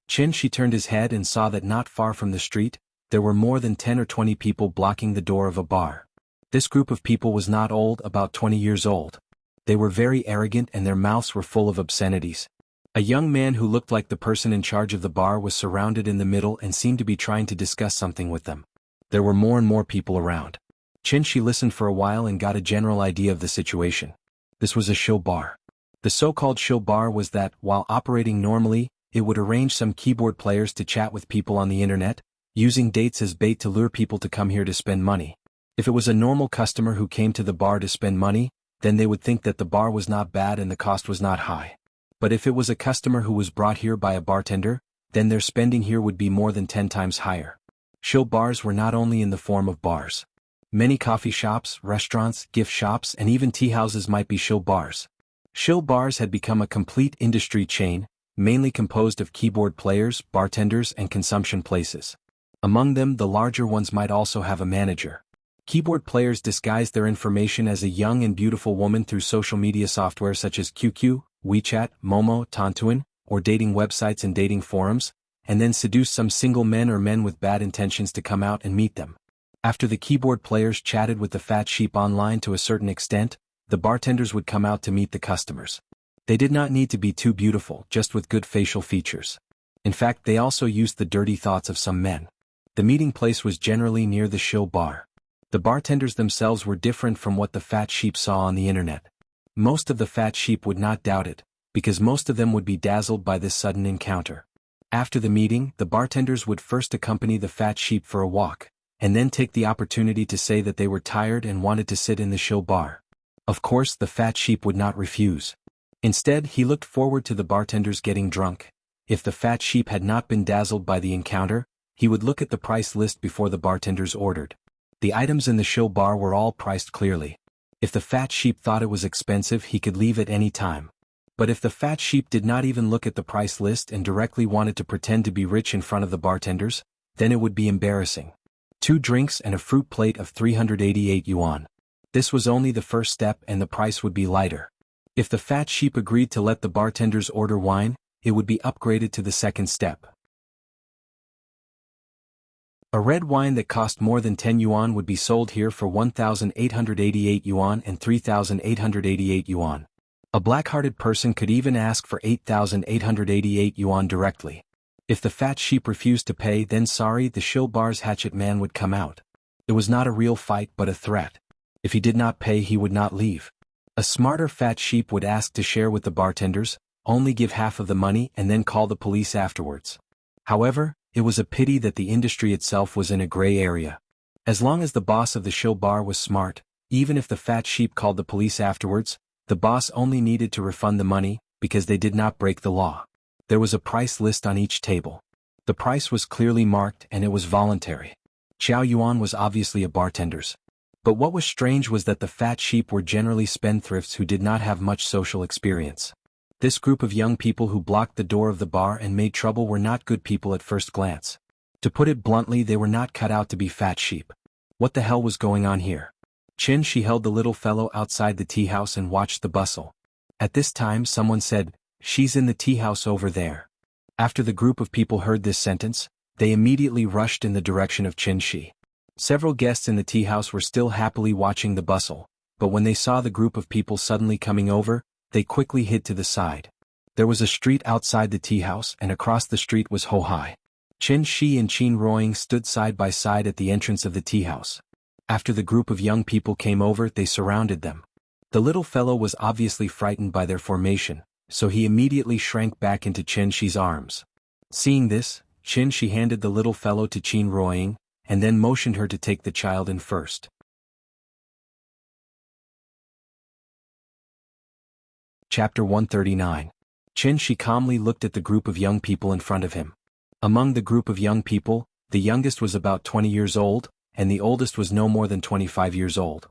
Qin Shi turned his head and saw that not far from the street, there were more than 10 or 20 people blocking the door of a bar. This group of people was not old, about 20 years old. They were very arrogant and their mouths were full of obscenities. A young man who looked like the person in charge of the bar was surrounded in the middle and seemed to be trying to discuss something with them. There were more and more people around. Qin Shi listened for a while and got a general idea of the situation. This was a shill bar. The so-called shill bar was that, while operating normally, it would arrange some keyboard players to chat with people on the internet, using dates as bait to lure people to come here to spend money. If it was a normal customer who came to the bar to spend money, then they would think that the bar was not bad and the cost was not high. But if it was a customer who was brought here by a bartender, then their spending here would be more than 10 times higher. Show bars were not only in the form of bars. Many coffee shops, restaurants, gift shops, and even tea houses might be show bars. Show bars had become a complete industry chain, mainly composed of keyboard players, bartenders, and consumption places. Among them, the larger ones might also have a manager. Keyboard players disguised their information as a young and beautiful woman through social media software such as QQ, WeChat, Momo, Tantuan, or dating websites and dating forums, and then seduced some single men or men with bad intentions to come out and meet them. After the keyboard players chatted with the fat sheep online to a certain extent, the bartenders would come out to meet the customers. They did not need to be too beautiful, just with good facial features. In fact, they also used the dirty thoughts of some men. The meeting place was generally near the show bar. The bartenders themselves were different from what the fat sheep saw on the internet. Most of the fat sheep would not doubt it, because most of them would be dazzled by this sudden encounter. After the meeting, the bartenders would first accompany the fat sheep for a walk, and then take the opportunity to say that they were tired and wanted to sit in the show bar. Of course, the fat sheep would not refuse. Instead, he looked forward to the bartenders getting drunk. If the fat sheep had not been dazzled by the encounter, he would look at the price list before the bartenders ordered. The items in the show bar were all priced clearly. If the fat sheep thought it was expensive, he could leave at any time. But if the fat sheep did not even look at the price list and directly wanted to pretend to be rich in front of the bartenders, then it would be embarrassing. 2 drinks and a fruit plate of 388 yuan. This was only the first step and the price would be lighter. If the fat sheep agreed to let the bartenders order wine, it would be upgraded to the second step. A red wine that cost more than 10 yuan would be sold here for 1,888 yuan and 3,888 yuan. A black-hearted person could even ask for 8,888 yuan directly. If the fat sheep refused to pay, then sorry, the show bar's hatchet man would come out. It was not a real fight but a threat. If he did not pay, he would not leave. A smarter fat sheep would ask to share with the bartenders, only give half of the money and then call the police afterwards. However, it was a pity that the industry itself was in a gray area. As long as the boss of the show bar was smart, even if the fat sheep called the police afterwards, the boss only needed to refund the money, because they did not break the law. There was a price list on each table. The price was clearly marked and it was voluntary. Xiao Yuan was obviously a bartender's. But what was strange was that the fat sheep were generally spendthrifts who did not have much social experience. This group of young people who blocked the door of the bar and made trouble were not good people at first glance. To put it bluntly, they were not cut out to be fat sheep. What the hell was going on here? Qin Shi held the little fellow outside the tea house and watched the bustle. At this time someone said, "She's in the tea house over there." After the group of people heard this sentence, they immediately rushed in the direction of Qin Shi. Several guests in the tea house were still happily watching the bustle, but when they saw the group of people suddenly coming over, they quickly hid to the side. There was a street outside the tea house and across the street was Ho Hai. Qin Shi and Qin Ruoying stood side by side at the entrance of the tea house. After the group of young people came over, they surrounded them. The little fellow was obviously frightened by their formation, so he immediately shrank back into Qin Shi's arms. Seeing this, Qin Shi handed the little fellow to Qin Ruoying, and then motioned her to take the child in first. Chapter 139. Qin Shi calmly looked at the group of young people in front of him. Among the group of young people, the youngest was about 20 years old, and the oldest was no more than 25 years old.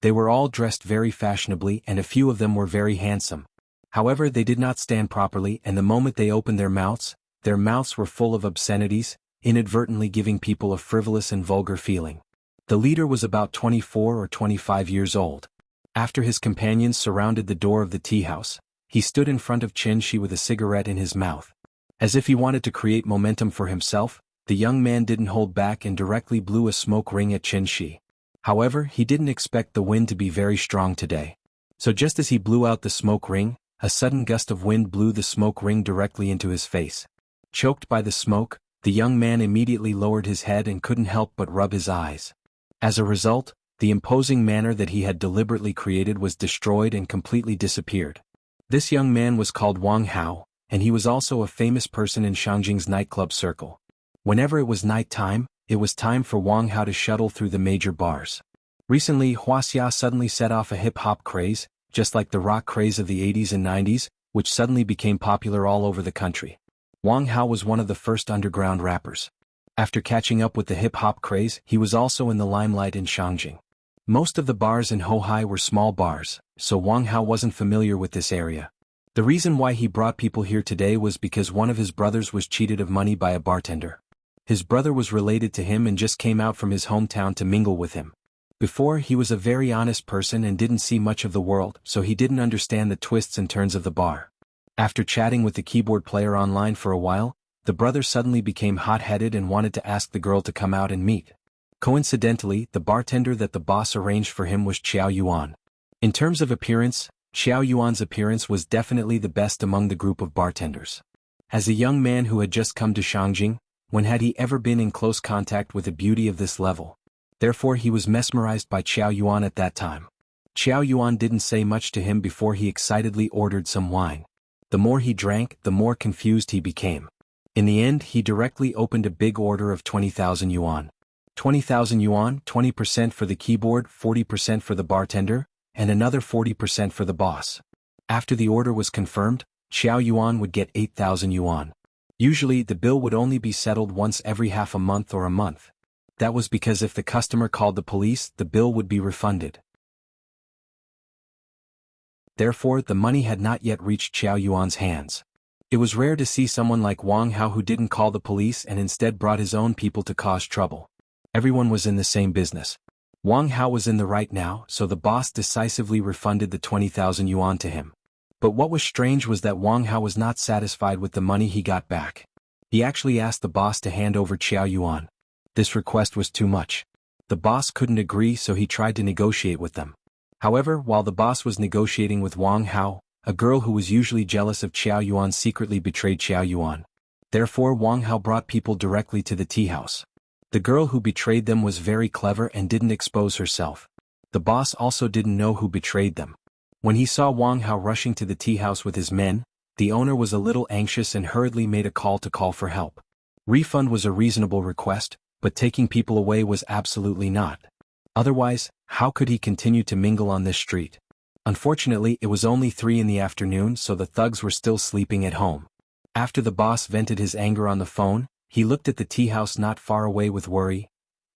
They were all dressed very fashionably and a few of them were very handsome. However, they did not stand properly, and the moment they opened their mouths were full of obscenities, inadvertently giving people a frivolous and vulgar feeling. The leader was about 24 or 25 years old. After his companions surrounded the door of the tea house, he stood in front of Qin Shi with a cigarette in his mouth. As if he wanted to create momentum for himself, the young man didn't hold back and directly blew a smoke ring at Qin Shi. However, he didn't expect the wind to be very strong today. So just as he blew out the smoke ring, a sudden gust of wind blew the smoke ring directly into his face. Choked by the smoke, the young man immediately lowered his head and couldn't help but rub his eyes. As a result, the imposing manner that he had deliberately created was destroyed and completely disappeared. This young man was called Wang Hao, and he was also a famous person in Shangjing's nightclub circle. Whenever it was night time, it was time for Wang Hao to shuttle through the major bars. Recently, Wuxia suddenly set off a hip-hop craze, just like the rock craze of the 80s and 90s, which suddenly became popular all over the country. Wang Hao was one of the first underground rappers. After catching up with the hip-hop craze, he was also in the limelight in Shangjing. Most of the bars in Hohai were small bars, so Wang Hao wasn't familiar with this area. The reason why he brought people here today was because one of his brothers was cheated of money by a bartender. His brother was related to him and just came out from his hometown to mingle with him. Before, he was a very honest person and didn't see much of the world, so he didn't understand the twists and turns of the bar. After chatting with the keyboard player online for a while, the brother suddenly became hot-headed and wanted to ask the girl to come out and meet. Coincidentally, the bartender that the boss arranged for him was Qiao Yuan. In terms of appearance, Qiao Yuan's appearance was definitely the best among the group of bartenders. As a young man who had just come to Shangjing, when had he ever been in close contact with a beauty of this level? Therefore he was mesmerized by Qiao Yuan at that time. Qiao Yuan didn't say much to him before he excitedly ordered some wine. The more he drank, the more confused he became. In the end, he directly opened a big order of 20,000 yuan. 20,000 yuan, 20% for the keyboard, 40% for the bartender, and another 40% for the boss. After the order was confirmed, Qiao Yuan would get 8,000 yuan. Usually, the bill would only be settled once every half a month or a month. That was because if the customer called the police, the bill would be refunded. Therefore, the money had not yet reached Qiao Yuan's hands. It was rare to see someone like Wang Hao who didn't call the police and instead brought his own people to cause trouble. Everyone was in the same business. Wang Hao was in the right now, so the boss decisively refunded the 20,000 yuan to him. But what was strange was that Wang Hao was not satisfied with the money he got back. He actually asked the boss to hand over Qiao Yuan. This request was too much. The boss couldn't agree, so he tried to negotiate with them. However, while the boss was negotiating with Wang Hao, a girl who was usually jealous of Qiao Yuan secretly betrayed Qiao Yuan. Therefore, Wang Hao brought people directly to the tea house. The girl who betrayed them was very clever and didn't expose herself. The boss also didn't know who betrayed them. When he saw Wang Hao rushing to the tea house with his men, the owner was a little anxious and hurriedly made a call for help. Refund was a reasonable request, but taking people away was absolutely not. Otherwise, how could he continue to mingle on this street? Unfortunately, it was only 3 in the afternoon, so the thugs were still sleeping at home. After the boss vented his anger on the phone, he looked at the tea house not far away with worry.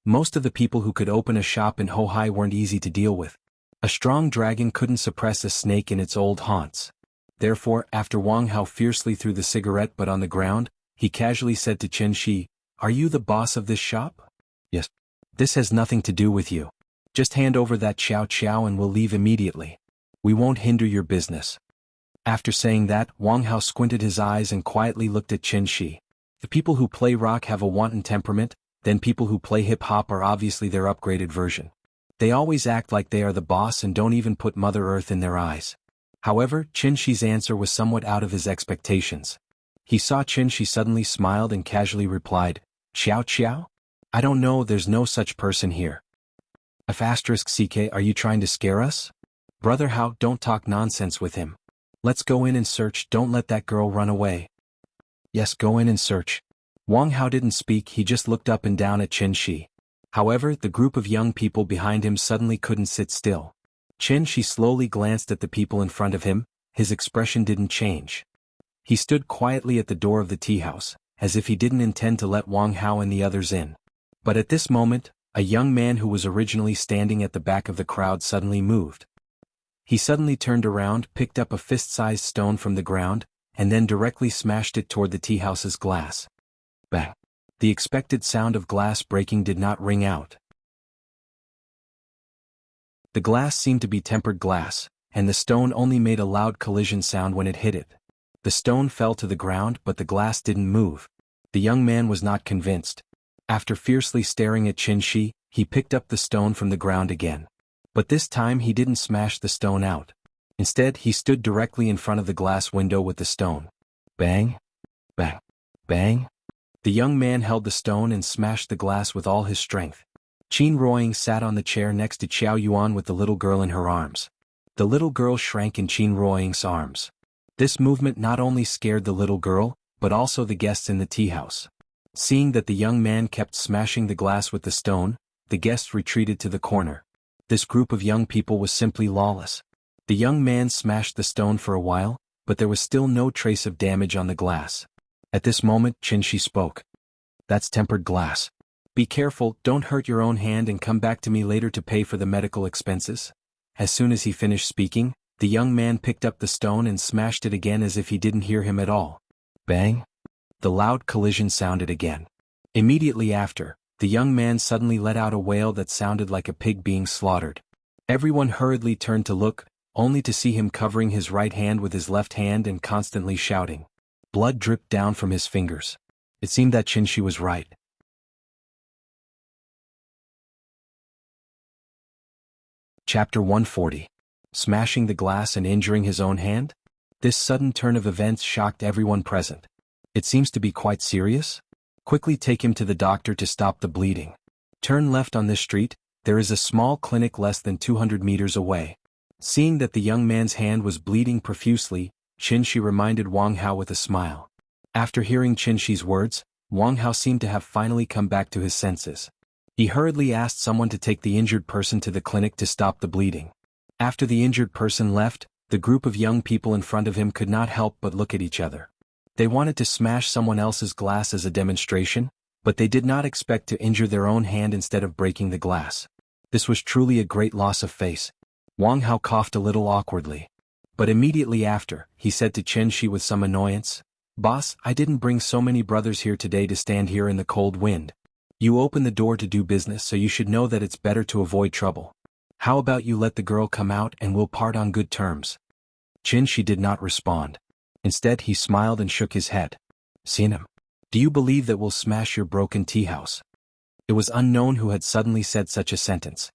Most of the people who could open a shop in Hohai weren't easy to deal with. A strong dragon couldn't suppress a snake in its old haunts. Therefore, after Wang Hao fiercely threw the cigarette butt on the ground, he casually said to Chen Shi, "Are you the boss of this shop?" "Yes." "This has nothing to do with you. Just hand over that chow chow and we'll leave immediately. We won't hinder your business." After saying that, Wang Hao squinted his eyes and quietly looked at Chen Shi. The people who play rock have a wanton temperament, then people who play hip-hop are obviously their upgraded version. They always act like they are the boss and don't even put Mother Earth in their eyes. However, Chen Shi's answer was somewhat out of his expectations. He saw Chen Shi suddenly smiled and casually replied, "Xiao Xiao? I don't know, there's no such person here." *CK, are you trying to scare us? Brother Hao, don't talk nonsense with him. Let's go in and search, don't let that girl run away. Yes, go in and search. Wang Hao didn't speak, he just looked up and down at Chen Shi. However, the group of young people behind him suddenly couldn't sit still. Chen Shi slowly glanced at the people in front of him, his expression didn't change. He stood quietly at the door of the tea house, as if he didn't intend to let Wang Hao and the others in. But at this moment, a young man who was originally standing at the back of the crowd suddenly moved. He suddenly turned around, picked up a fist-sized stone from the ground, and then directly smashed it toward the tea house's glass. Bang! The expected sound of glass breaking did not ring out. The glass seemed to be tempered glass, and the stone only made a loud collision sound when it hit it. The stone fell to the ground, but the glass didn't move. The young man was not convinced. After fiercely staring at Chen Shi, he picked up the stone from the ground again. But this time he didn't smash the stone out. Instead, he stood directly in front of the glass window with the stone. Bang! Bang! Bang! The young man held the stone and smashed the glass with all his strength. Qin Ruoying sat on the chair next to Qiao Yuan with the little girl in her arms. The little girl shrank in Qin Ruoying's arms. This movement not only scared the little girl, but also the guests in the tea house. Seeing that the young man kept smashing the glass with the stone, the guests retreated to the corner. This group of young people was simply lawless. The young man smashed the stone for a while, but there was still no trace of damage on the glass. At this moment, Chen Shi spoke. That's tempered glass. Be careful, don't hurt your own hand and come back to me later to pay for the medical expenses. As soon as he finished speaking, the young man picked up the stone and smashed it again as if he didn't hear him at all. Bang! The loud collision sounded again. Immediately after, the young man suddenly let out a wail that sounded like a pig being slaughtered. Everyone hurriedly turned to look, only to see him covering his right hand with his left hand and constantly shouting. Blood dripped down from his fingers. It seemed that Qinshi was right. Chapter 140. Smashing the glass and injuring his own hand? This sudden turn of events shocked everyone present. It seems to be quite serious? Quickly take him to the doctor to stop the bleeding. Turn left on this street, there is a small clinic less than 200 meters away. Seeing that the young man's hand was bleeding profusely, Qinshi reminded Wang Hao with a smile. After hearing Qinshi's words, Wang Hao seemed to have finally come back to his senses. He hurriedly asked someone to take the injured person to the clinic to stop the bleeding. After the injured person left, the group of young people in front of him could not help but look at each other. They wanted to smash someone else's glass as a demonstration, but they did not expect to injure their own hand instead of breaking the glass. This was truly a great loss of face. Wang Hao coughed a little awkwardly. But immediately after, he said to Qinshi with some annoyance, "Boss, I didn't bring so many brothers here today to stand here in the cold wind. You open the door to do business, so you should know that it's better to avoid trouble. How about you let the girl come out and we'll part on good terms?" Qinshi did not respond. Instead he smiled and shook his head. "Seen him. Do you believe that we'll smash your broken tea house?" It was unknown who had suddenly said such a sentence.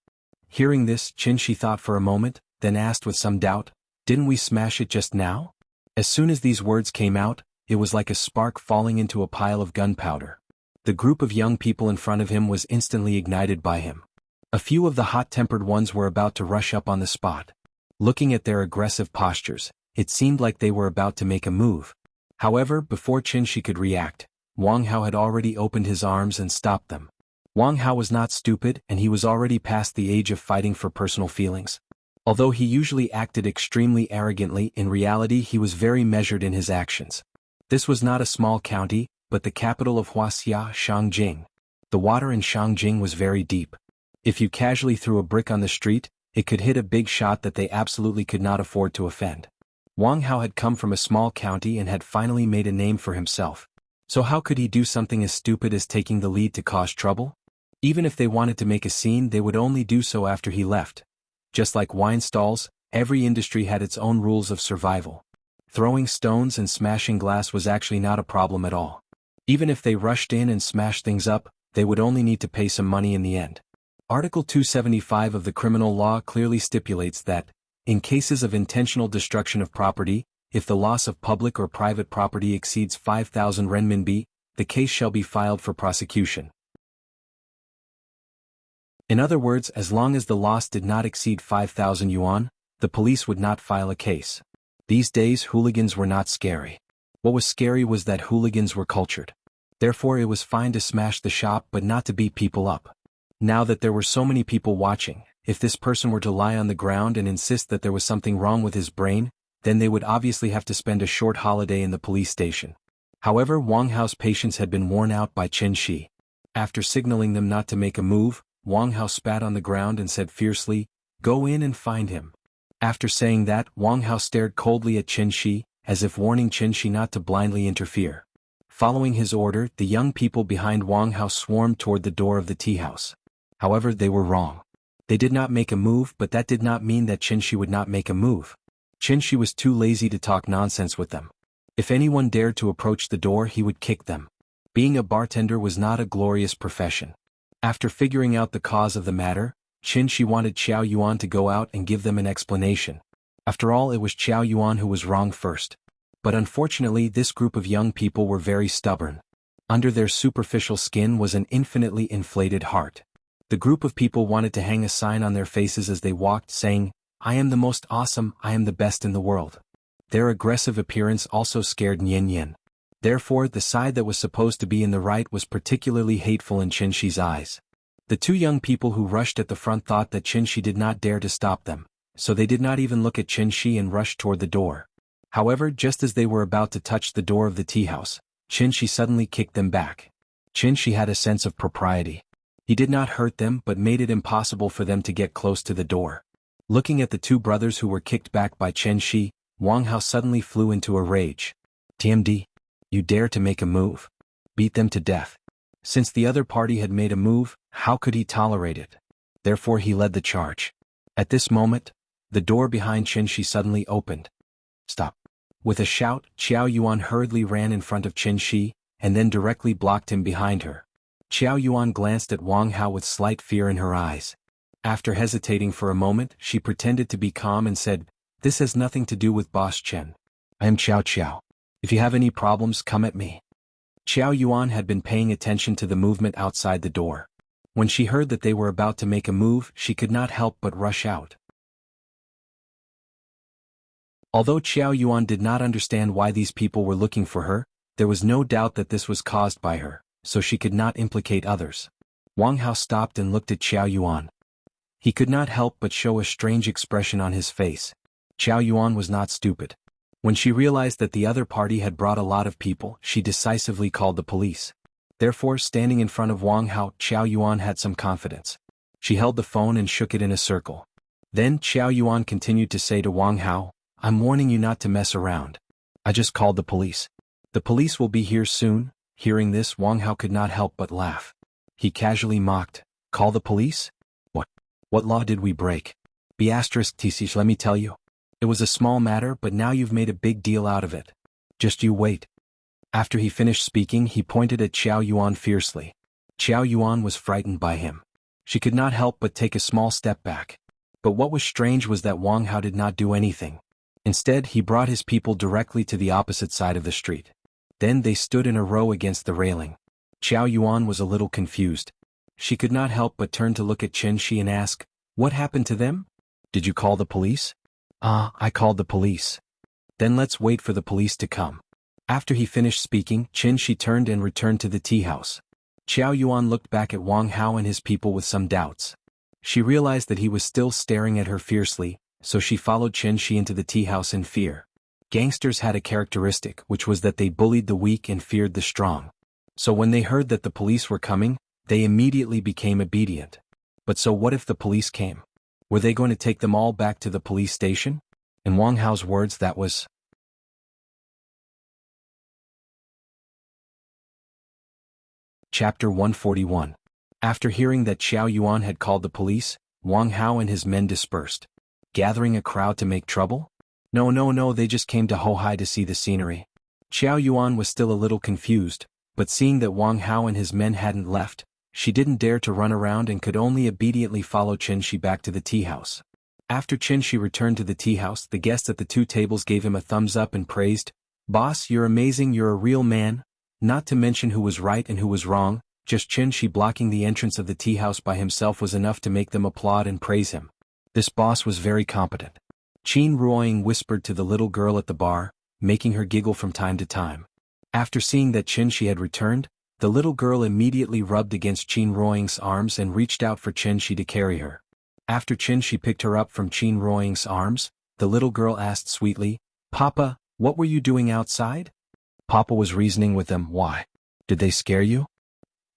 Hearing this, Qinshi thought for a moment, then asked with some doubt, "Didn't we smash it just now?" As soon as these words came out, it was like a spark falling into a pile of gunpowder. The group of young people in front of him was instantly ignited by him. A few of the hot-tempered ones were about to rush up on the spot. Looking at their aggressive postures, it seemed like they were about to make a move. However, before Qinshi could react, Wang Hao had already opened his arms and stopped them. Wang Hao was not stupid, and he was already past the age of fighting for personal feelings. Although he usually acted extremely arrogantly, in reality he was very measured in his actions. This was not a small county, but the capital of Wuxia, Shangjing. The water in Shangjing was very deep. If you casually threw a brick on the street, it could hit a big shot that they absolutely could not afford to offend. Wang Hao had come from a small county and had finally made a name for himself. So how could he do something as stupid as taking the lead to cause trouble? Even if they wanted to make a scene, they would only do so after he left. Just like wine stalls, every industry had its own rules of survival. Throwing stones and smashing glass was actually not a problem at all. Even if they rushed in and smashed things up, they would only need to pay some money in the end. Article 275 of the criminal law clearly stipulates that, in cases of intentional destruction of property, if the loss of public or private property exceeds 5,000 renminbi, the case shall be filed for prosecution. In other words, as long as the loss did not exceed 5,000 yuan, the police would not file a case. These days hooligans were not scary. What was scary was that hooligans were cultured. Therefore it was fine to smash the shop but not to beat people up. Now that there were so many people watching, if this person were to lie on the ground and insist that there was something wrong with his brain, then they would obviously have to spend a short holiday in the police station. However, Wang Hao's patience had been worn out by Qinshi. After signaling them not to make a move, Wang Hao spat on the ground and said fiercely, "Go in and find him." After saying that, Wang Hao stared coldly at Qinshi, as if warning Qinshi not to blindly interfere. Following his order, the young people behind Wang Hao swarmed toward the door of the tea house. However, they were wrong. They did not make a move, but that did not mean that Qinshi would not make a move. Qinshi was too lazy to talk nonsense with them. If anyone dared to approach the door, he would kick them. Being a bartender was not a glorious profession. After figuring out the cause of the matter, Qinshi wanted Qiao Yuan to go out and give them an explanation. After all, it was Qiao Yuan who was wrong first. But unfortunately, this group of young people were very stubborn. Under their superficial skin was an infinitely inflated heart. The group of people wanted to hang a sign on their faces as they walked saying, "I am the most awesome, I am the best in the world." Their aggressive appearance also scared Nian Yan. Therefore, the side that was supposed to be in the right was particularly hateful in Qinshi's eyes. The two young people who rushed at the front thought that Qinshi did not dare to stop them, so they did not even look at Qinshi and rushed toward the door. However, just as they were about to touch the door of the tea house, Qinshi suddenly kicked them back. Qin Shi had a sense of propriety. He did not hurt them but made it impossible for them to get close to the door. Looking at the two brothers who were kicked back by Qin Shi, Wang Hao suddenly flew into a rage. TMD. You dare to make a move? Beat them to death. Since the other party had made a move, how could he tolerate it? Therefore he led the charge. At this moment, the door behind Qin Shi suddenly opened. Stop. With a shout, Qiao Yuan hurriedly ran in front of Qin Shi, and then directly blocked him behind her. Qiao Yuan glanced at Wang Hao with slight fear in her eyes. After hesitating for a moment, she pretended to be calm and said, "This has nothing to do with Boss Chen. I am Qiao Qiao. If you have any problems, come at me." Qiao Yuan had been paying attention to the movement outside the door. When she heard that they were about to make a move, she could not help but rush out. Although Qiao Yuan did not understand why these people were looking for her, there was no doubt that this was caused by her, so she could not implicate others. Wang Hao stopped and looked at Qiao Yuan. He could not help but show a strange expression on his face. Qiao Yuan was not stupid. When she realized that the other party had brought a lot of people, she decisively called the police. Therefore, standing in front of Wang Hao, Qiao Yuan had some confidence. She held the phone and shook it in a circle. Then Qiao Yuan continued to say to Wang Hao, "I'm warning you not to mess around. I just called the police. The police will be here soon." Hearing this, Wang Hao could not help but laugh. He casually mocked, "Call the police? What law did we break? T6, let me tell you. It was a small matter, but now you've made a big deal out of it. Just you wait." After he finished speaking, he pointed at Qiao Yuan fiercely. Qiao Yuan was frightened by him. She could not help but take a small step back. But what was strange was that Wang Hao did not do anything. Instead, he brought his people directly to the opposite side of the street. Then they stood in a row against the railing. Qiao Yuan was a little confused. She could not help but turn to look at Qin Shi and ask, "What happened to them? Did you call the police?" I called the police." "Then let's wait for the police to come." After he finished speaking, Qin Shi turned and returned to the tea house. Qiao Yuan looked back at Wang Hao and his people with some doubts. She realized that he was still staring at her fiercely, so she followed Qin Shi into the tea house in fear. Gangsters had a characteristic, which was that they bullied the weak and feared the strong. So when they heard that the police were coming, they immediately became obedient. But so what if the police came? Were they going to take them all back to the police station? In Wang Hao's words, that was. Chapter 141. After hearing that Qiao Yuan had called the police, Wang Hao and his men dispersed. Gathering a crowd to make trouble? No, they just came to Hohai to see the scenery. Qiao Yuan was still a little confused, but seeing that Wang Hao and his men hadn't left, she didn't dare to run around and could only obediently follow Qin Shi back to the tea house. After Qin Shi returned to the tea house, the guests at the two tables gave him a thumbs up and praised, "Boss, you're amazing, you're a real man." Not to mention who was right and who was wrong, just Qin Shi blocking the entrance of the tea house by himself was enough to make them applaud and praise him. This boss was very competent. Qin Ruoying whispered to the little girl at the bar, making her giggle from time to time. After seeing that Qin Shi had returned, the little girl immediately rubbed against Qin Ruoying's arms and reached out for Qin Shi to carry her. After Qin Shi picked her up from Qin Ruoying's arms, the little girl asked sweetly, "Papa, what were you doing outside?" Papa was reasoning with them. "Why? Did they scare you?"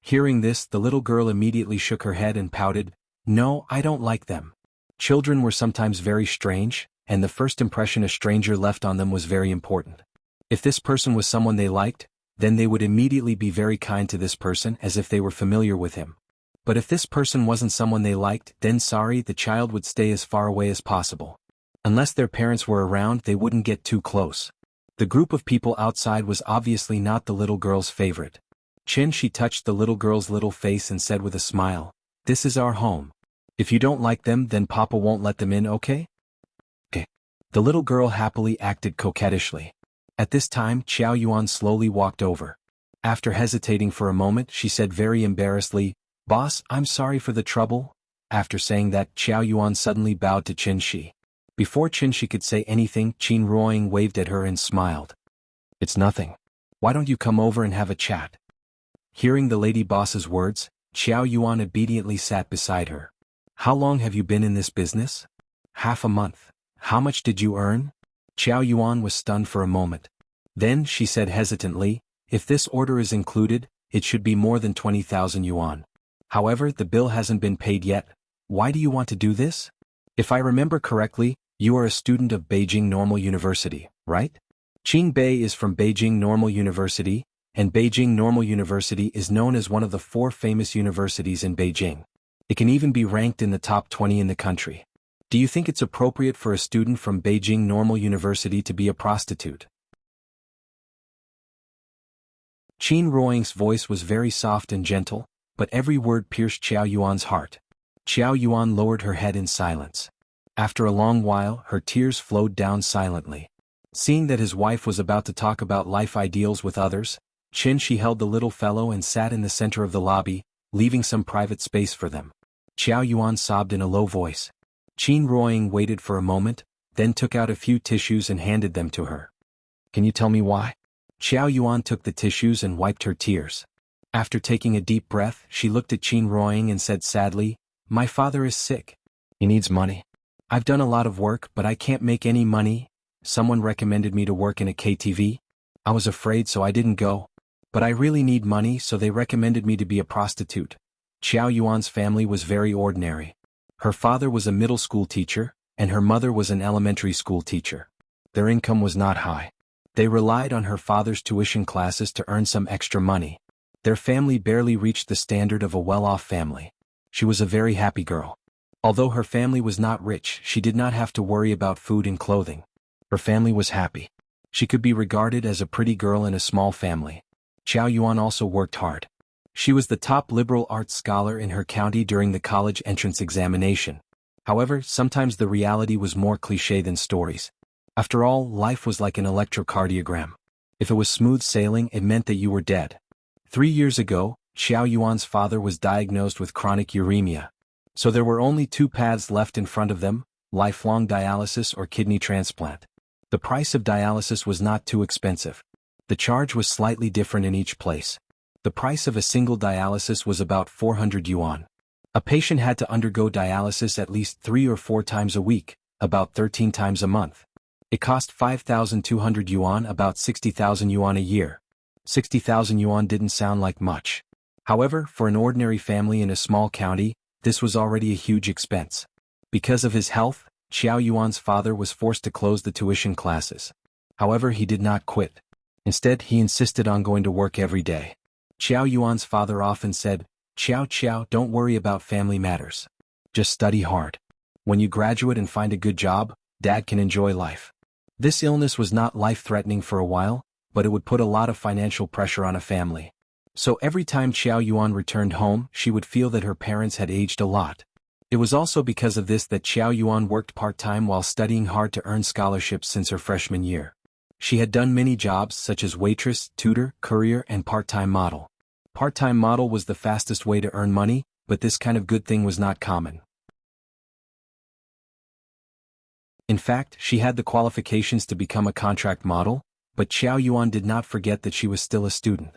Hearing this, the little girl immediately shook her head and pouted, "No, I don't like them." Children were sometimes very strange, and the first impression a stranger left on them was very important. If this person was someone they liked, then they would immediately be very kind to this person as if they were familiar with him. But if this person wasn't someone they liked, then the child would stay as far away as possible. Unless their parents were around, they wouldn't get too close. The group of people outside was obviously not the little girl's favorite. Qin Shi touched the little girl's little face and said with a smile, "This is our home. If you don't like them, then Papa won't let them in, okay?" Okay. The little girl happily acted coquettishly. At this time, Qiao Yuan slowly walked over. After hesitating for a moment, she said very embarrassedly, "Boss, I'm sorry for the trouble." After saying that, Qiao Yuan suddenly bowed to Qin Shi. Before Qin Shi could say anything, Qin Ruoying waved at her and smiled. "It's nothing. Why don't you come over and have a chat?" Hearing the lady boss's words, Qiao Yuan obediently sat beside her. "How long have you been in this business?" "Half a month." "How much did you earn?" Qiao Yuan was stunned for a moment. Then she said hesitantly, "If this order is included, it should be more than 20,000 yuan. However, the bill hasn't been paid yet. Why do you want to do this? If I remember correctly, you are a student of Beijing Normal University, right? Qin Bei is from Beijing Normal University, and Beijing Normal University is known as one of the 4 famous universities in Beijing. It can even be ranked in the top 20 in the country. Do you think it's appropriate for a student from Beijing Normal University to be a prostitute? Qin Ruoying's voice was very soft and gentle, but every word pierced Qiao Yuan's heart. Qiao Yuan lowered her head in silence. After a long while, her tears flowed down silently. Seeing that his wife was about to talk about life ideals with others, she held the little fellow and sat in the center of the lobby, leaving some private space for them. Qiao Yuan sobbed in a low voice. Qin Ruoying waited for a moment, then took out a few tissues and handed them to her. Can you tell me why? Qiao Yuan took the tissues and wiped her tears. After taking a deep breath, she looked at Qin Ruoying and said sadly, "My father is sick. He needs money. I've done a lot of work but I can't make any money. Someone recommended me to work in a KTV. I was afraid so I didn't go. But I really need money so they recommended me to be a prostitute." Qiao Yuan's family was very ordinary. Her father was a middle school teacher, and her mother was an elementary school teacher. Their income was not high. They relied on her father's tuition classes to earn some extra money. Their family barely reached the standard of a well-off family. She was a very happy girl. Although her family was not rich, she did not have to worry about food and clothing. Her family was happy. She could be regarded as a pretty girl in a small family. Qiao Yuan also worked hard. She was the top liberal arts scholar in her county during the college entrance examination. However, sometimes the reality was more cliché than stories. After all, life was like an electrocardiogram. If it was smooth sailing, it meant that you were dead. 3 years ago, Qiao Yuan's father was diagnosed with chronic uremia. So there were only 2 paths left in front of them: lifelong dialysis or kidney transplant. The price of dialysis was not too expensive. The charge was slightly different in each place. The price of a single dialysis was about 400 yuan. A patient had to undergo dialysis at least 3 or 4 times a week, about 13 times a month. It cost 5,200 yuan, about 60,000 yuan a year. 60,000 yuan didn't sound like much. However, for an ordinary family in a small county, this was already a huge expense. Because of his health, Qiao Yuan's father was forced to close the tuition classes. However, he did not quit. Instead, he insisted on going to work every day. Qiao Yuan's father often said, Qiao, don't worry about family matters. Just study hard. When you graduate and find a good job, Dad can enjoy life." This illness was not life-threatening for a while, but it would put a lot of financial pressure on a family. So every time Qiao Yuan returned home, she would feel that her parents had aged a lot. It was also because of this that Qiao Yuan worked part-time while studying hard to earn scholarships since her freshman year. She had done many jobs such as waitress, tutor, courier, and part-time model. Part-time model was the fastest way to earn money, but this kind of good thing was not common. In fact, she had the qualifications to become a contract model, but Qiao Yuan did not forget that she was still a student.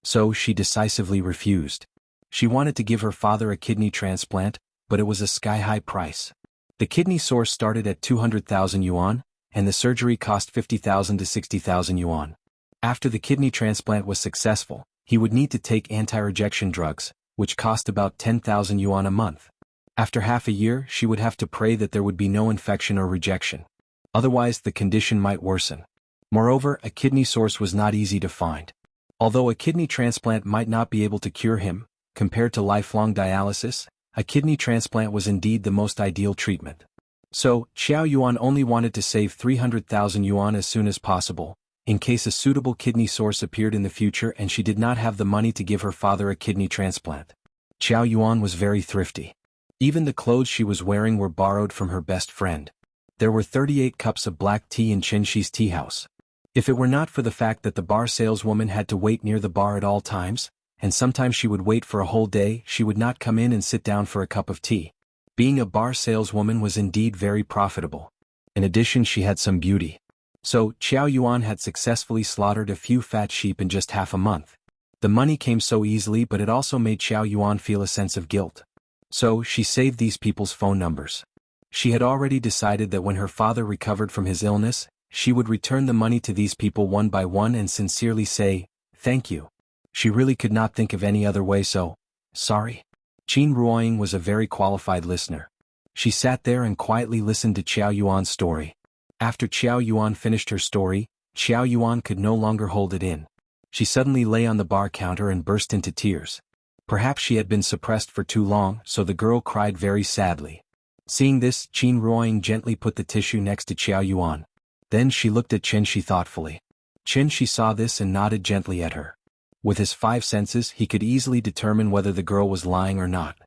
So she decisively refused. She wanted to give her father a kidney transplant, but it was a sky-high price. The kidney source started at 200,000 yuan, and the surgery cost 50,000 to 60,000 yuan. After the kidney transplant was successful, he would need to take anti-rejection drugs, which cost about 10,000 yuan a month. After half a year, she would have to pray that there would be no infection or rejection. Otherwise, the condition might worsen. Moreover, a kidney source was not easy to find. Although a kidney transplant might not be able to cure him, compared to lifelong dialysis, a kidney transplant was indeed the most ideal treatment. So, Qiao Yuan only wanted to save 300,000 yuan as soon as possible, in case a suitable kidney source appeared in the future and she did not have the money to give her father a kidney transplant. Qiao Yuan was very thrifty. Even the clothes she was wearing were borrowed from her best friend. There were 38 cups of black tea in Qinshi's tea house. If it were not for the fact that the bar saleswoman had to wait near the bar at all times, and sometimes she would wait for a whole day, she would not come in and sit down for a cup of tea. Being a bar saleswoman was indeed very profitable. In addition, she had some beauty. So, Qiao Yuan had successfully slaughtered a few fat sheep in just half a month. The money came so easily, but it also made Qiao Yuan feel a sense of guilt. So, she saved these people's phone numbers. She had already decided that when her father recovered from his illness, she would return the money to these people one by one and sincerely say, "Thank you." She really could not think of any other way, so, sorry. Qin Ruoying was a very qualified listener. She sat there and quietly listened to Qiao Yuan's story. After Qiao Yuan finished her story, Qiao Yuan could no longer hold it in. She suddenly lay on the bar counter and burst into tears. Perhaps she had been suppressed for too long, so the girl cried very sadly. Seeing this, Qin Ruoying gently put the tissue next to Qiao Yuan. Then she looked at Qin Shi thoughtfully. Qin Shi saw this and nodded gently at her. With his 5 senses, he could easily determine whether the girl was lying or not.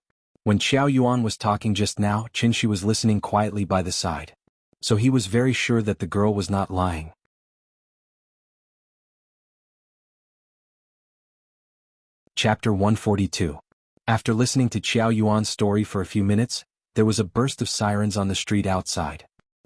When Qiao Yuan was talking just now, Qin Shi was listening quietly by the side. So he was very sure that the girl was not lying. Chapter 142. After listening to Qiao Yuan's story for a few minutes, there was a burst of sirens on the street outside.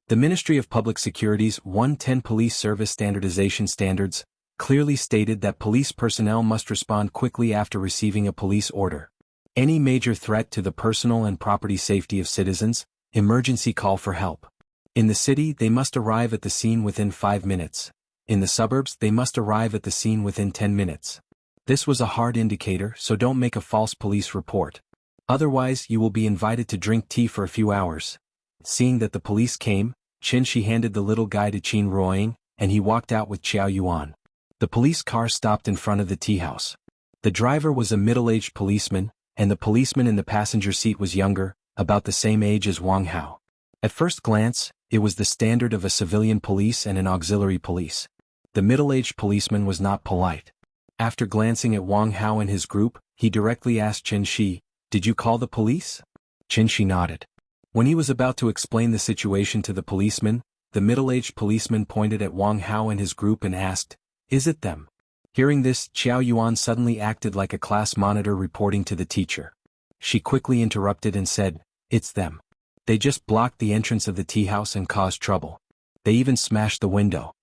The Ministry of Public Security's 110 Police Service Standardization Standards clearly stated that police personnel must respond quickly after receiving a police order. Any major threat to the personal and property safety of citizens, emergency call for help. In the city, they must arrive at the scene within 5 minutes. In the suburbs, they must arrive at the scene within 10 minutes. This was a hard indicator, so don't make a false police report. Otherwise, you will be invited to drink tea for a few hours. Seeing that the police came, Qin Shi handed the little guy to Qin Ruoying, and he walked out with Qiao Yuan. The police car stopped in front of the tea house. The driver was a middle-aged policeman, and the policeman in the passenger seat was younger, about the same age as Wang Hao. At first glance, it was the standard of a civilian police and an auxiliary police. The middle-aged policeman was not polite. After glancing at Wang Hao and his group, he directly asked Qin Shi, "Did you call the police?" Qin Shi nodded. When he was about to explain the situation to the policeman, the middle-aged policeman pointed at Wang Hao and his group and asked, "Is it them?" Hearing this, Qiao Yuan suddenly acted like a class monitor reporting to the teacher. She quickly interrupted and said, "It's them. They just blocked the entrance of the tea house and caused trouble. They even smashed the window."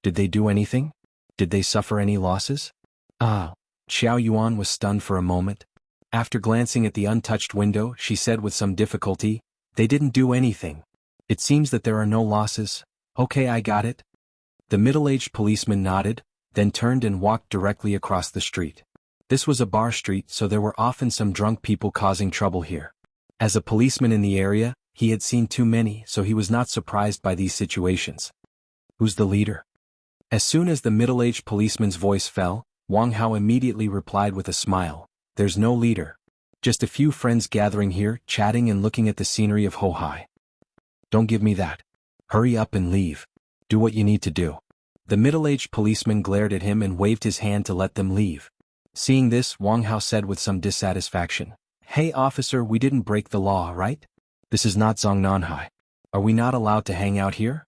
"Did they do anything? Did they suffer any losses?" Qiao Yuan was stunned for a moment. After glancing at the untouched window, she said with some difficulty, "They didn't do anything. It seems that there are no losses. Okay, I got it." The middle-aged policeman nodded, then turned and walked directly across the street. This was a bar street, so there were often some drunk people causing trouble here. As a policeman in the area, he had seen too many, so he was not surprised by these situations. "Who's the leader?" As soon as the middle-aged policeman's voice fell, Wang Hao immediately replied with a smile, "There's no leader. Just a few friends gathering here, chatting and looking at the scenery of Hohai." "Don't give me that. Hurry up and leave. Do what you need to do." The middle-aged policeman glared at him and waved his hand to let them leave. Seeing this, Wang Hao said with some dissatisfaction, "Hey officer, we didn't break the law, right? This is not Zongnanhai. Are we not allowed to hang out here?"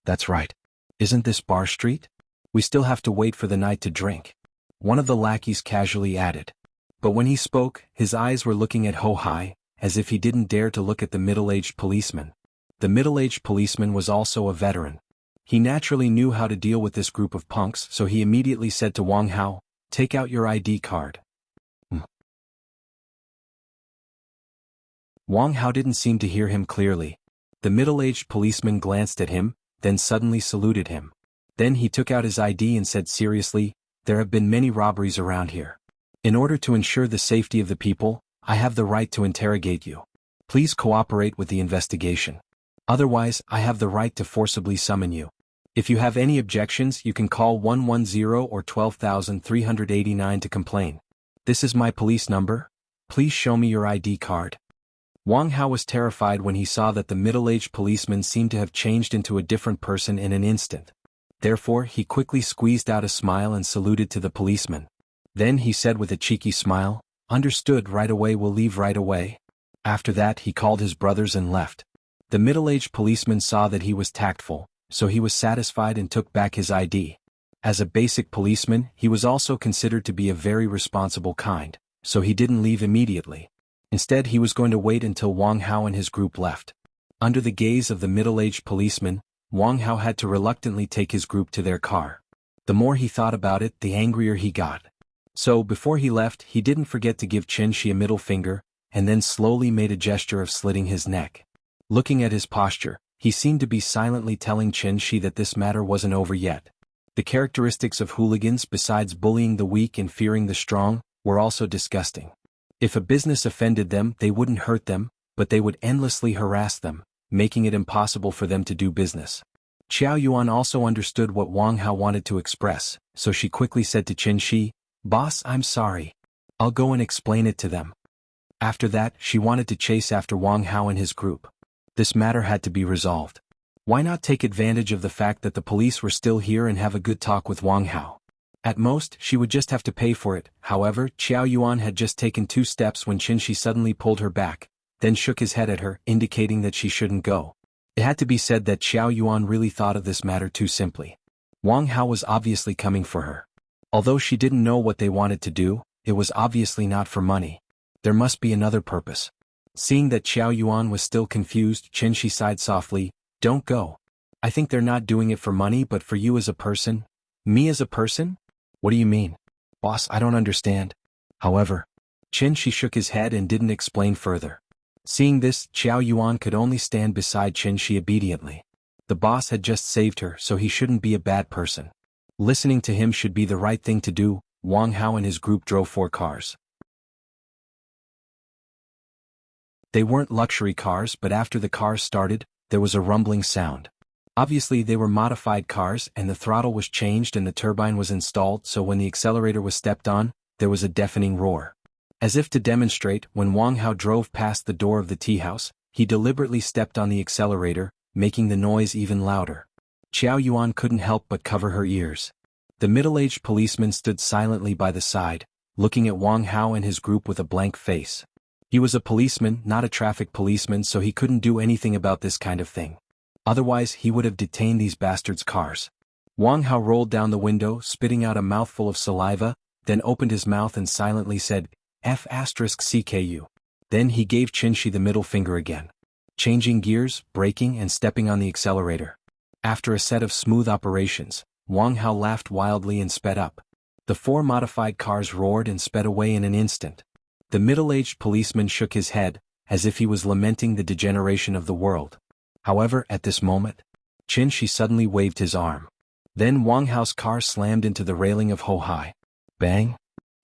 "That's right. Isn't this bar street? We still have to wait for the night to drink," one of the lackeys casually added. But when he spoke, his eyes were looking at Hohai, as if he didn't dare to look at the middle-aged policeman. The middle-aged policeman was also a veteran. He naturally knew how to deal with this group of punks, so he immediately said to Wang Hao, "Take out your ID card." Wang Hao didn't seem to hear him clearly. The middle-aged policeman glanced at him, then suddenly saluted him. Then he took out his ID and said seriously, "There have been many robberies around here. In order to ensure the safety of the people, I have the right to interrogate you. Please cooperate with the investigation. Otherwise, I have the right to forcibly summon you. If you have any objections, you can call 110 or 12,389 to complain. This is my police number. Please show me your ID card." Wang Hao was terrified when he saw that the middle-aged policeman seemed to have changed into a different person in an instant. Therefore, he quickly squeezed out a smile and saluted to the policeman. Then he said with a cheeky smile, "Understood, right away, we'll leave right away." After that, he called his brothers and left. The middle-aged policeman saw that he was tactful, so he was satisfied and took back his ID. As a basic policeman, he was also considered to be a very responsible kind, so he didn't leave immediately. Instead, he was going to wait until Wang Hao and his group left. Under the gaze of the middle-aged policeman, Wang Hao had to reluctantly take his group to their car. The more he thought about it, the angrier he got. So, before he left, he didn't forget to give Qin Shi a middle finger, and then slowly made a gesture of slitting his neck. Looking at his posture, he seemed to be silently telling Qin Shi that this matter wasn't over yet. The characteristics of hooligans, besides bullying the weak and fearing the strong, were also disgusting. If a business offended them, they wouldn't hurt them, but they would endlessly harass them, making it impossible for them to do business. Qiao Yuan also understood what Wang Hao wanted to express, so she quickly said to Qin Shi, "Boss, I'm sorry. I'll go and explain it to them." After that, she wanted to chase after Wang Hao and his group. This matter had to be resolved. Why not take advantage of the fact that the police were still here and have a good talk with Wang Hao? At most, she would just have to pay for it. However, Qiao Yuan had just taken 2 steps when Qin Shi suddenly pulled her back, then shook his head at her, indicating that she shouldn't go. It had to be said that Qiao Yuan really thought of this matter too simply. Wang Hao was obviously coming for her. Although she didn't know what they wanted to do, it was obviously not for money. There must be another purpose. Seeing that Qiao Yuan was still confused, Qin Shi sighed softly, "Don't go. I think they're not doing it for money but for you as a person." "Me as a person? What do you mean?" "Boss, I don't understand." However, Qin Shi shook his head and didn't explain further. Seeing this, Qiao Yuan could only stand beside Qin Shi obediently. The boss had just saved her, so he shouldn't be a bad person. Listening to him should be the right thing to do. Wang Hao and his group drove 4 cars. They weren't luxury cars, but after the cars started, there was a rumbling sound. Obviously they were modified cars and the throttle was changed and the turbine was installed, so when the accelerator was stepped on, there was a deafening roar. As if to demonstrate, when Wang Hao drove past the door of the tea house, he deliberately stepped on the accelerator, making the noise even louder. Qiao Yuan couldn't help but cover her ears. The middle-aged policeman stood silently by the side, looking at Wang Hao and his group with a blank face. He was a policeman, not a traffic policeman, so he couldn't do anything about this kind of thing. Otherwise he would have detained these bastards' cars. Wang Hao rolled down the window, spitting out a mouthful of saliva, then opened his mouth and silently said, "F***CKU. Then he gave Qin Shi the middle finger again. Changing gears, braking and stepping on the accelerator. After a set of smooth operations, Wang Hao laughed wildly and sped up. The 4 modified cars roared and sped away in an instant. The middle-aged policeman shook his head, as if he was lamenting the degeneration of the world. However, at this moment, Qin Shi suddenly waved his arm. Then Wang Hao's car slammed into the railing of Hohai. Bang!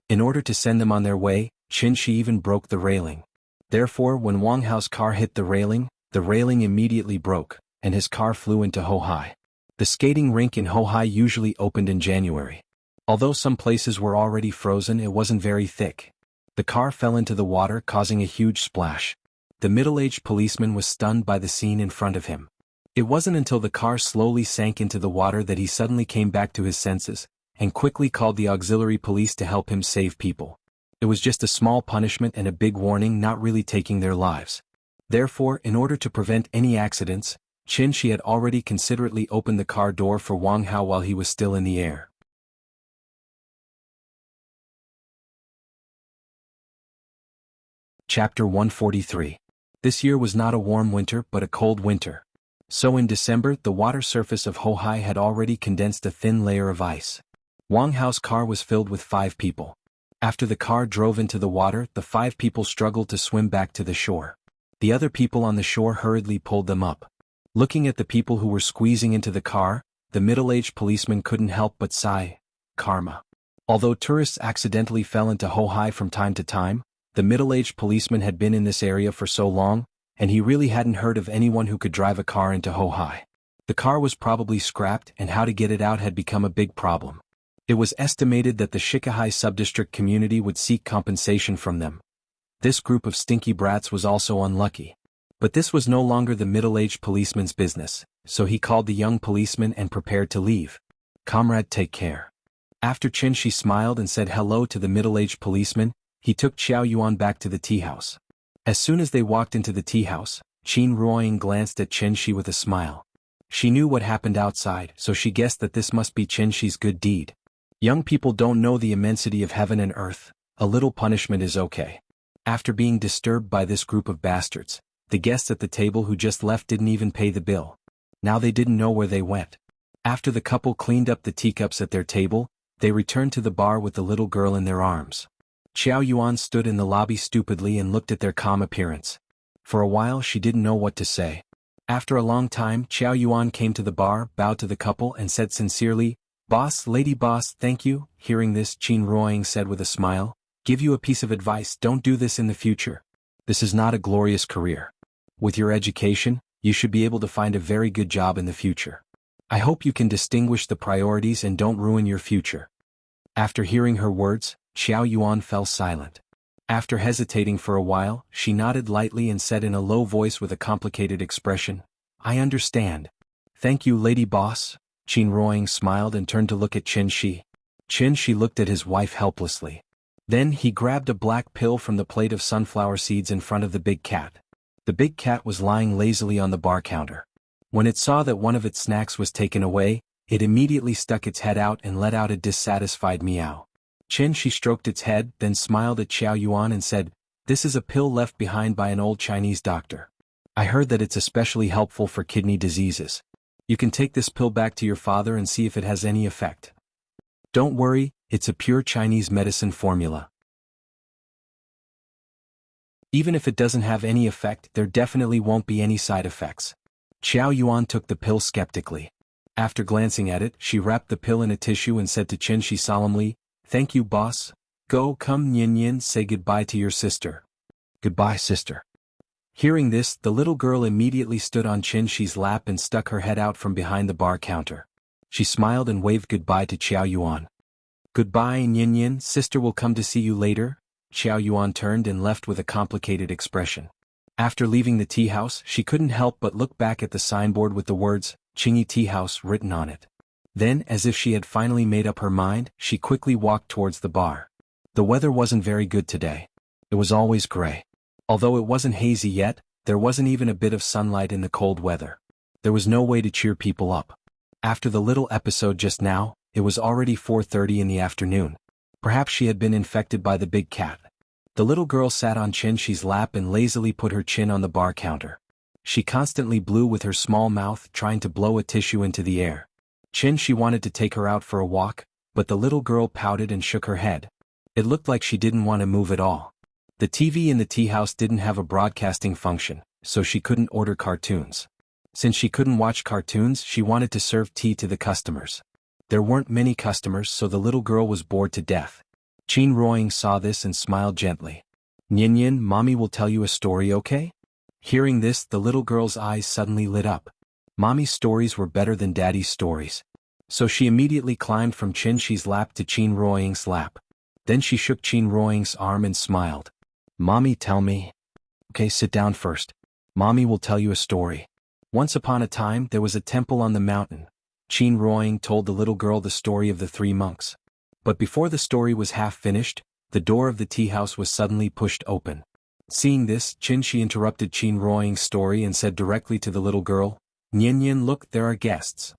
In order to send them on their way, Qin Shi even broke the railing. Therefore, when Wang Hao's car hit the railing immediately broke, and his car flew into Hohai. The skating rink in Hohai usually opened in January. Although some places were already frozen, it wasn't very thick. The car fell into the water, causing a huge splash. The middle-aged policeman was stunned by the scene in front of him. It wasn't until the car slowly sank into the water that he suddenly came back to his senses, and quickly called the auxiliary police to help him save people. It was just a small punishment and a big warning, not really taking their lives. Therefore, in order to prevent any accidents, Qin Shi had already considerately opened the car door for Wang Hao while he was still in the air. Chapter 143. This year was not a warm winter but a cold winter. So in December, the water surface of Hohai had already condensed a thin layer of ice. Wang Hao's car was filled with 5 people. After the car drove into the water, the 5 people struggled to swim back to the shore. The other people on the shore hurriedly pulled them up. Looking at the people who were squeezing into the car, the middle-aged policeman couldn't help but sigh. Karma. Although tourists accidentally fell into Hohai from time to time, the middle-aged policeman had been in this area for so long, and he really hadn't heard of anyone who could drive a car into Hohai. The car was probably scrapped, and how to get it out had become a big problem. It was estimated that the Shikahai subdistrict community would seek compensation from them. This group of stinky brats was also unlucky. But this was no longer the middle-aged policeman's business, so he called the young policeman and prepared to leave. "Comrade, take care." After Qin Shi smiled and said hello to the middle-aged policeman, he took Qiao Yuan back to the tea house. As soon as they walked into the tea house, Qin Ruoying glanced at Qin Shi with a smile. She knew what happened outside, so she guessed that this must be Qin Shi's good deed. Young people don't know the immensity of heaven and earth. A little punishment is okay. After being disturbed by this group of bastards, the guests at the table who just left didn't even pay the bill. Now they didn't know where they went. After the couple cleaned up the teacups at their table, they returned to the bar with the little girl in their arms. Qiao Yuan stood in the lobby stupidly and looked at their calm appearance. For a while she didn't know what to say. After a long time, Qiao Yuan came to the bar, bowed to the couple and said sincerely, Boss, lady boss, thank you. Hearing this, Qin Ruoying said with a smile, give you a piece of advice, don't do this in the future. This is not a glorious career. With your education, you should be able to find a very good job in the future. I hope you can distinguish the priorities and don't ruin your future. After hearing her words, Xiao Yuan fell silent. After hesitating for a while, she nodded lightly and said in a low voice with a complicated expression, I understand. Thank you, lady boss. Qin Ruoying smiled and turned to look at Qin Shi. Qin Shi looked at his wife helplessly. Then he grabbed a black pill from the plate of sunflower seeds in front of the big cat. The big cat was lying lazily on the bar counter. When it saw that one of its snacks was taken away, it immediately stuck its head out and let out a dissatisfied meow. Qin Shi stroked its head, then smiled at Xiao Yuan and said, this is a pill left behind by an old Chinese doctor. I heard that it's especially helpful for kidney diseases. You can take this pill back to your father and see if it has any effect. Don't worry, it's a pure Chinese medicine formula. Even if it doesn't have any effect, there definitely won't be any side effects. Xiao Yuan took the pill skeptically. After glancing at it, she wrapped the pill in a tissue and said to Qin Shi solemnly, thank you, boss. Go, come, Yin Yin, say goodbye to your sister. Goodbye, sister. Hearing this, the little girl immediately stood on Qin Shi's lap and stuck her head out from behind the bar counter. She smiled and waved goodbye to Xiao Yuan. Goodbye, Yin Yin, sister will come to see you later. Xiao Yuan turned and left with a complicated expression. After leaving the tea house, she couldn't help but look back at the signboard with the words, Qingyi Tea House written on it. Then, as if she had finally made up her mind, she quickly walked towards the bar. The weather wasn't very good today. It was always gray. Although it wasn't hazy yet, there wasn't even a bit of sunlight in the cold weather. There was no way to cheer people up. After the little episode just now, it was already 4:30 in the afternoon. Perhaps she had been infected by the big cat. The little girl sat on Qin Shi's lap and lazily put her chin on the bar counter. She constantly blew with her small mouth, trying to blow a tissue into the air. Qin Shi wanted to take her out for a walk, but the little girl pouted and shook her head. It looked like she didn't want to move at all. The TV in the tea house didn't have a broadcasting function, so she couldn't order cartoons. Since she couldn't watch cartoons, she wanted to serve tea to the customers. There weren't many customers, so the little girl was bored to death. Qin Ruoying saw this and smiled gently. Yin Yin, mommy will tell you a story, okay? Hearing this, the little girl's eyes suddenly lit up. Mommy's stories were better than daddy's stories. So she immediately climbed from Qin Shi's lap to Qin Ruoying's lap. Then she shook Qin Ruoying's arm and smiled. Mommy, tell me. Okay, sit down first. Mommy will tell you a story. Once upon a time, there was a temple on the mountain. Qin Ruoying told the little girl the story of the 3 monks. But before the story was half finished, the door of the tea house was suddenly pushed open. Seeing this, Qin Shi interrupted Qin Ruoying's story and said directly to the little girl, Yin Yin, look, there are guests.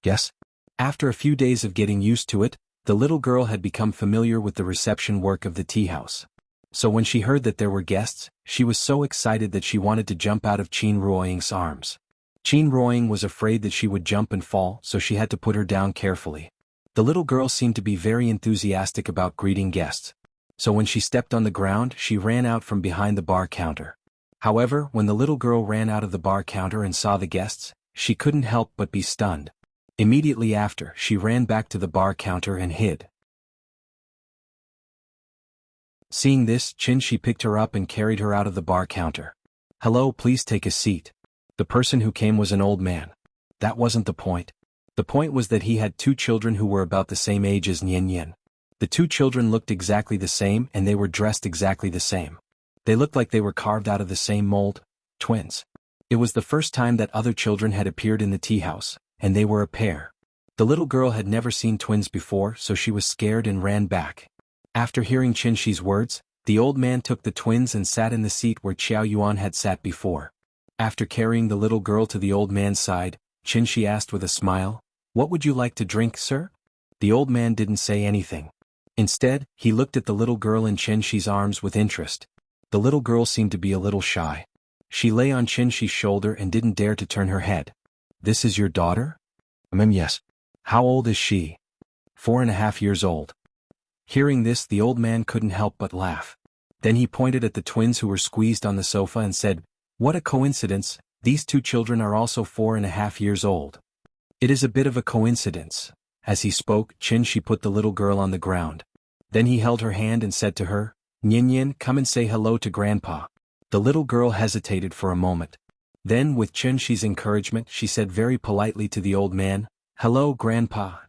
Yes? After a few days of getting used to it, the little girl had become familiar with the reception work of the tea house. So when she heard that there were guests, she was so excited that she wanted to jump out of Qin Ruoying's arms. Qin Ruoying was afraid that she would jump and fall, so she had to put her down carefully. The little girl seemed to be very enthusiastic about greeting guests. So when she stepped on the ground, she ran out from behind the bar counter. However, when the little girl ran out of the bar counter and saw the guests, she couldn't help but be stunned. Immediately after, she ran back to the bar counter and hid. Seeing this, Qin Shi picked her up and carried her out of the bar counter. Hello, please take a seat. The person who came was an old man. That wasn't the point. The point was that he had 2 children who were about the same age as Yin Yin. The 2 children looked exactly the same and they were dressed exactly the same. They looked like they were carved out of the same mold, twins. It was the first time that other children had appeared in the tea house, and they were a pair. The little girl had never seen twins before, so she was scared and ran back. After hearing Qin Shi's words, the old man took the twins and sat in the seat where Xiao Yuan had sat before. After carrying the little girl to the old man's side, Qin Shi asked with a smile, What would you like to drink, sir? The old man didn't say anything. Instead, he looked at the little girl in Qin Shi's arms with interest. The little girl seemed to be a little shy. She lay on Qin Shi's shoulder and didn't dare to turn her head. This is your daughter? Yes. How old is she? 4.5 years old. Hearing this, the old man couldn't help but laugh. Then he pointed at the twins who were squeezed on the sofa and said, What a coincidence, these 2 children are also 4.5 years old. It is a bit of a coincidence. As he spoke, Qin Shi put the little girl on the ground. Then he held her hand and said to her, "Nian, come and say hello to Grandpa." The little girl hesitated for a moment. Then, with Qin Shi's encouragement, she said very politely to the old man, "Hello, Grandpa."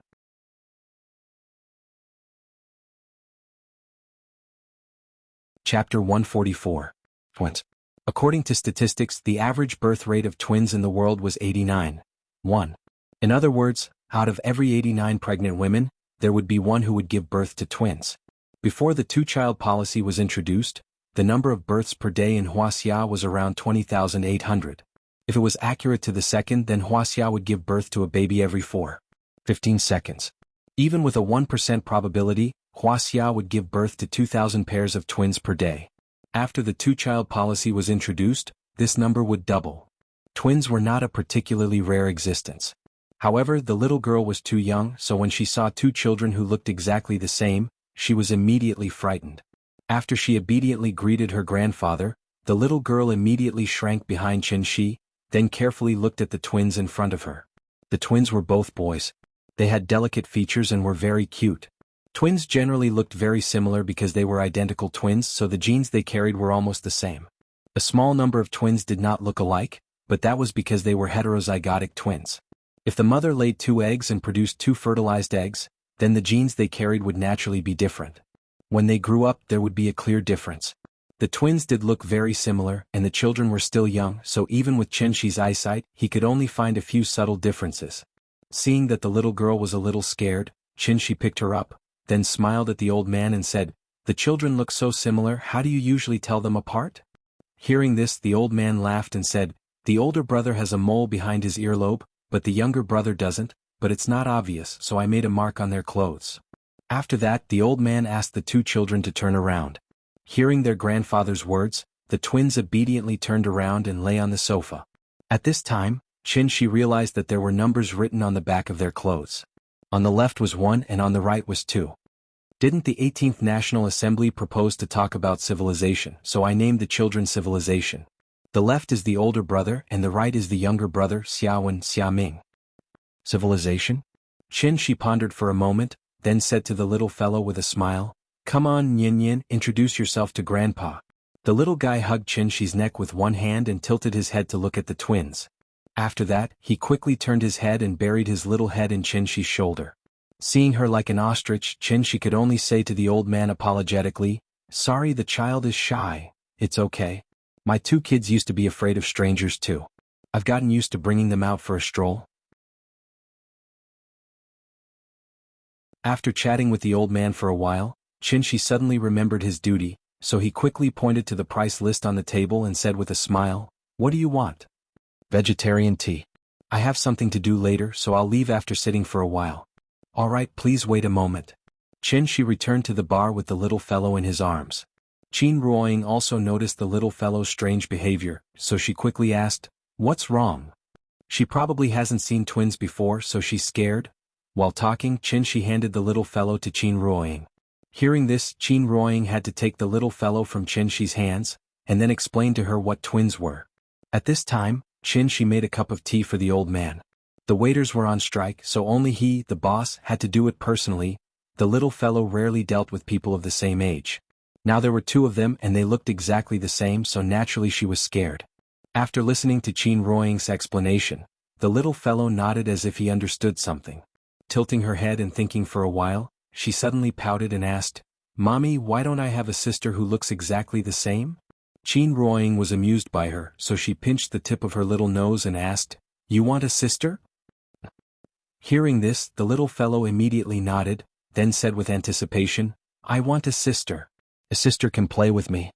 Chapter 144. Twins. According to statistics, the average birth rate of twins in the world was 89:1. In other words, out of every 89 pregnant women, there would be one who would give birth to twins. Before the two-child policy was introduced, the number of births per day in Wuxia was around 20,800. If it was accurate to the second, then Wuxia would give birth to a baby every 4.15 seconds. Even with a 1% probability, Wuxia would give birth to 2,000 pairs of twins per day. After the two-child policy was introduced, this number would double. Twins were not a particularly rare existence. However, the little girl was too young, so when she saw two children who looked exactly the same, she was immediately frightened. After she obediently greeted her grandfather, the little girl immediately shrank behind Qin Shi, then carefully looked at the twins in front of her. The twins were both boys. They had delicate features and were very cute. Twins generally looked very similar because they were identical twins, so the genes they carried were almost the same. A small number of twins did not look alike, but that was because they were heterozygotic twins. If the mother laid 2 eggs and produced 2 fertilized eggs, then the genes they carried would naturally be different. When they grew up, there would be a clear difference. The twins did look very similar, and the children were still young, so even with Qin Shi's eyesight, he could only find a few subtle differences. Seeing that the little girl was a little scared, Qin Shi picked her up, then smiled at the old man and said, "The children look so similar, how do you usually tell them apart?" Hearing this, the old man laughed and said, "The older brother has a mole behind his earlobe, but the younger brother doesn't, but it's not obvious, so I made a mark on their clothes." After that, the old man asked the 2 children to turn around. Hearing their grandfather's words, the twins obediently turned around and lay on the sofa. At this time, Qin Shi realized that there were numbers written on the back of their clothes. On the left was 1 and on the right was 2. Didn't the 18th National Assembly propose to talk about civilization, so I named the children Civilization. The left is the older brother and the right is the younger brother, Xiaowen Xiaming. Civilization? Qin Shi pondered for a moment, then said to the little fellow with a smile, "Come on, Nian, introduce yourself to Grandpa." The little guy hugged Qin Shi's neck with one hand and tilted his head to look at the twins. After that, he quickly turned his head and buried his little head in Qin Shi's shoulder. Seeing her like an ostrich, Qin Shi could only say to the old man apologetically, "Sorry, the child is shy. It's okay. My 2 kids used to be afraid of strangers too. I've gotten used to bringing them out for a stroll." After chatting with the old man for a while, Qin Shi suddenly remembered his duty, so he quickly pointed to the price list on the table and said with a smile, "What do you want?" "Vegetarian tea. I have something to do later, so I'll leave after sitting for a while." "All right, please wait a moment." Qin Shi returned to the bar with the little fellow in his arms. Qin Ruoying also noticed the little fellow's strange behavior, so she quickly asked, "What's wrong?" She probably hasn't seen twins before, so she's scared. While talking, Qin Shi handed the little fellow to Qin Ruoying. Hearing this, Qin Ruoying had to take the little fellow from Qin Shi's hands, and then explain to her what twins were. At this time, Qin Shi made a cup of tea for the old man. The waiters were on strike, so only he, the boss, had to do it personally. The little fellow rarely dealt with people of the same age. Now there were 2 of them and they looked exactly the same, so naturally she was scared. After listening to Qin Ruoying's explanation, the little fellow nodded as if he understood something. Tilting her head and thinking for a while, she suddenly pouted and asked, "Mommy, why don't I have a sister who looks exactly the same?" Qin Ruoying was amused by her, so she pinched the tip of her little nose and asked, "You want a sister?" Hearing this, the little fellow immediately nodded, then said with anticipation, "I want a sister. A sister can play with me."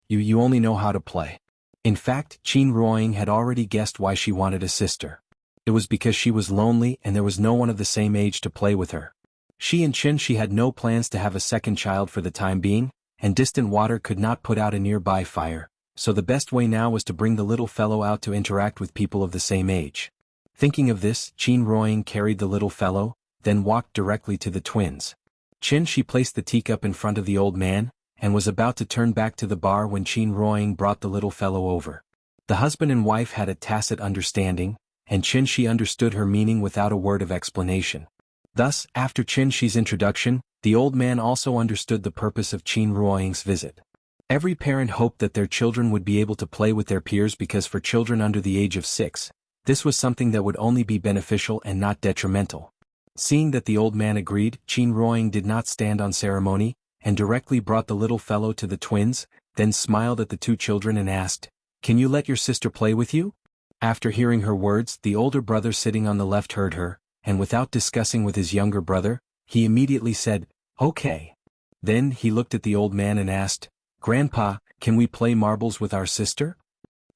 You only know how to play." In fact, Qin Ruoying had already guessed why she wanted a sister. It was because she was lonely and there was no one of the same age to play with her. She and Qin Shi had no plans to have a second child for the time being, and distant water could not put out a nearby fire, so the best way now was to bring the little fellow out to interact with people of the same age. Thinking of this, Qin Ruoying carried the little fellow, then walked directly to the twins. Qin Shi placed the teacup in front of the old man, and was about to turn back to the bar when Qin Ruoying brought the little fellow over. The husband and wife had a tacit understanding, and Qin Shi understood her meaning without a word of explanation. Thus, after Qin Shi's introduction, the old man also understood the purpose of Qin Ruoying's visit. Every parent hoped that their children would be able to play with their peers because for children under the age of 6, this was something that would only be beneficial and not detrimental. Seeing that the old man agreed, Qin Ruoying did not stand on ceremony, and directly brought the little fellow to the twins, then smiled at the two children and asked, "Can you let your sister play with you?" After hearing her words, the older brother sitting on the left heard her, and without discussing with his younger brother, he immediately said, "Okay." Then he looked at the old man and asked, "Grandpa, can we play marbles with our sister?"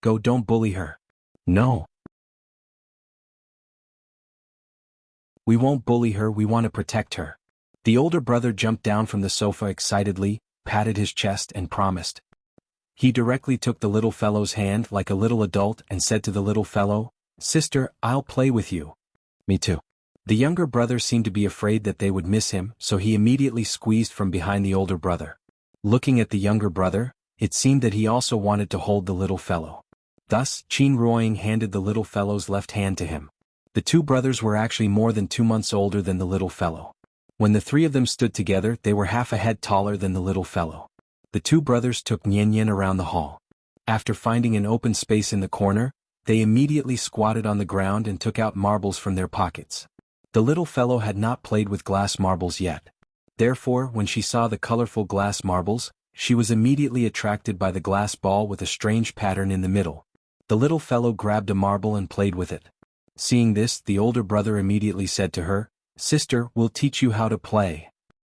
"Go, don't bully her." "No. We won't bully her, we want to protect her." The older brother jumped down from the sofa excitedly, patted his chest and promised. He directly took the little fellow's hand like a little adult and said to the little fellow, "Sister, I'll play with you." "Me too." The younger brother seemed to be afraid that they would miss him, so he immediately squeezed from behind the older brother. Looking at the younger brother, it seemed that he also wanted to hold the little fellow. Thus, Qin Ruoying handed the little fellow's left hand to him. The two brothers were actually more than 2 months older than the little fellow. When the three of them stood together, they were half a head taller than the little fellow. The two brothers took Nian around the hall. After finding an open space in the corner, they immediately squatted on the ground and took out marbles from their pockets. The little fellow had not played with glass marbles yet. Therefore, when she saw the colorful glass marbles, she was immediately attracted by the glass ball with a strange pattern in the middle. The little fellow grabbed a marble and played with it. Seeing this, the older brother immediately said to her, "Sister, we'll teach you how to play."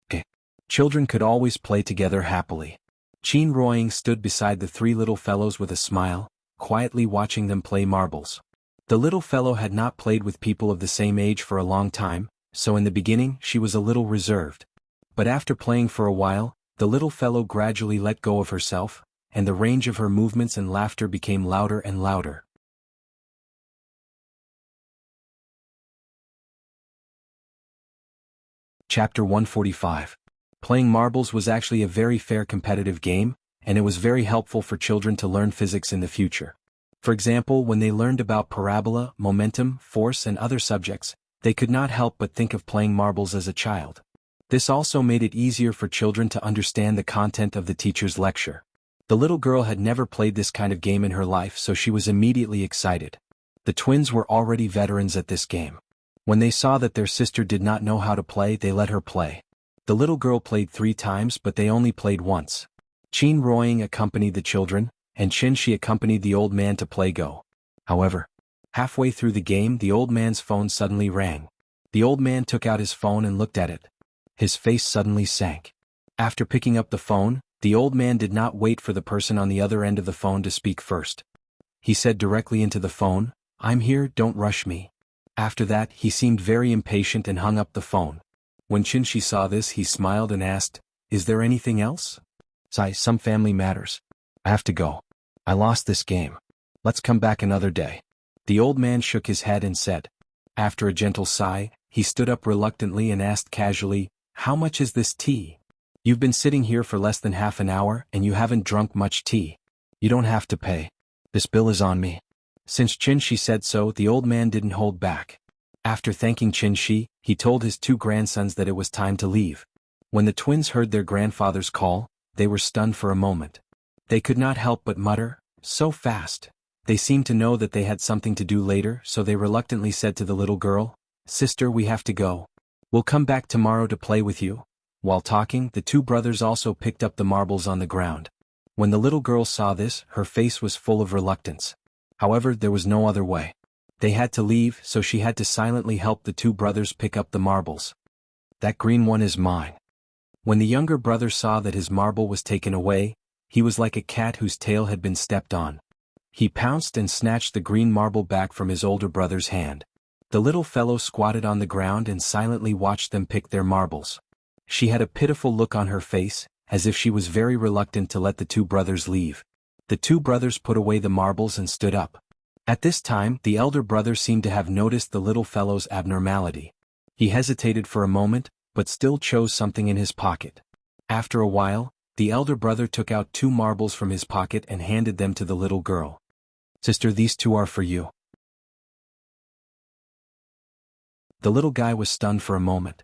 Okay. Children could always play together happily. Qin Ruoying stood beside the three little fellows with a smile, quietly watching them play marbles. The little fellow had not played with people of the same age for a long time, so in the beginning she was a little reserved. But after playing for a while, the little fellow gradually let go of herself, and the range of her movements and laughter became louder and louder. Chapter 145. Playing marbles was actually a very fair competitive game, and it was very helpful for children to learn physics in the future. For example, when they learned about parabola, momentum, force and other subjects, they could not help but think of playing marbles as a child. This also made it easier for children to understand the content of the teacher's lecture. The little girl had never played this kind of game in her life, so she was immediately excited. The twins were already veterans at this game. When they saw that their sister did not know how to play, they let her play. The little girl played 3 times, but they only played once. Qin Ruoying accompanied the children, and Qin Shi accompanied the old man to play Go. However, halfway through the game, the old man's phone suddenly rang. The old man took out his phone and looked at it. His face suddenly sank. After picking up the phone, the old man did not wait for the person on the other end of the phone to speak first. He said directly into the phone, "I'm here, don't rush me." After that, he seemed very impatient and hung up the phone. When Qin Shi saw this, he smiled and asked, "Is there anything else?" "Some family matters. I have to go. I lost this game. Let's come back another day." The old man shook his head and said. After a gentle sigh, he stood up reluctantly and asked casually, "How much is this tea? You've been sitting here for less than half an hour and you haven't drunk much tea. You don't have to pay. This bill is on me." Since Qin Shi said so, the old man didn't hold back. After thanking Qin Shi, he told his 2 grandsons that it was time to leave. When the twins heard their grandfather's call, they were stunned for a moment. They could not help but mutter, "So fast." They seemed to know that they had something to do later, so they reluctantly said to the little girl, "Sister, we have to go. We'll come back tomorrow to play with you." While talking, the 2 brothers also picked up the marbles on the ground. When the little girl saw this, her face was full of reluctance. However, there was no other way. They had to leave, so she had to silently help the 2 brothers pick up the marbles. "That green one is mine." When the younger brother saw that his marble was taken away, he was like a cat whose tail had been stepped on. He pounced and snatched the green marble back from his older brother's hand. The little fellow squatted on the ground and silently watched them pick their marbles. She had a pitiful look on her face, as if she was very reluctant to let the 2 brothers leave. The 2 brothers put away the marbles and stood up. At this time, the elder brother seemed to have noticed the little fellow's abnormality. He hesitated for a moment, but still chose something in his pocket. After a while, the elder brother took out 2 marbles from his pocket and handed them to the little girl. "Sister, these 2 are for you." The little guy was stunned for a moment.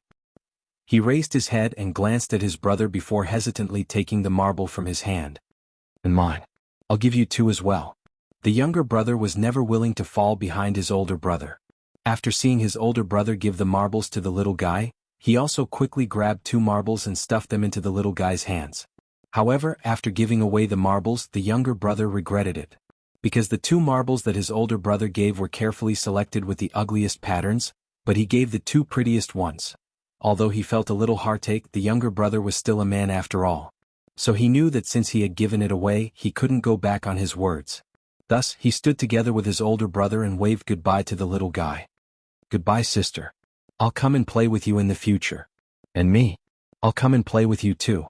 He raised his head and glanced at his brother before hesitantly taking the marble from his hand. And mine. I'll give you 2 as well. The younger brother was never willing to fall behind his older brother. After seeing his older brother give the marbles to the little guy, he also quickly grabbed 2 marbles and stuffed them into the little guy's hands. However, after giving away the marbles, the younger brother regretted it. Because the 2 marbles that his older brother gave were carefully selected with the ugliest patterns, but he gave the 2 prettiest ones. Although he felt a little heartache, the younger brother was still a man after all. So he knew that since he had given it away, he couldn't go back on his words. Thus, he stood together with his older brother and waved goodbye to the little guy. Goodbye, sister. I'll come and play with you in the future. And me. I'll come and play with you too.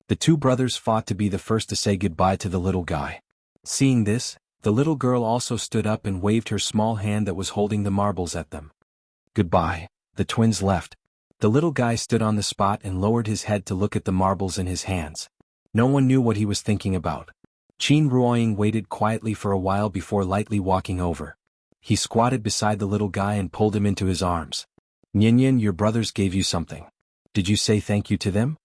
The 2 brothers fought to be the first to say goodbye to the little guy. Seeing this, the little girl also stood up and waved her small hand that was holding the marbles at them. Goodbye. The twins left. The little guy stood on the spot and lowered his head to look at the marbles in his hands. No one knew what he was thinking about. Qin Ruoying waited quietly for a while before lightly walking over. He squatted beside the little guy and pulled him into his arms. Nyenyen, your brothers gave you something. Did you say thank you to them?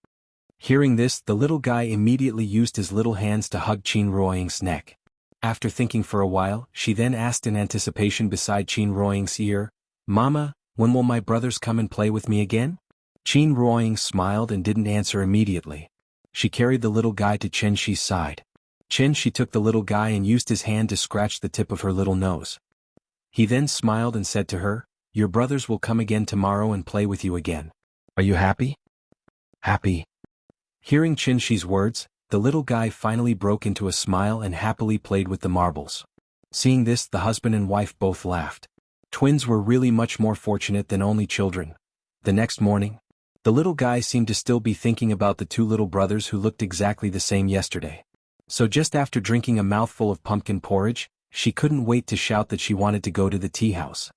Hearing this, the little guy immediately used his little hands to hug Qin Ruoying's neck. After thinking for a while, she then asked in anticipation beside Qin Ruoying's ear, Mama, when will my brothers come and play with me again? Qin Ruoying smiled and didn't answer immediately. She carried the little guy to Chen Shi's side. Chen Shi took the little guy and used his hand to scratch the tip of her little nose. He then smiled and said to her, Your brothers will come again tomorrow and play with you again. Are you happy? Happy. Hearing Chen Shi's words, the little guy finally broke into a smile and happily played with the marbles. Seeing this, the husband and wife both laughed. Twins were really much more fortunate than only children. The next morning, the little guy seemed to still be thinking about the 2 little brothers who looked exactly the same yesterday. So just after drinking a mouthful of pumpkin porridge, she couldn't wait to shout that she wanted to go to the tea house.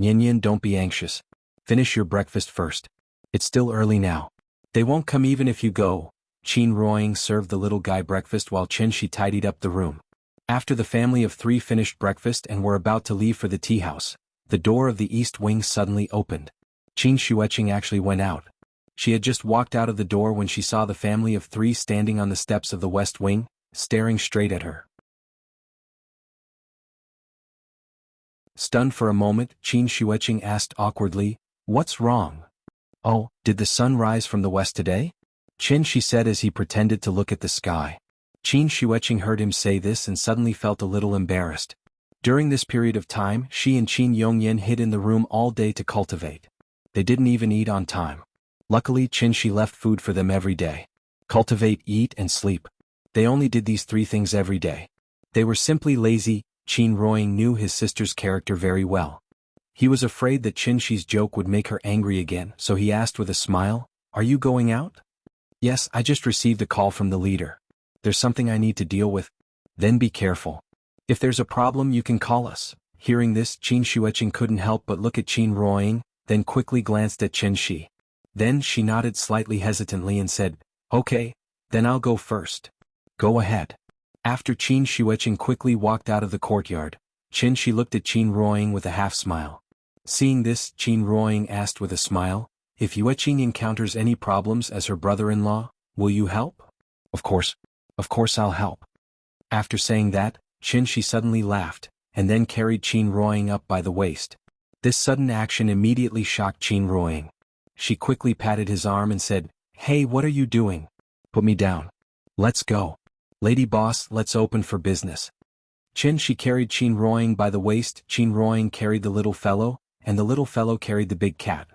Nyenyen, don't be anxious. Finish your breakfast first. It's still early now. They won't come even if you go. Qin Ruoying served the little guy breakfast while Chen Shi tidied up the room. After the family of 3 finished breakfast and were about to leave for the tea house, the door of the east wing suddenly opened. Qin Shueqing actually went out. She had just walked out of the door when she saw the family of 3 standing on the steps of the west wing, staring straight at her. Stunned for a moment, Qin Shueqing asked awkwardly, What's wrong? Oh, did the sun rise from the west today? Chen Shi said as he pretended to look at the sky. Qin Shueqing heard him say this and suddenly felt a little embarrassed. During this period of time, she and Qin Yongyan hid in the room all day to cultivate. They didn't even eat on time. Luckily, Chen Shi left food for them every day. Cultivate, eat, and sleep. They only did these 3 things every day. They were simply lazy. Qin Ruoying knew his sister's character very well. He was afraid that Chen Shi's joke would make her angry again, so he asked with a smile, Are you going out? Yes, I just received a call from the leader. There's something I need to deal with. Then be careful. If there's a problem you can call us. Hearing this, Qin Shueqing couldn't help but look at Qin Ruoying, then quickly glanced at Chen Shi. Then she nodded slightly hesitantly and said, Okay, then I'll go first. Go ahead. After Qin Shueqing quickly walked out of the courtyard, Chen Shi looked at Qin Ruoying with a half-smile. Seeing this, Qin Ruoying asked with a smile, If Yueqing encounters any problems as her brother-in-law, will you help? Of course I'll help. After saying that, Chen Shi suddenly laughed, and then carried Qin Ruoying up by the waist. This sudden action immediately shocked Qin Ruoying. She quickly patted his arm and said, Hey, what are you doing? Put me down. Let's go. Lady boss, let's open for business. Chen Shi carried Qin Ruoying by the waist, Qin Ruoying carried the little fellow, and the little fellow carried the big cat.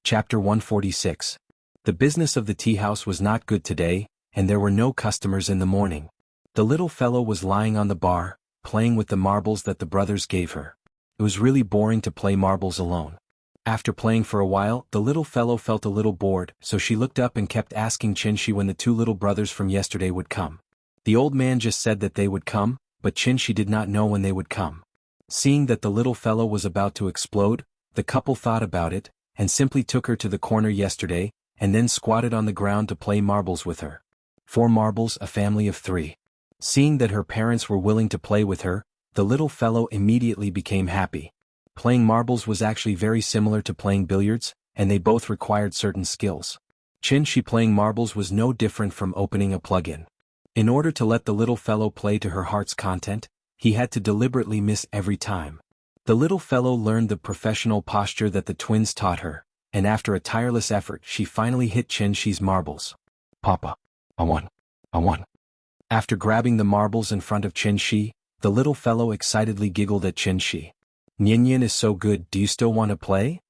Chapter 146. The business of the tea house was not good today, and there were no customers in the morning. The little fellow was lying on the bar, playing with the marbles that the brothers gave her. It was really boring to play marbles alone. After playing for a while, the little fellow felt a little bored, so she looked up and kept asking Chen Shi when the 2 little brothers from yesterday would come. The old man just said that they would come, but Chen Shi did not know when they would come. Seeing that the little fellow was about to explode, the couple thought about it, and simply took her to the corner yesterday, and then squatted on the ground to play marbles with her. 4 marbles, a family of 3. Seeing that her parents were willing to play with her, the little fellow immediately became happy. Playing marbles was actually very similar to playing billiards, and they both required certain skills. Qin playing marbles was no different from opening a plug-in. In order to let the little fellow play to her heart's content, he had to deliberately miss every time. The little fellow learned the professional posture that the twins taught her, and after a tireless effort she finally hit Qin's marbles. "Papa, I won. I won." After grabbing the marbles in front of Qin, the little fellow excitedly giggled at Qin. "Nian is so good, do you still want to play?"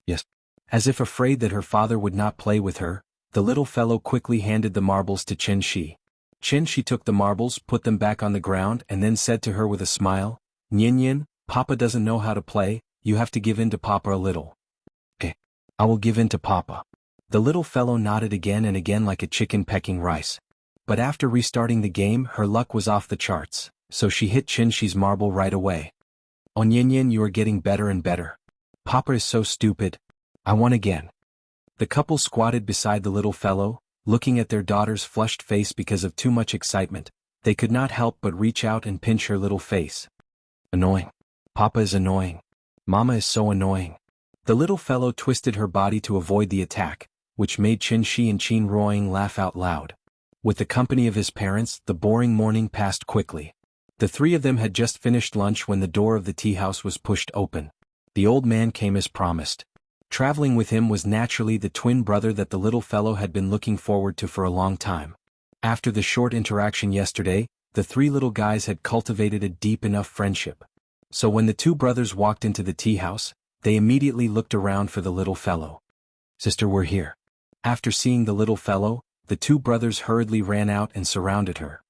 "Yes." As if afraid that her father would not play with her, the little fellow quickly handed the marbles to Qin. Qin took the marbles, put them back on the ground and then said to her with a smile, "Nian, Papa doesn't know how to play, you have to give in to Papa a little." "Okay, I will give in to Papa." The little fellow nodded again and again like a chicken pecking rice. But after restarting the game her luck was off the charts, so she hit Qin's marble right away. "Oh Nian, you are getting better and better. Papa is so stupid. I won again." The couple squatted beside the little fellow, looking at their daughter's flushed face because of too much excitement. They could not help but reach out and pinch her little face. "Annoying. Papa is annoying. Mama is so annoying." The little fellow twisted her body to avoid the attack, which made Qin and Qin Ruoying laugh out loud. With the company of his parents, the boring morning passed quickly. The three of them had just finished lunch when the door of the tea house was pushed open. The old man came as promised. Traveling with him was naturally the twin brother that the little fellow had been looking forward to for a long time. After the short interaction yesterday, the three little guys had cultivated a deep enough friendship. So when the two brothers walked into the tea house, they immediately looked around for the little fellow. "Sister, we're here." After seeing the little fellow, the two brothers hurriedly ran out and surrounded her.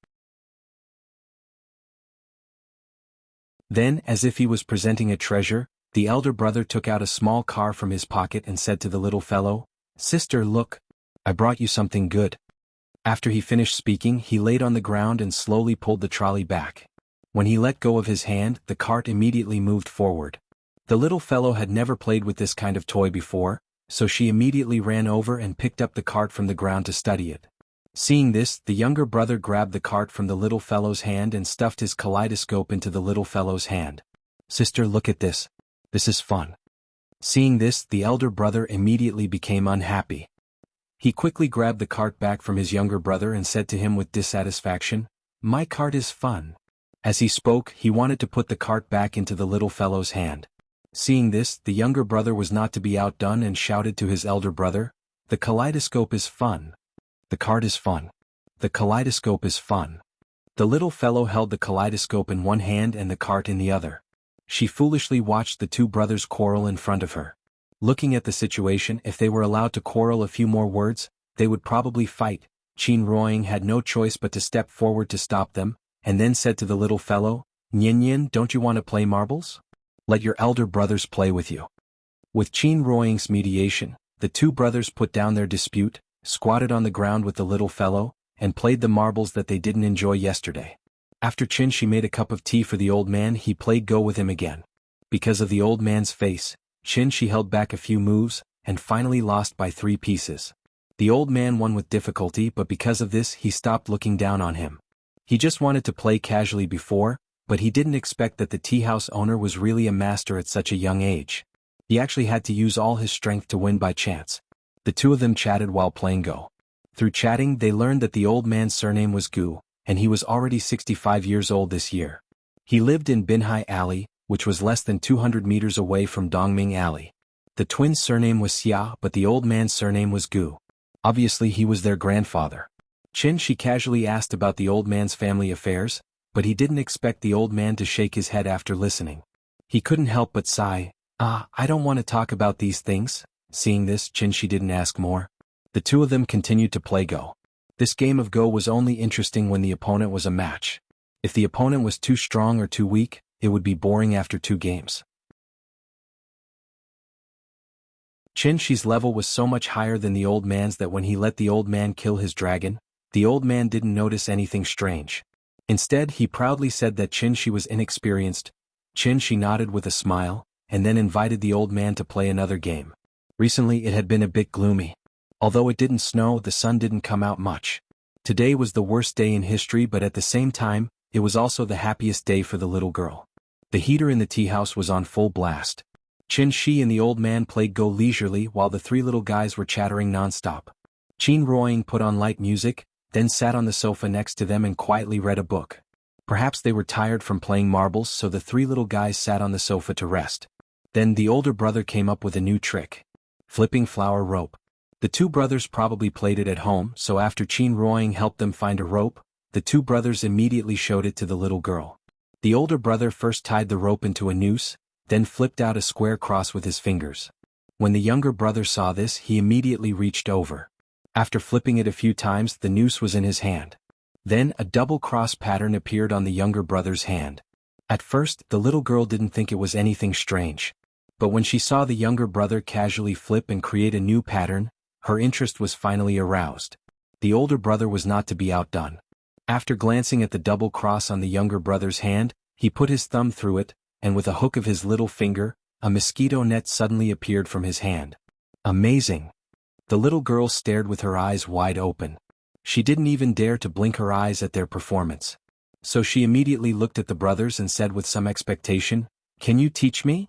Then, as if he was presenting a treasure, the elder brother took out a small car from his pocket and said to the little fellow, "Sister, look. I brought you something good." After he finished speaking, he laid on the ground and slowly pulled the trolley back. When he let go of his hand, the cart immediately moved forward. The little fellow had never played with this kind of toy before, so she immediately ran over and picked up the cart from the ground to study it. Seeing this, the younger brother grabbed the cart from the little fellow's hand and stuffed his kaleidoscope into the little fellow's hand. "Sister, look at this. This is fun." Seeing this, the elder brother immediately became unhappy. He quickly grabbed the cart back from his younger brother and said to him with dissatisfaction, "My cart is fun." As he spoke, he wanted to put the cart back into the little fellow's hand. Seeing this, the younger brother was not to be outdone and shouted to his elder brother, "The kaleidoscope is fun. The cart is fun. The kaleidoscope is fun." The little fellow held the kaleidoscope in one hand and the cart in the other. She foolishly watched the two brothers quarrel in front of her. Looking at the situation, if they were allowed to quarrel a few more words, they would probably fight. Qin Ruoying had no choice but to step forward to stop them, and then said to the little fellow, "Nian, don't you want to play marbles? Let your elder brothers play with you." With Qin Ruoying's mediation, the two brothers put down their dispute, squatted on the ground with the little fellow, and played the marbles that they didn't enjoy yesterday. After Qin made a cup of tea for the old man, he played Go with him again. Because of the old man's face, Qin held back a few moves, and finally lost by 3 pieces. The old man won with difficulty, but because of this he stopped looking down on him. He just wanted to play casually before, but he didn't expect that the tea house owner was really a master at such a young age. He actually had to use all his strength to win by chance. The two of them chatted while playing Go. Through chatting they learned that the old man's surname was Gu, and he was already 65 years old this year. He lived in Binhai Alley, which was less than 200 meters away from Dongming Alley. The twins' surname was Xia, but the old man's surname was Gu. Obviously he was their grandfather. Qin casually asked about the old man's family affairs, but he didn't expect the old man to shake his head after listening. He couldn't help but sigh, I don't want to talk about these things." Seeing this, Qin didn't ask more. The two of them continued to play Go. This game of Go was only interesting when the opponent was a match. If the opponent was too strong or too weak, it would be boring after 2 games. Qin's level was so much higher than the old man's that when he let the old man kill his dragon, the old man didn't notice anything strange. Instead, he proudly said that Qin was inexperienced. Qin nodded with a smile, and then invited the old man to play another game. Recently it had been a bit gloomy. Although it didn't snow, the sun didn't come out much. Today was the worst day in history, but at the same time, it was also the happiest day for the little girl. The heater in the tea house was on full blast. Qin Shi and the old man played Go leisurely while the three little guys were chattering nonstop. Qin Ruoying put on light music, then sat on the sofa next to them and quietly read a book. Perhaps they were tired from playing marbles, so the three little guys sat on the sofa to rest. Then the older brother came up with a new trick. Flipping flower rope. The two brothers probably played it at home, so after Qin Ruoying helped them find a rope, the two brothers immediately showed it to the little girl. The older brother first tied the rope into a noose, then flipped out a square cross with his fingers. When the younger brother saw this, he immediately reached over. After flipping it a few times, the noose was in his hand. Then a double cross pattern appeared on the younger brother's hand. At first, the little girl didn't think it was anything strange. But when she saw the younger brother casually flip and create a new pattern, her interest was finally aroused. The older brother was not to be outdone. After glancing at the double cross on the younger brother's hand, he put his thumb through it, and with a hook of his little finger, a mosquito net suddenly appeared from his hand. Amazing! The little girl stared with her eyes wide open. She didn't even dare to blink her eyes at their performance. So she immediately looked at the brothers and said with some expectation, "Can you teach me?"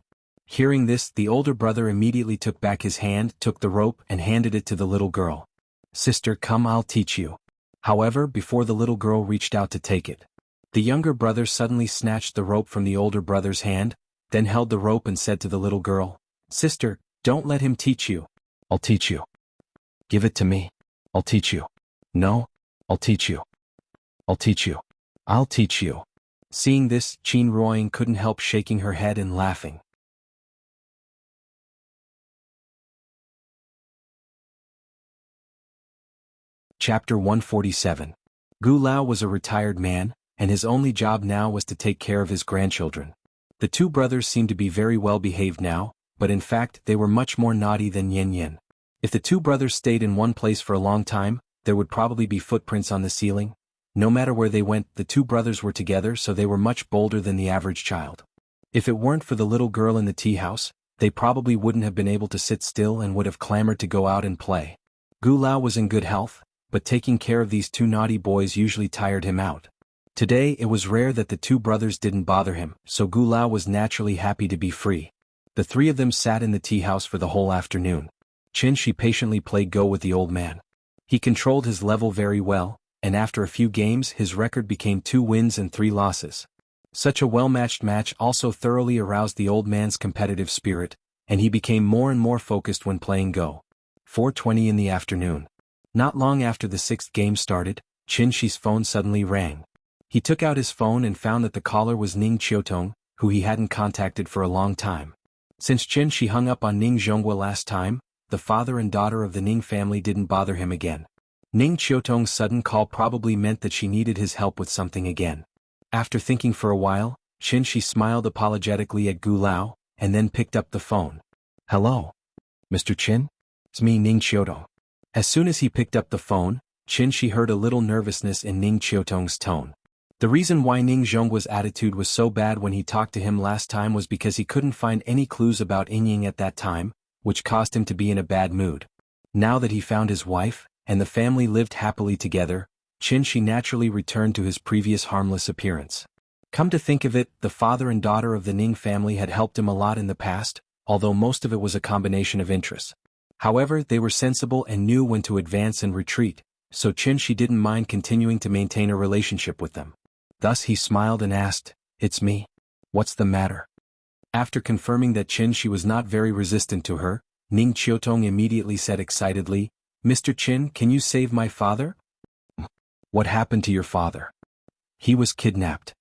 Hearing this, the older brother immediately took back his hand, took the rope, and handed it to the little girl. "Sister, come, I'll teach you." However, before the little girl reached out to take it, the younger brother suddenly snatched the rope from the older brother's hand, then held the rope and said to the little girl, "Sister, don't let him teach you." "I'll teach you." "Give it to me." "I'll teach you." "No, I'll teach you." "I'll teach you." "I'll teach you." Seeing this, Qin Ruoying couldn't help shaking her head and laughing. Chapter 147. Gu Lao was a retired man, and his only job now was to take care of his grandchildren. The two brothers seemed to be very well behaved now, but in fact they were much more naughty than Yin Yin. If the two brothers stayed in one place for a long time, there would probably be footprints on the ceiling. No matter where they went, the two brothers were together, so they were much bolder than the average child. If it weren't for the little girl in the tea house, they probably wouldn't have been able to sit still and would have clamored to go out and play. Gu Lao was in good health, but taking care of these two naughty boys usually tired him out. Today it was rare that the two brothers didn't bother him, so Gu Lao was naturally happy to be free. The three of them sat in the tea house for the whole afternoon. Qin Shi patiently played Go with the old man. He controlled his level very well, and after a few games his record became 2 wins and 3 losses. Such a well-matched match also thoroughly aroused the old man's competitive spirit, and he became more and more focused when playing Go. 4:20 in the afternoon. Not long after the 6th game started, Qin Shi's phone suddenly rang. He took out his phone and found that the caller was Ning Qiutong, who he hadn't contacted for a long time. Since Qin Shi hung up on Ning Zhonghua last time, the father and daughter of the Ning family didn't bother him again. Ning Qiutong's sudden call probably meant that she needed his help with something again. After thinking for a while, Qin Shi smiled apologetically at Gu Lao, and then picked up the phone. "Hello? Mr. Qin? It's me, Ning Qiutong." As soon as he picked up the phone, Qin Shi heard a little nervousness in Ning Qiutong's tone. The reason why Ning Zhonghua's attitude was so bad when he talked to him last time was because he couldn't find any clues about Yingying at that time, which caused him to be in a bad mood. Now that he found his wife, and the family lived happily together, Qin Shi naturally returned to his previous harmless appearance. Come to think of it, the father and daughter of the Ning family had helped him a lot in the past, although most of it was a combination of interests. However, they were sensible and knew when to advance and retreat, so Qin Shi didn't mind continuing to maintain a relationship with them. Thus he smiled and asked, "It's me. What's the matter?" After confirming that Qin Shi was not very resistant to her, Ning Qiutong immediately said excitedly, "Mr. Qin, can you save my father?" "What happened to your father?" "He was kidnapped."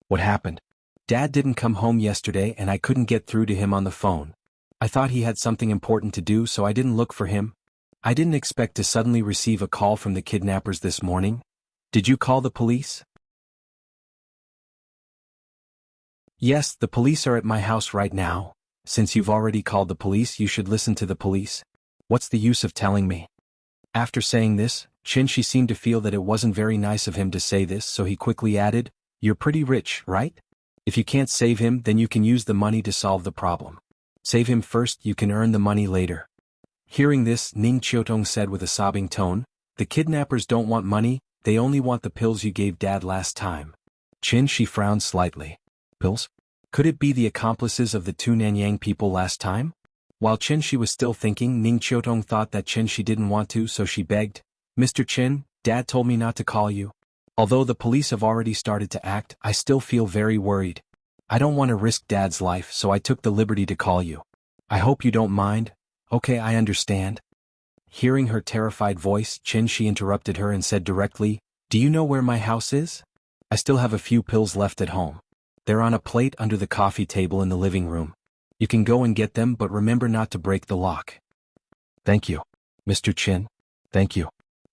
"What happened?" "Dad didn't come home yesterday and I couldn't get through to him on the phone. I thought he had something important to do, so I didn't look for him. I didn't expect to suddenly receive a call from the kidnappers this morning. Did you call the police?" "Yes, the police are at my house right now. Since you've already called the police, you should listen to the police. What's the use of telling me?" After saying this, Qin Shi seemed to feel that it wasn't very nice of him to say this, so he quickly added, "You're pretty rich, right? If you can't save him, then you can use the money to solve the problem. Save him first, you can earn the money later." Hearing this, Ning Qiutong said with a sobbing tone, "The kidnappers don't want money, they only want the pills you gave Dad last time. Qin frowned slightly. Pills? Could it be the accomplices of the two Nanyang people last time? While Qin was still thinking, Ning Qiutong thought that Qin didn't want to, so she begged, Mr. Qin, Dad told me not to call you. Although the police have already started to act, I still feel very worried. I don't want to risk Dad's life, so I took the liberty to call you. I hope you don't mind. Okay, I understand. Hearing her terrified voice, Qin interrupted her and said directly, Do you know where my house is? I still have a few pills left at home. They're on a plate under the coffee table in the living room. You can go and get them, but remember not to break the lock. Thank you, Mr. Qin. Thank you.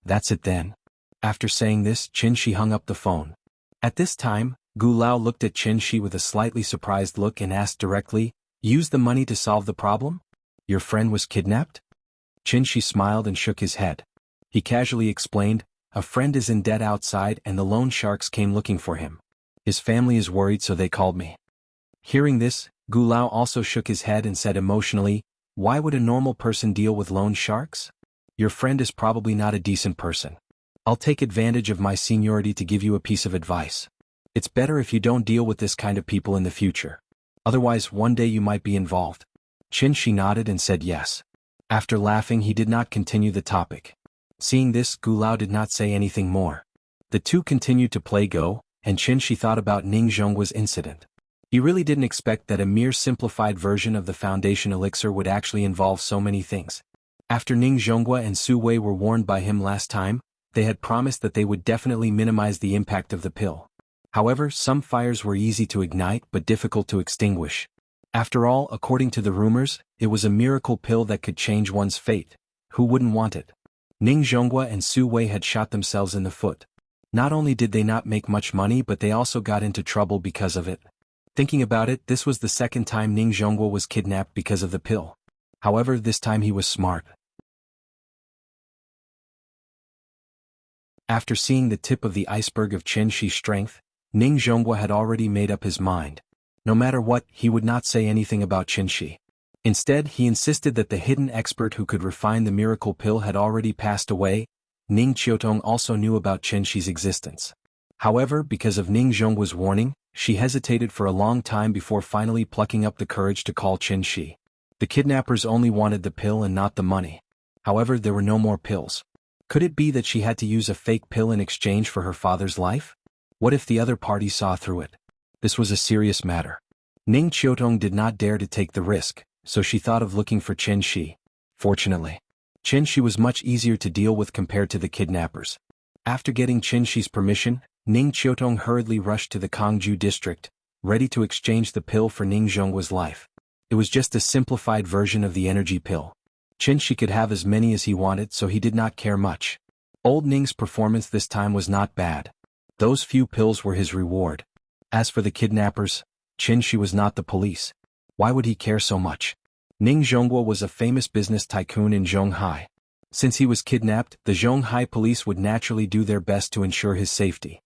That's it then. After saying this, Qin hung up the phone. At this time, Gu Lao looked at Qin with a slightly surprised look and asked directly, Use the money to solve the problem? Your friend was kidnapped? Qin smiled and shook his head. He casually explained, A friend is in debt outside and the loan sharks came looking for him. His family is worried, so they called me. Hearing this, Gu Lao also shook his head and said emotionally, Why would a normal person deal with loan sharks? Your friend is probably not a decent person. I'll take advantage of my seniority to give you a piece of advice. It's better if you don't deal with this kind of people in the future. Otherwise, one day you might be involved. Qin nodded and said yes. After laughing, he did not continue the topic. Seeing this, Gu Lao did not say anything more. The two continued to play Go, and Qin thought about Ning Zhonggua's incident. He really didn't expect that a mere simplified version of the Foundation elixir would actually involve so many things. After Ning Zhonggua and Su Wei were warned by him last time, they had promised that they would definitely minimize the impact of the pill. However, some fires were easy to ignite but difficult to extinguish. After all, according to the rumors, it was a miracle pill that could change one's fate. Who wouldn't want it? Ning Zhonggua and Su Wei had shot themselves in the foot. Not only did they not make much money, but they also got into trouble because of it. Thinking about it, this was the second time Ning Zhonggua was kidnapped because of the pill. However, this time he was smart. After seeing the tip of the iceberg of Qin's strength, Ning Zhonggua had already made up his mind. No matter what, he would not say anything about Qin. Instead, he insisted that the hidden expert who could refine the miracle pill had already passed away. Ning Qiutong also knew about Qin's existence. However, because of Ning Zhonggua's warning, she hesitated for a long time before finally plucking up the courage to call Qin. The kidnappers only wanted the pill and not the money. However, there were no more pills. Could it be that she had to use a fake pill in exchange for her father's life? What if the other party saw through it? This was a serious matter. Ning Qiutong did not dare to take the risk, so she thought of looking for Qin. Fortunately, Qin was much easier to deal with compared to the kidnappers. After getting Qin's permission, Ning Qiutong hurriedly rushed to the Kangju district, ready to exchange the pill for Ning Zhonggua's life. It was just a simplified version of the energy pill. Qin could have as many as he wanted, so he did not care much. Old Ning's performance this time was not bad. Those few pills were his reward. As for the kidnappers, Qin was not the police. Why would he care so much? Ning Zhonggua was a famous business tycoon in Zhonghai. Since he was kidnapped, the Zhonghai police would naturally do their best to ensure his safety.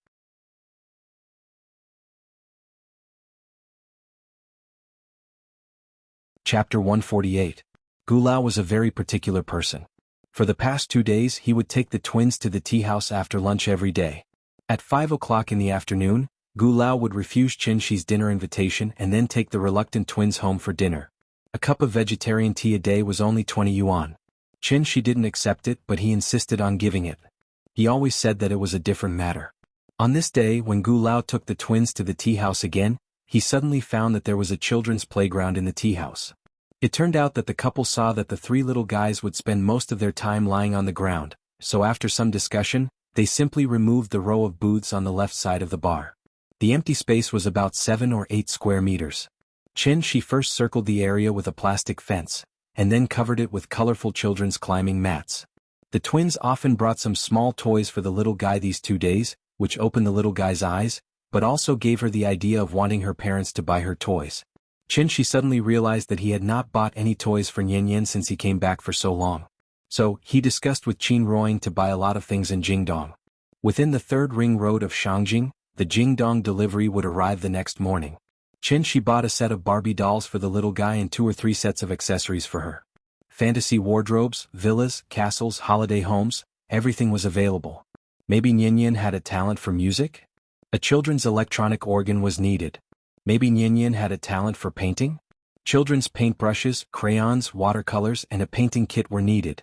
Chapter 148. Gu Lao was a very particular person. For the past 2 days he would take the twins to the tea house after lunch every day. At 5 o'clock in the afternoon, Gu Lao would refuse Qin's dinner invitation and then take the reluctant twins home for dinner. A cup of vegetarian tea a day was only 20 yuan. Qin didn't accept it, but he insisted on giving it. He always said that it was a different matter. On this day, when Gu Lao took the twins to the tea house again, he suddenly found that there was a children's playground in the tea house. It turned out that the couple saw that the 3 little guys would spend most of their time lying on the ground, so after some discussion, they simply removed the row of booths on the left side of the bar. The empty space was about 7 or 8 square meters. Qin first circled the area with a plastic fence, and then covered it with colorful children's climbing mats. The twins often brought some small toys for the little guy these 2 days, which opened the little guy's eyes, but also gave her the idea of wanting her parents to buy her toys. Qin suddenly realized that he had not bought any toys for Nian since he came back for so long. So, he discussed with Qin Ruoying to buy a lot of things in Jingdong. Within the 3rd ring road of Shangjing, the Jingdong delivery would arrive the next morning. Qin bought a set of Barbie dolls for the little guy and 2 or 3 sets of accessories for her. Fantasy wardrobes, villas, castles, holiday homes, everything was available. Maybe Nian had a talent for music? A children's electronic organ was needed. Maybe Nian had a talent for painting? Children's paintbrushes, crayons, watercolors, and a painting kit were needed.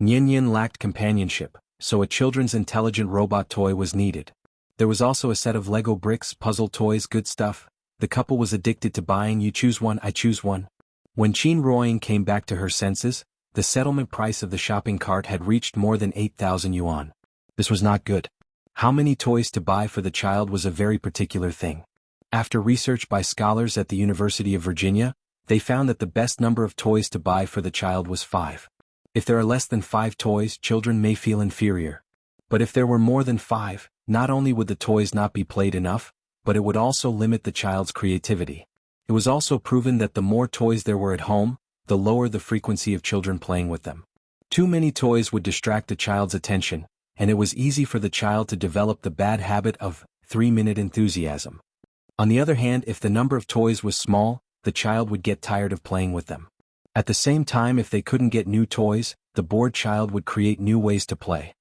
Nian lacked companionship, so a children's intelligent robot toy was needed. There was also a set of Lego bricks, puzzle toys, good stuff. The couple was addicted to buying. You choose one, I choose one. When Qin Ruoying came back to her senses, the settlement price of the shopping cart had reached more than 8,000 yuan. This was not good. How many toys to buy for the child was a very particular thing. After research by scholars at the University of Virginia, they found that the best number of toys to buy for the child was 5. If there are less than 5 toys, children may feel inferior. But if there were more than 5, not only would the toys not be played enough, but it would also limit the child's creativity. It was also proven that the more toys there were at home, the lower the frequency of children playing with them. Too many toys would distract the child's attention, and it was easy for the child to develop the bad habit of 3-minute enthusiasm. On the other hand, if the number of toys was small, the child would get tired of playing with them. At the same time, if they couldn't get new toys, the bored child would create new ways to play.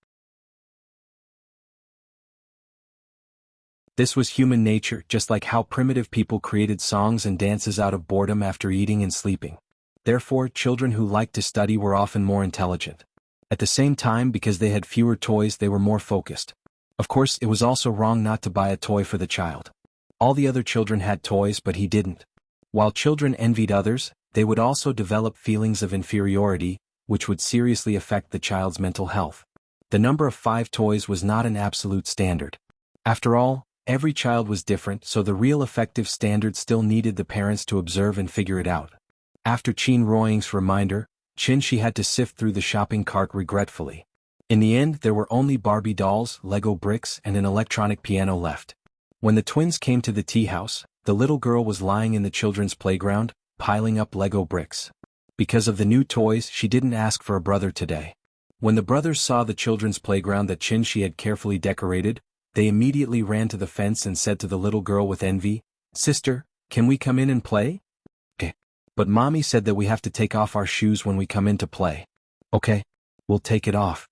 This was human nature, just like how primitive people created songs and dances out of boredom after eating and sleeping. Therefore, children who liked to study were often more intelligent. At the same time, because they had fewer toys, they were more focused. Of course, it was also wrong not to buy a toy for the child. All the other children had toys, but he didn't. While children envied others, they would also develop feelings of inferiority, which would seriously affect the child's mental health. The number of 5 toys was not an absolute standard. After all, every child was different, so the real effective standard still needed the parents to observe and figure it out. After Qin Ruoying's reminder, she had to sift through the shopping cart regretfully. In the end, there were only Barbie dolls, Lego bricks, and an electronic piano left. When the twins came to the tea house, the little girl was lying in the children's playground, piling up Lego bricks. Because of the new toys, she didn't ask for a brother today. When the brothers saw the children's playground that she had carefully decorated, they immediately ran to the fence and said to the little girl with envy, "Sister, can we come in and play?" "Okay. But Mommy said that we have to take off our shoes when we come in to play." "Okay. We'll take it off."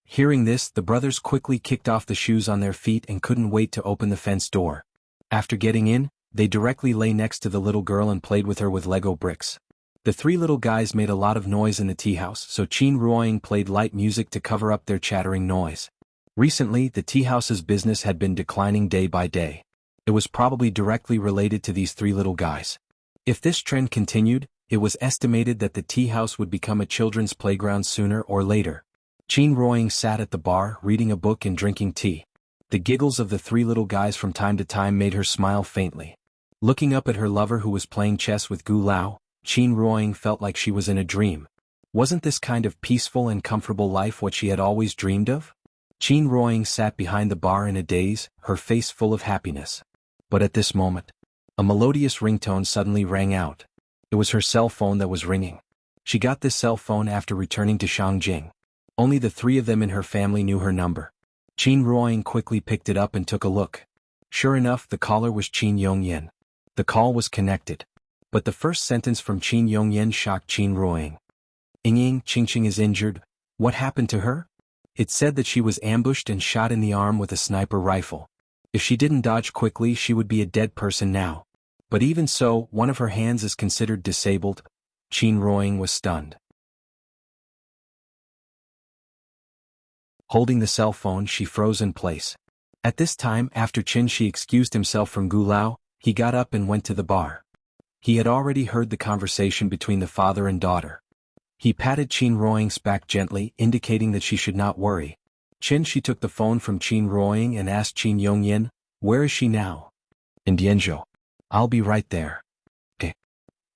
Hearing this, the brothers quickly kicked off the shoes on their feet and couldn't wait to open the fence door. After getting in, they directly lay next to the little girl and played with her with Lego bricks. The 3 little guys made a lot of noise in the tea house, so Qin Ruoying played light music to cover up their chattering noise. Recently, the tea house's business had been declining day by day. It was probably directly related to these 3 little guys. If this trend continued, it was estimated that the tea house would become a children's playground sooner or later. Qin Ruoying sat at the bar, reading a book and drinking tea. The giggles of the 3 little guys from time to time made her smile faintly. Looking up at her lover who was playing chess with Gu Lao, Qin Ruoying felt like she was in a dream. Wasn't this kind of peaceful and comfortable life what she had always dreamed of? Qin Ruoying sat behind the bar in a daze, her face full of happiness. But at this moment, a melodious ringtone suddenly rang out. It was her cell phone that was ringing. She got this cell phone after returning to Shangjing. Only the 3 of them in her family knew her number. Qin Ruoying quickly picked it up and took a look. Sure enough, the caller was Qin Yongyan. The call was connected. But the first sentence from Qin Yongyan shocked Qin Ruoying. "Ying, Qingqing is injured. What happened to her?" It said that she was ambushed and shot in the arm with a sniper rifle. If she didn't dodge quickly, she would be a dead person now. But even so, one of her hands is considered disabled. Qin Ruoying was stunned. Holding the cell phone, she froze in place. At this time, after Qin excused himself from Gu Lao, he got up and went to the bar. He had already heard the conversation between the father and daughter. He patted Qin Ruoying's back gently, indicating that she should not worry. She took the phone from Qin Ruoying and asked Qin Yongyan, "Where is she now?" "In Dianzhou. I'll be right there." "Okay."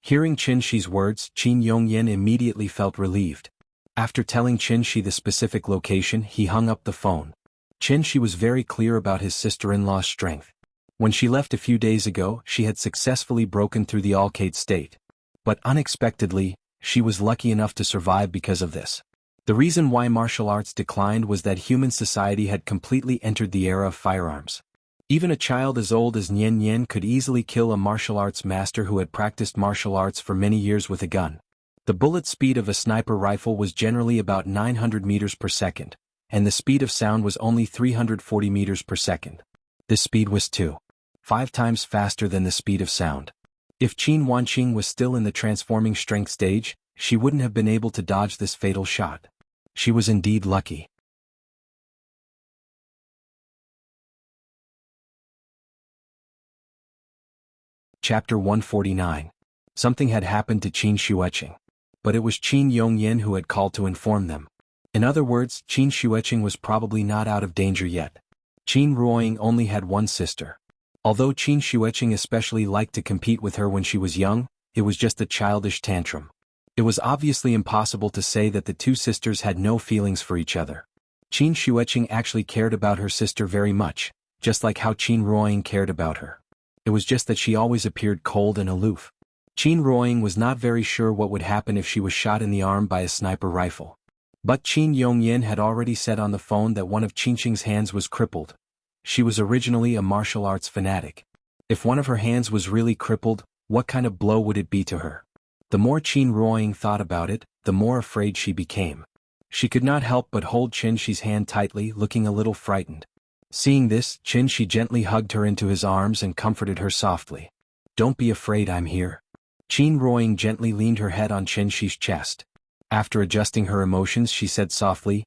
Hearing Qin's words, Qin Yongyan immediately felt relieved. After telling Qin the specific location, he hung up the phone. Qin was very clear about his sister-in-law's strength. When she left a few days ago, she had successfully broken through the Alcate state. But unexpectedly, she was lucky enough to survive because of this. The reason why martial arts declined was that human society had completely entered the era of firearms. Even a child as old as Nian could easily kill a martial arts master who had practiced martial arts for many years with a gun. The bullet speed of a sniper rifle was generally about 900 meters per second, and the speed of sound was only 340 meters per second. This speed was 5 times faster than the speed of sound. If Qin Wanqing was still in the transforming strength stage, she wouldn't have been able to dodge this fatal shot. She was indeed lucky. Chapter 149. Something had happened to Qin Xueqing. But it was Qin Yongyan who had called to inform them. In other words, Qin Xueqing was probably not out of danger yet. Qin Ruoying only had one sister. Although Qin Xueqing especially liked to compete with her when she was young, it was just a childish tantrum. It was obviously impossible to say that the two sisters had no feelings for each other. Qin Xueqing actually cared about her sister very much, just like how Qin Ruoying cared about her. It was just that she always appeared cold and aloof. Qin Ruoying was not very sure what would happen if she was shot in the arm by a sniper rifle. But Qin Yongyan had already said on the phone that one of Qinqing's hands was crippled. She was originally a martial arts fanatic. If one of her hands was really crippled, what kind of blow would it be to her? The more Qin Ruoying thought about it, the more afraid she became. She could not help but hold Qinxi's hand tightly, looking a little frightened. Seeing this, Qinxi gently hugged her into his arms and comforted her softly. "Don't be afraid, I'm here." Qin Ruoying gently leaned her head on Qinxi's chest. After adjusting her emotions, she said softly,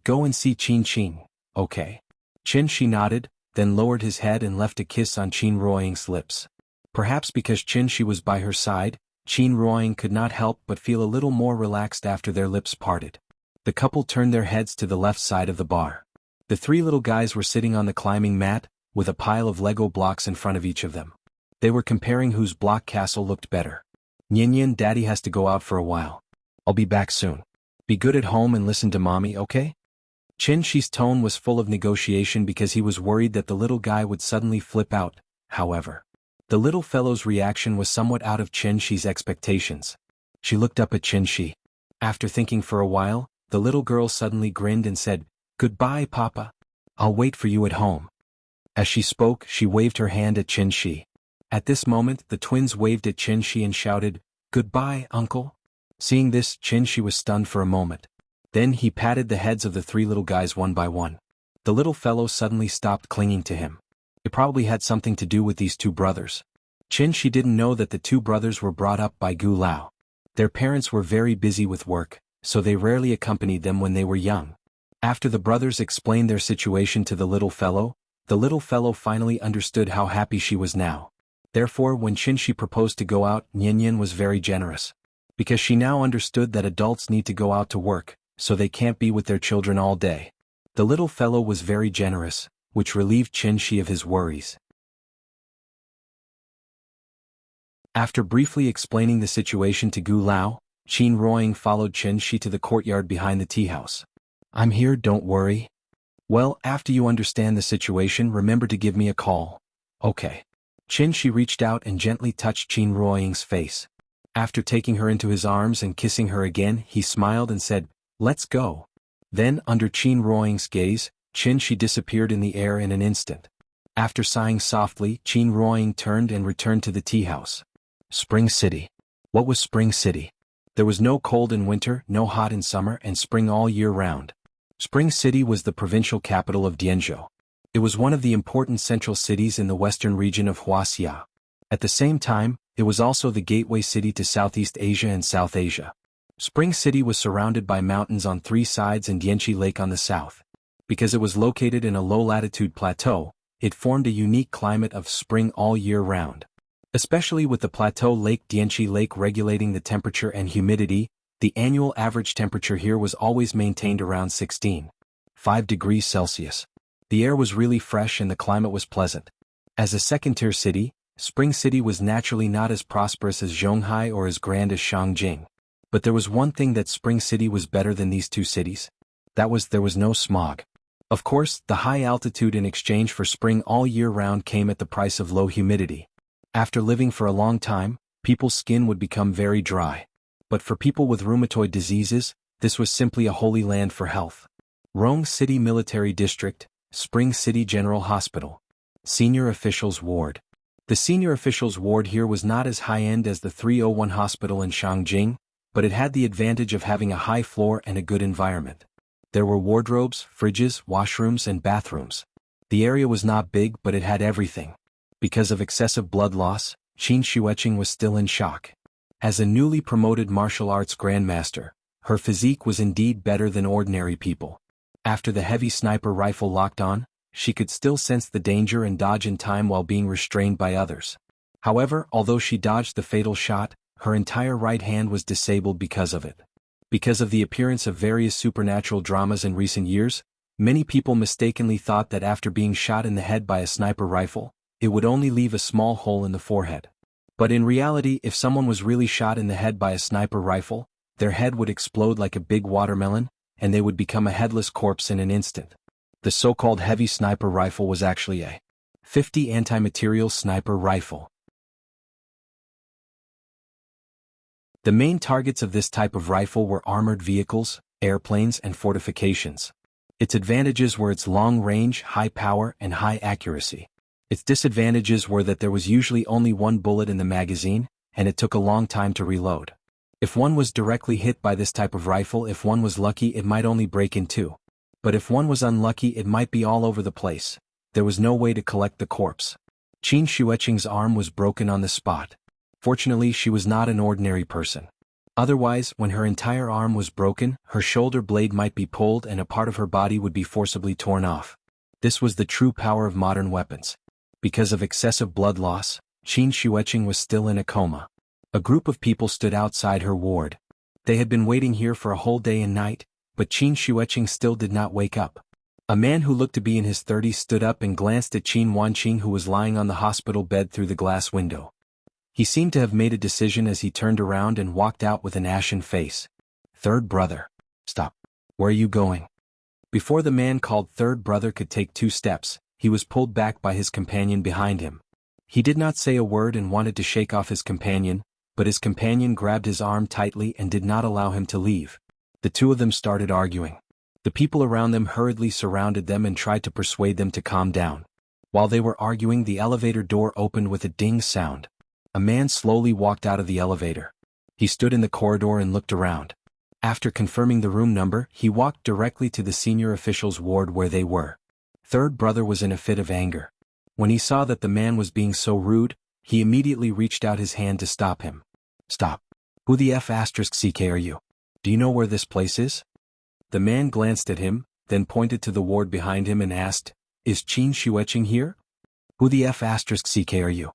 "Go and see Qinqing, okay?" Qinxi nodded, then lowered his head and left a kiss on Qin Ruoying's lips. Perhaps because Qinxi was by her side, Qin Ruoying could not help but feel a little more relaxed after their lips parted. The couple turned their heads to the left side of the bar. The three little guys were sitting on the climbing mat, with a pile of Lego blocks in front of each of them. They were comparing whose block castle looked better. "Nyin, Daddy has to go out for a while. I'll be back soon. Be good at home and listen to Mommy, okay?" Qinxi's tone was full of negotiation because he was worried that the little guy would suddenly flip out. However, the little fellow's reaction was somewhat out of Qinxi's expectations. She looked up at Qinxi. After thinking for a while, the little girl suddenly grinned and said, "Goodbye, Papa. I'll wait for you at home." As she spoke, she waved her hand at Qinxi. At this moment, the twins waved at Qinxi and shouted, "Goodbye, Uncle." Seeing this, Qinxi was stunned for a moment. Then he patted the heads of the three little guys one by one. The little fellow suddenly stopped clinging to him. It probably had something to do with these two brothers. Qinxi didn't know that the two brothers were brought up by Gu Lao. Their parents were very busy with work, so they rarely accompanied them when they were young. After the brothers explained their situation to the little fellow finally understood how happy she was now. Therefore, when Qinxi proposed to go out, Nyin was very generous. Because she now understood that adults need to go out to work, so they can't be with their children all day. The little fellow was very generous, which relieved Qinxi of his worries. After briefly explaining the situation to Gu Lao, Qin Ruoying followed Qinxi to the courtyard behind the tea house. "I'm here, don't worry." "Well, after you understand the situation, remember to give me a call." "Okay." Qinxi reached out and gently touched Qin Ruoying's face. After taking her into his arms and kissing her again, he smiled and said, "Let's go." Then, under Qin Ruoying's gaze, Qinxi disappeared in the air in an instant. After sighing softly, Qin Ruoying turned and returned to the tea house. Spring City. What was Spring City? There was no cold in winter, no hot in summer, and spring all year round. Spring City was the provincial capital of Jianghu. It was one of the important central cities in the western region of Wuxia. At the same time, it was also the gateway city to Southeast Asia and South Asia. Spring City was surrounded by mountains on three sides and Dianqi Lake on the south. Because it was located in a low-latitude plateau, it formed a unique climate of spring all year round. Especially with the plateau lake Dianqi Lake regulating the temperature and humidity, the annual average temperature here was always maintained around 16.5 degrees Celsius. The air was really fresh and the climate was pleasant. As a second-tier city, Spring City was naturally not as prosperous as Zhonghai or as grand as Shangjing. But there was one thing that Spring City was better than these two cities. That was there was no smog. Of course, the high altitude in exchange for spring all year round came at the price of low humidity. After living for a long time, people's skin would become very dry. But for people with rheumatoid diseases, this was simply a holy land for health. Rong City Military District, Spring City General Hospital. Senior Officials Ward. The senior officials ward here was not as high-end as the 301 hospital in Shangjing, but it had the advantage of having a high floor and a good environment. There were wardrobes, fridges, washrooms, and bathrooms. The area was not big, but it had everything. Because of excessive blood loss, Qin Shueqing was still in shock. As a newly promoted martial arts grandmaster, her physique was indeed better than ordinary people. After the heavy sniper rifle locked on, she could still sense the danger and dodge in time while being restrained by others. However, although she dodged the fatal shot, her entire right hand was disabled because of it. Because of the appearance of various supernatural dramas in recent years, many people mistakenly thought that after being shot in the head by a sniper rifle, it would only leave a small hole in the forehead. But in reality, if someone was really shot in the head by a sniper rifle, their head would explode like a big watermelon, and they would become a headless corpse in an instant. The so-called heavy sniper rifle was actually a 50 anti-material sniper rifle. The main targets of this type of rifle were armored vehicles, airplanes, and fortifications. Its advantages were its long range, high power, and high accuracy. Its disadvantages were that there was usually only one bullet in the magazine, and it took a long time to reload. If one was directly hit by this type of rifle, if one was lucky, it might only break in two. But if one was unlucky, it might be all over the place. There was no way to collect the corpse. Qin Shueqing's arm was broken on the spot. Fortunately, she was not an ordinary person. Otherwise, when her entire arm was broken, her shoulder blade might be pulled and a part of her body would be forcibly torn off. This was the true power of modern weapons. Because of excessive blood loss, Qin Shueqing was still in a coma. A group of people stood outside her ward. They had been waiting here for a whole day and night, but Qin Shueqing still did not wake up. A man who looked to be in his 30s stood up and glanced at Qin Wanqing, who was lying on the hospital bed through the glass window. He seemed to have made a decision as he turned around and walked out with an ashen face. "Third brother. Stop. Where are you going?" Before the man called third brother could take 2 steps, he was pulled back by his companion behind him. He did not say a word and wanted to shake off his companion, but his companion grabbed his arm tightly and did not allow him to leave. The two of them started arguing. The people around them hurriedly surrounded them and tried to persuade them to calm down. While they were arguing, the elevator door opened with a ding sound. A man slowly walked out of the elevator. He stood in the corridor and looked around. After confirming the room number, he walked directly to the senior official's ward where they were. Third brother was in a fit of anger. When he saw that the man was being so rude, he immediately reached out his hand to stop him. "Stop. Who the F***ck are you? Do you know where this place is?" The man glanced at him, then pointed to the ward behind him and asked, "Is Qin Shueqing here? Who the F***ck are you?"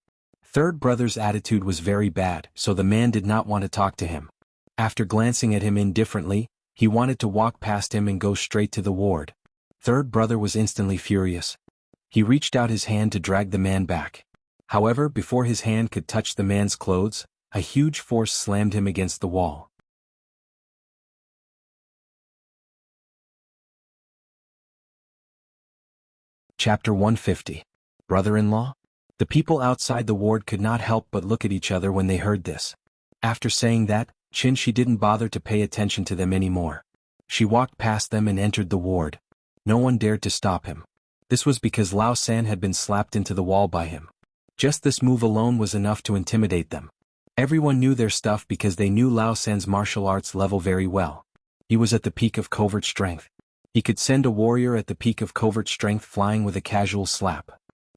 Third brother's attitude was very bad, so the man did not want to talk to him. After glancing at him indifferently, he wanted to walk past him and go straight to the ward. Third brother was instantly furious. He reached out his hand to drag the man back. However, before his hand could touch the man's clothes, a huge force slammed him against the wall. Chapter 150. Brother-in-law? The people outside the ward could not help but look at each other when they heard this. After saying that, she didn't bother to pay attention to them anymore. She walked past them and entered the ward. No one dared to stop him. This was because Lao San had been slapped into the wall by him. Just this move alone was enough to intimidate them. Everyone knew their stuff because they knew Lao San's martial arts level very well. He was at the peak of covert strength. He could send a warrior at the peak of covert strength flying with a casual slap.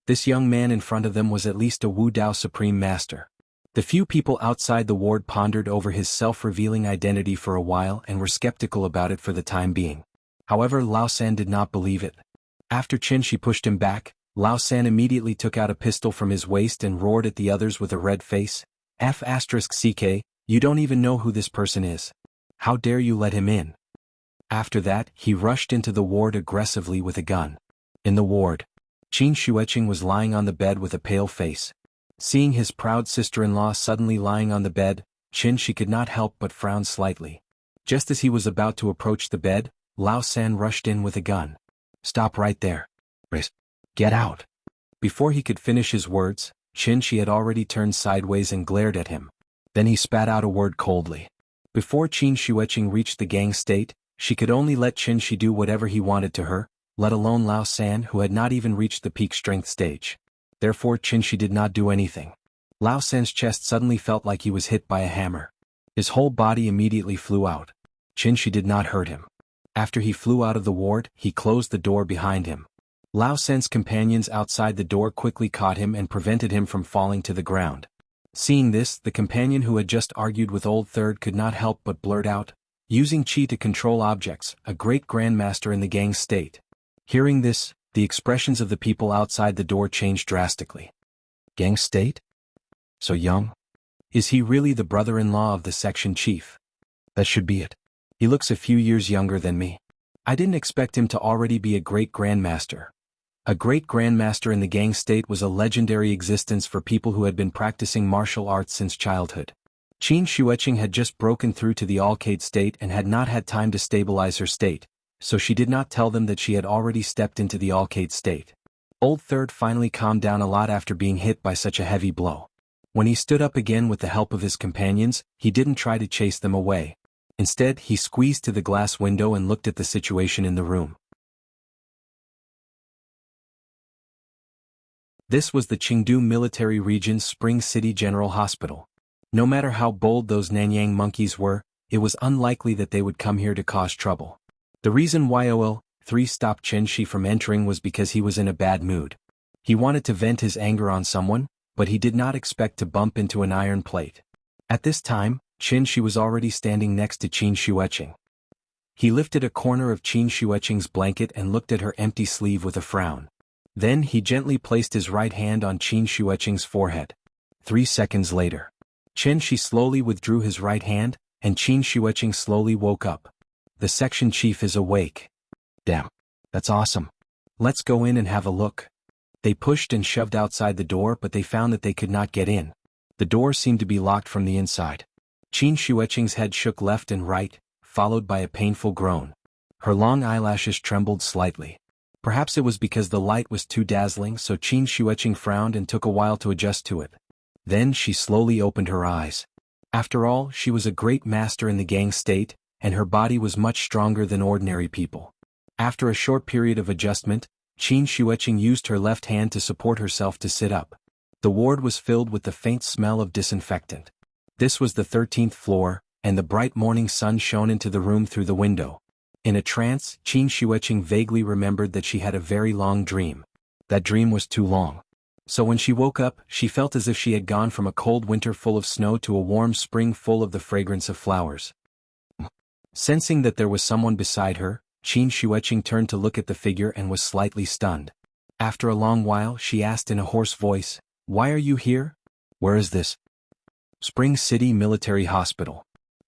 This young man in front of them was at least a Wu Dao Supreme Master. The few people outside the ward pondered over his self-revealing identity for a while and were skeptical about it for the time being. However, Lao San did not believe it. After Qin pushed him back, Lao San immediately took out a pistol from his waist and roared at the others with a red face. "F***ck, you don't even know who this person is. How dare you let him in?" After that, he rushed into the ward aggressively with a gun. In the ward, Qin Shueqing was lying on the bed with a pale face. Seeing his proud sister-in-law suddenly lying on the bed, she could not help but frown slightly. Just as he was about to approach the bed, Lao San rushed in with a gun. "Stop right there. Get out." Before he could finish his words, she had already turned sideways and glared at him. Then he spat out a word coldly. Before Qin Shueqing reached the gang state, she could only let Qin do whatever he wanted to her, let alone Lao San, who had not even reached the peak strength stage. Therefore Qin did not do anything. Lao San's chest suddenly felt like he was hit by a hammer. His whole body immediately flew out. Qin did not hurt him. After he flew out of the ward, he closed the door behind him. Lao Sen's companions outside the door quickly caught him and prevented him from falling to the ground. Seeing this, the companion who had just argued with Old Third could not help but blurt out, "Using qi to control objects, a great grandmaster in the gang state." Hearing this, the expressions of the people outside the door changed drastically. Gang state? So young? Is he really the brother-in-law of the section chief? That should be it. He looks a few years younger than me. I didn't expect him to already be a great grandmaster. A great grandmaster in the gang state was a legendary existence for people who had been practicing martial arts since childhood. Qin Xueqing had just broken through to the Alcade state and had not had time to stabilize her state, so she did not tell them that she had already stepped into the Alcade state. Old Third finally calmed down a lot after being hit by such a heavy blow. When he stood up again with the help of his companions, he didn't try to chase them away. Instead, he squeezed to the glass window and looked at the situation in the room. This was the Chengdu Military Region's Spring City General Hospital. No matter how bold those Nanyang monkeys were, it was unlikely that they would come here to cause trouble. The reason YOL-3 stopped Chen Shi from entering was because he was in a bad mood. He wanted to vent his anger on someone, but he did not expect to bump into an iron plate. At this time, Chen Shi was already standing next to Qin Xueqing. He lifted a corner of Qin Xueqing's blanket and looked at her empty sleeve with a frown. Then he gently placed his right hand on Qin Xueqing's forehead. 3 seconds later, Chen Shi slowly withdrew his right hand, and Qin Xueqing slowly woke up. The section chief is awake. Damn. That's awesome. Let's go in and have a look. They pushed and shoved outside the door, but they found that they could not get in. The door seemed to be locked from the inside. Qin Xueqing's head shook left and right, followed by a painful groan. Her long eyelashes trembled slightly. Perhaps it was because the light was too dazzling, so Qin Xueqing frowned and took a while to adjust to it. Then she slowly opened her eyes. After all, she was a great master in the gang state, and her body was much stronger than ordinary people. After a short period of adjustment, Qin Xueqing used her left hand to support herself to sit up. The ward was filled with the faint smell of disinfectant. This was the 13th floor, and the bright morning sun shone into the room through the window. In a trance, Qin Xueqing vaguely remembered that she had a very long dream. That dream was too long. So when she woke up, she felt as if she had gone from a cold winter full of snow to a warm spring full of the fragrance of flowers. Sensing that there was someone beside her, Qin Xueqing turned to look at the figure and was slightly stunned. After a long while, she asked in a hoarse voice, "Why are you here? Where is this?" "Spring City Military Hospital."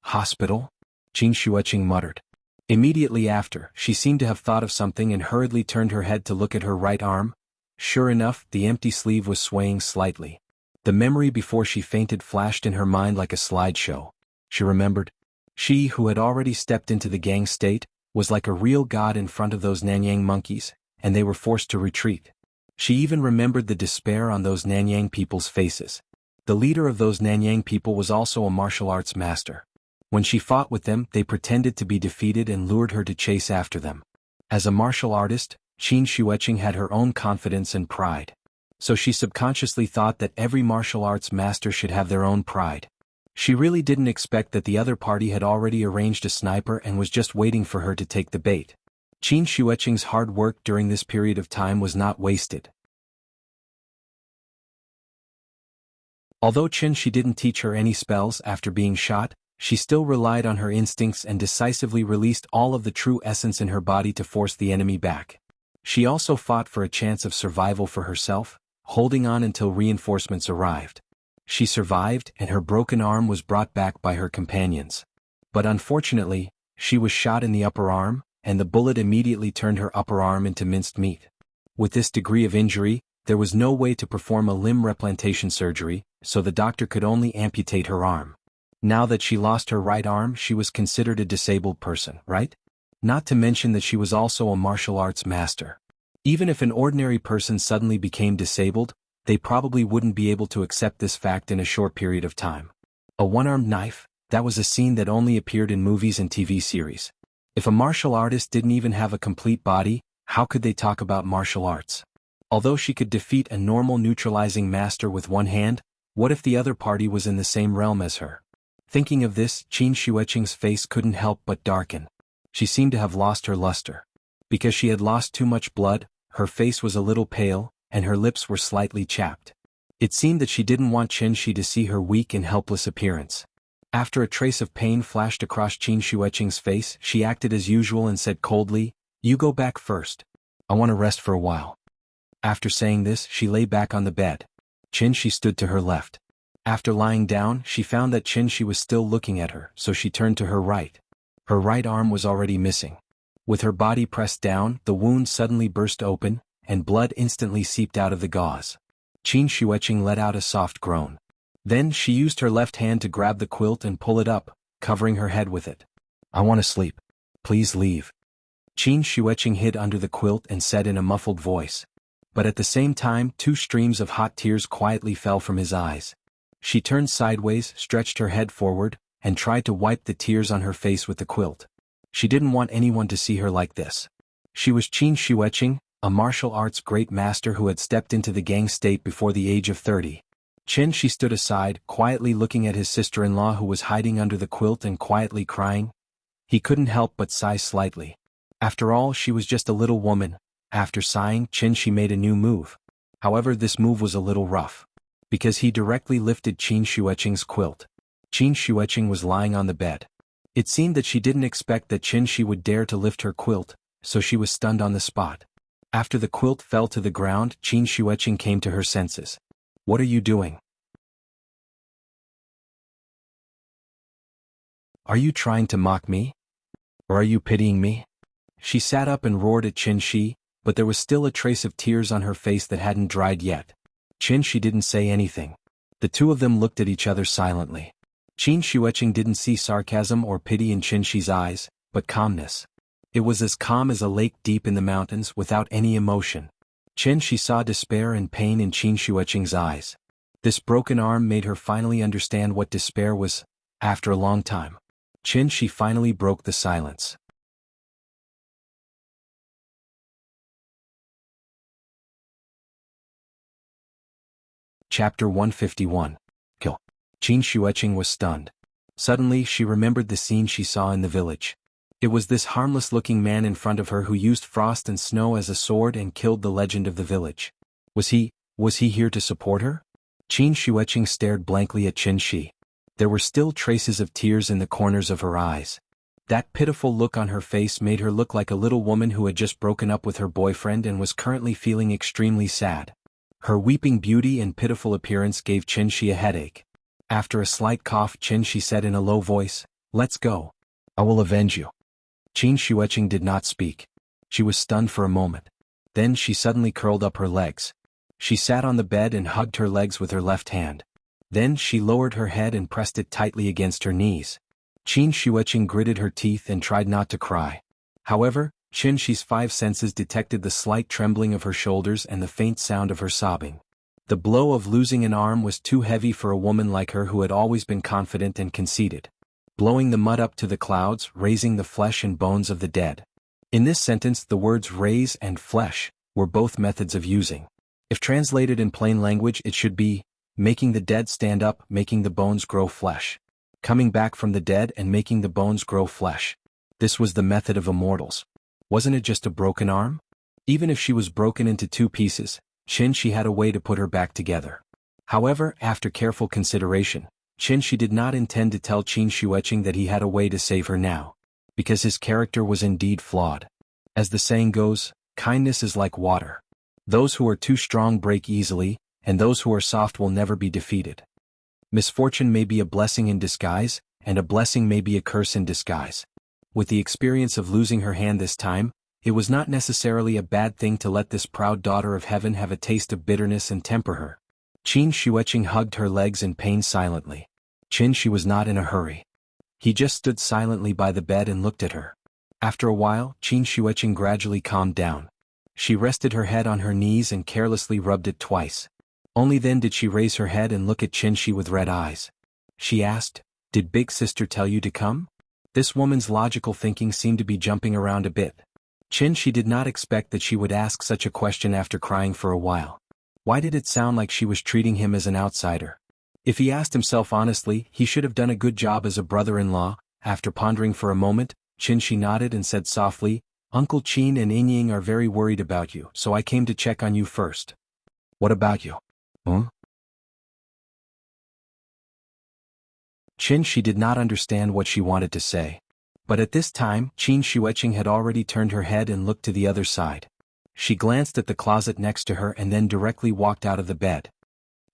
"Hospital?" Qin Xueqing muttered. Immediately after, she seemed to have thought of something and hurriedly turned her head to look at her right arm. Sure enough, the empty sleeve was swaying slightly. The memory before she fainted flashed in her mind like a slideshow. She remembered. She, who had already stepped into the gang state, was like a real god in front of those Nanyang monkeys, and they were forced to retreat. She even remembered the despair on those Nanyang people's faces. The leader of those Nanyang people was also a martial arts master. When she fought with them, they pretended to be defeated and lured her to chase after them. As a martial artist, Qin Xueqing had her own confidence and pride. So she subconsciously thought that every martial arts master should have their own pride. She really didn't expect that the other party had already arranged a sniper and was just waiting for her to take the bait. Qin Xueqing's hard work during this period of time was not wasted. Although Chen Shi didn't teach her any spells after being shot, she still relied on her instincts and decisively released all of the true essence in her body to force the enemy back. She also fought for a chance of survival for herself, holding on until reinforcements arrived. She survived, and her broken arm was brought back by her companions. But unfortunately, she was shot in the upper arm, and the bullet immediately turned her upper arm into minced meat. With this degree of injury, there was no way to perform a limb replantation surgery, so the doctor could only amputate her arm. Now that she lost her right arm, she was considered a disabled person, right? Not to mention that she was also a martial arts master. Even if an ordinary person suddenly became disabled, they probably wouldn't be able to accept this fact in a short period of time. A one-armed knife, that was a scene that only appeared in movies and TV series. If a martial artist didn't even have a complete body, how could they talk about martial arts? Although she could defeat a normal neutralizing master with one hand, what if the other party was in the same realm as her? Thinking of this, Qin Xueqing's face couldn't help but darken. She seemed to have lost her luster. Because she had lost too much blood, her face was a little pale, and her lips were slightly chapped. It seemed that she didn't want Qin to see her weak and helpless appearance. After a trace of pain flashed across Qin Shuiqing's face, she acted as usual and said coldly, "You go back first. I want to rest for a while." After saying this, she lay back on the bed. Qin stood to her left. After lying down, she found that Qin was still looking at her, so she turned to her right. Her right arm was already missing. With her body pressed down, the wound suddenly burst open, and blood instantly seeped out of the gauze. Qin Shuiqing let out a soft groan. Then she used her left hand to grab the quilt and pull it up, covering her head with it. "I want to sleep. Please leave." Qin Shuiqing hid under the quilt and said in a muffled voice. But at the same time, 2 streams of hot tears quietly fell from his eyes. She turned sideways, stretched her head forward, and tried to wipe the tears on her face with the quilt. She didn't want anyone to see her like this. She was Qin Shuiqing, a martial arts great master who had stepped into the gang state before the age of 30. She stood aside, quietly looking at his sister-in-law who was hiding under the quilt and quietly crying. He couldn't help but sigh slightly. After all, she was just a little woman. After sighing, Qin made a new move. However, this move was a little rough. Because he directly lifted Qin Shuiqing's quilt. Qin Shuiqing was lying on the bed. It seemed that she didn't expect that Qin would dare to lift her quilt, so she was stunned on the spot. After the quilt fell to the ground, Qin Shuiqing came to her senses. "What are you doing? Are you trying to mock me? Or are you pitying me?" She sat up and roared at Qin, but there was still a trace of tears on her face that hadn't dried yet. Qin didn't say anything. The two of them looked at each other silently. Qin Shuiqing didn't see sarcasm or pity in Qin's eyes, but calmness. It was as calm as a lake deep in the mountains without any emotion. Qin saw despair and pain in Qin Shuiqing's eyes. This broken arm made her finally understand what despair was. After a long time, Qin finally broke the silence. Chapter 151. Kill. Qin Shuiqing was stunned. Suddenly she remembered the scene she saw in the village. It was this harmless-looking man in front of her who used frost and snow as a sword and killed the legend of the village. Was he here to support her? Qin Shuiqing stared blankly at Qin. There were still traces of tears in the corners of her eyes. That pitiful look on her face made her look like a little woman who had just broken up with her boyfriend and was currently feeling extremely sad. Her weeping beauty and pitiful appearance gave Qin a headache. After a slight cough, Qin said in a low voice, "Let's go. I will avenge you." Qin Shuiqing did not speak. She was stunned for a moment. Then she suddenly curled up her legs. She sat on the bed and hugged her legs with her left hand. Then she lowered her head and pressed it tightly against her knees. Qin Shuiqing gritted her teeth and tried not to cry. However, Qin's 5 senses detected the slight trembling of her shoulders and the faint sound of her sobbing. The blow of losing an arm was too heavy for a woman like her who had always been confident and conceited. Blowing the mud up to the clouds, raising the flesh and bones of the dead. In this sentence, the words raise and flesh were both methods of using. If translated in plain language, it should be making the dead stand up, making the bones grow flesh. Coming back from the dead and making the bones grow flesh. This was the method of immortals. Wasn't it just a broken arm? Even if she was broken into 2 pieces, Qin had a way to put her back together. However, after careful consideration, Qin did not intend to tell Qin Shuiqing that he had a way to save her now. Because his character was indeed flawed. As the saying goes, kindness is like water. Those who are too strong break easily, and those who are soft will never be defeated. Misfortune may be a blessing in disguise, and a blessing may be a curse in disguise. With the experience of losing her hand this time, it was not necessarily a bad thing to let this proud daughter of heaven have a taste of bitterness and temper her. Qin Shuiqing hugged her legs in pain silently. Qin was not in a hurry. He just stood silently by the bed and looked at her. After a while, Qin Shuiqing gradually calmed down. She rested her head on her knees and carelessly rubbed it twice. Only then did she raise her head and look at Qin with red eyes. She asked, "Did Big Sister tell you to come?" This woman's logical thinking seemed to be jumping around a bit. Qin did not expect that she would ask such a question after crying for a while. Why did it sound like she was treating him as an outsider? If he asked himself honestly, he should have done a good job as a brother-in-law. After pondering for a moment, Qin Shi nodded and said softly, Uncle Qin and Ying are very worried about you, so I came to check on you first. What about you? Huh? Qin Shi did not understand what she wanted to say. But at this time, Qin Shueqing had already turned her head and looked to the other side. She glanced at the closet next to her and then directly walked out of the bed.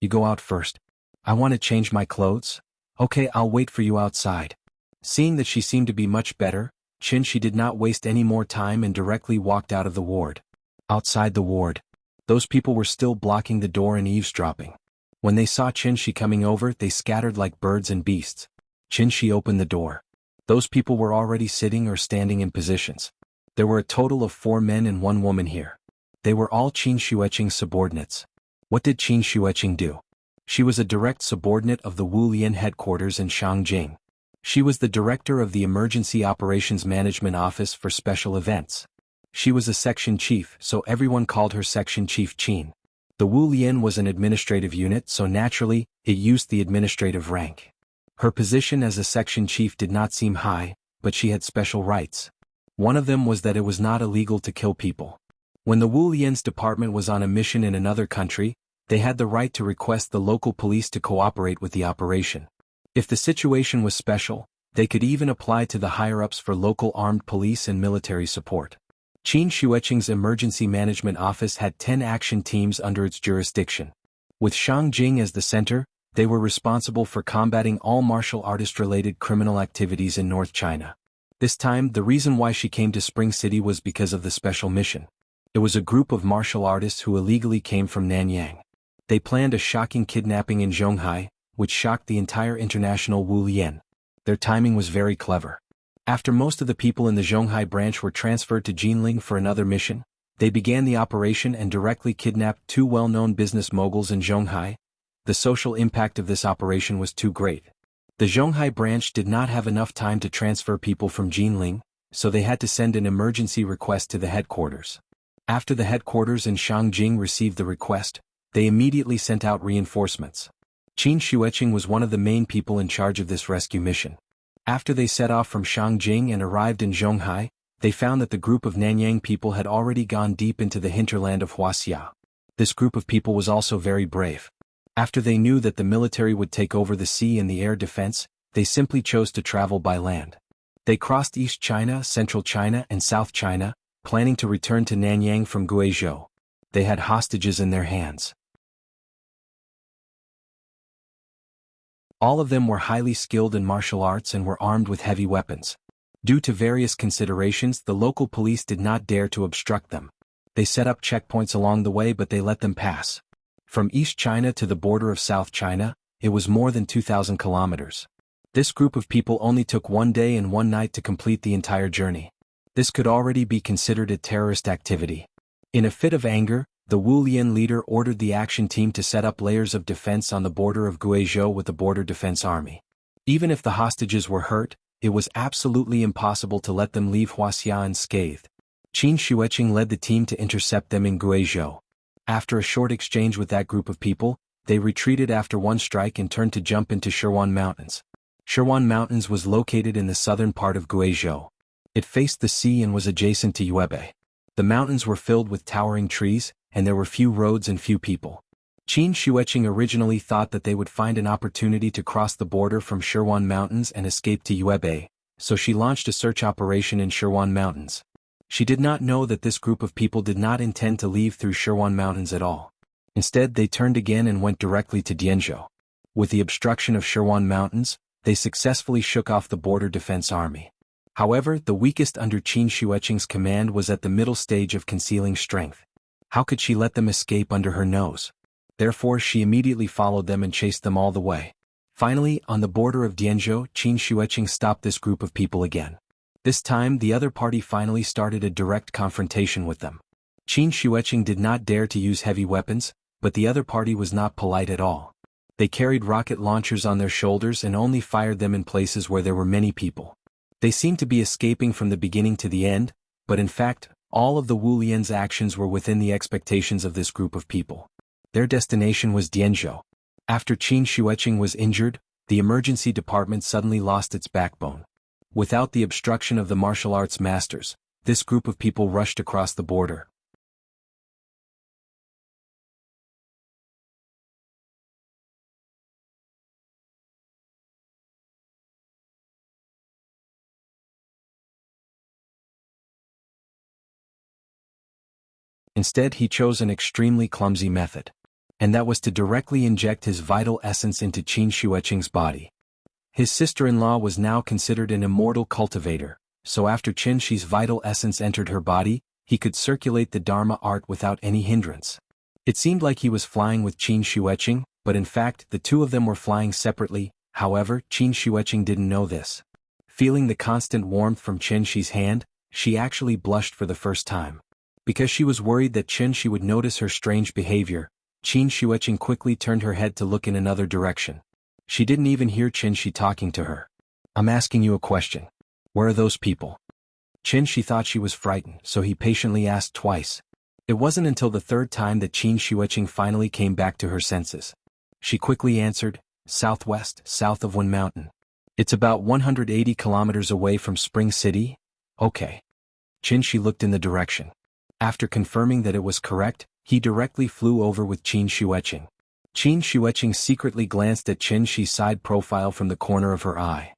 You go out first. I want to change my clothes. Okay, I'll wait for you outside. Seeing that she seemed to be much better, Qin Shi did not waste any more time and directly walked out of the ward. Outside the ward, those people were still blocking the door and eavesdropping. When they saw Qin Shi coming over, they scattered like birds and beasts. Qin Shi opened the door. Those people were already sitting or standing in positions. There were a total of 4 men and 1 woman here. They were all Qin Shueqing's subordinates. What did Qin Shueqing do? She was a direct subordinate of the Wulian headquarters in Shangjing. She was the director of the Emergency Operations Management Office for Special Events. She was a section chief, so everyone called her Section Chief Qin. The Wulian was an administrative unit, so naturally, it used the administrative rank. Her position as a section chief did not seem high, but she had special rights. One of them was that it was not illegal to kill people. When the Wulian's department was on a mission in another country, they had the right to request the local police to cooperate with the operation. If the situation was special, they could even apply to the higher-ups for local armed police and military support. Qin Shueqing's Emergency Management Office had 10 action teams under its jurisdiction. With Shangjing as the center, they were responsible for combating all martial artist-related criminal activities in North China. This time, the reason why she came to Spring City was because of the special mission. It was a group of martial artists who illegally came from Nanyang. They planned a shocking kidnapping in Zhonghai, which shocked the entire international Wulian. Their timing was very clever. After most of the people in the Zhonghai branch were transferred to Jinling for another mission, they began the operation and directly kidnapped 2 well-known business moguls in Zhonghai. The social impact of this operation was too great. The Zhonghai branch did not have enough time to transfer people from Jinling, so they had to send an emergency request to the headquarters. After the headquarters in Shangjing received the request, they immediately sent out reinforcements. Qin Shueqing was one of the main people in charge of this rescue mission. After they set off from Shangjing and arrived in Zhonghai, they found that the group of Nanyang people had already gone deep into the hinterland of Wuxia. This group of people was also very brave. After they knew that the military would take over the sea and the air defense, they simply chose to travel by land. They crossed East China, Central China, and South China, planning to return to Nanyang from Guizhou. They had hostages in their hands. All of them were highly skilled in martial arts and were armed with heavy weapons. Due to various considerations, the local police did not dare to obstruct them. They set up checkpoints along the way, but they let them pass. From East China to the border of South China, it was more than 2,000 kilometers. This group of people only took 1 day and 1 night to complete the entire journey. This could already be considered a terrorist activity. In a fit of anger, the Wulian leader ordered the action team to set up layers of defense on the border of Guizhou with the Border Defense Army. Even if the hostages were hurt, it was absolutely impossible to let them leave Wuxia unscathed. Qin Shueqing led the team to intercept them in Guizhou. After a short exchange with that group of people, they retreated after 1 strike and turned to jump into Shirwan Mountains. Shirwan Mountains was located in the southern part of Guizhou. It faced the sea and was adjacent to Yuebei. The mountains were filled with towering trees, and there were few roads and few people. Qin Shueqing originally thought that they would find an opportunity to cross the border from Shirwan Mountains and escape to Yuebei, so she launched a search operation in Shirwan Mountains. She did not know that this group of people did not intend to leave through Shirwan Mountains at all. Instead, they turned again and went directly to Dianzhou. With the obstruction of Shirwan Mountains, they successfully shook off the Border Defense Army. However, the weakest under Qin Shueqing's command was at the middle stage of concealing strength. How could she let them escape under her nose? Therefore, she immediately followed them and chased them all the way. Finally, on the border of Dianzhou, Qin Shueqing stopped this group of people again. This time, the other party finally started a direct confrontation with them. Qin Shueqing did not dare to use heavy weapons, but the other party was not polite at all. They carried rocket launchers on their shoulders and only fired them in places where there were many people. They seemed to be escaping from the beginning to the end, but in fact, all of the Wulian's actions were within the expectations of this group of people. Their destination was Dianzhou. After Qin Shueqing was injured, the emergency department suddenly lost its backbone. Without the obstruction of the martial arts masters, this group of people rushed across the border. Instead, he chose an extremely clumsy method. And that was to directly inject his vital essence into Qin Shuiqing's body. His sister-in-law was now considered an immortal cultivator, so after Qin Shi's vital essence entered her body, he could circulate the Dharma art without any hindrance. It seemed like he was flying with Qin Shuiqing, but in fact the two of them were flying separately. However, Qin Shuiqing didn't know this. Feeling the constant warmth from Qin Shi's hand, she actually blushed for the first time. Because she was worried that Qin Shi would notice her strange behavior, Qin Shuiqing quickly turned her head to look in another direction. She didn't even hear Qin Shi talking to her. "I'm asking you a question. Where are those people?" Qin Shi thought she was frightened, so he patiently asked twice. It wasn't until the third time that Qin Shuiqing finally came back to her senses. She quickly answered, "Southwest, south of Wen Mountain. It's about 180 kilometers away from Spring City." "Okay." Qin Shi looked in the direction. After confirming that it was correct, he directly flew over with Qin Shuiqing. Qin Shuiqing secretly glanced at Qin Shi's side profile from the corner of her eye.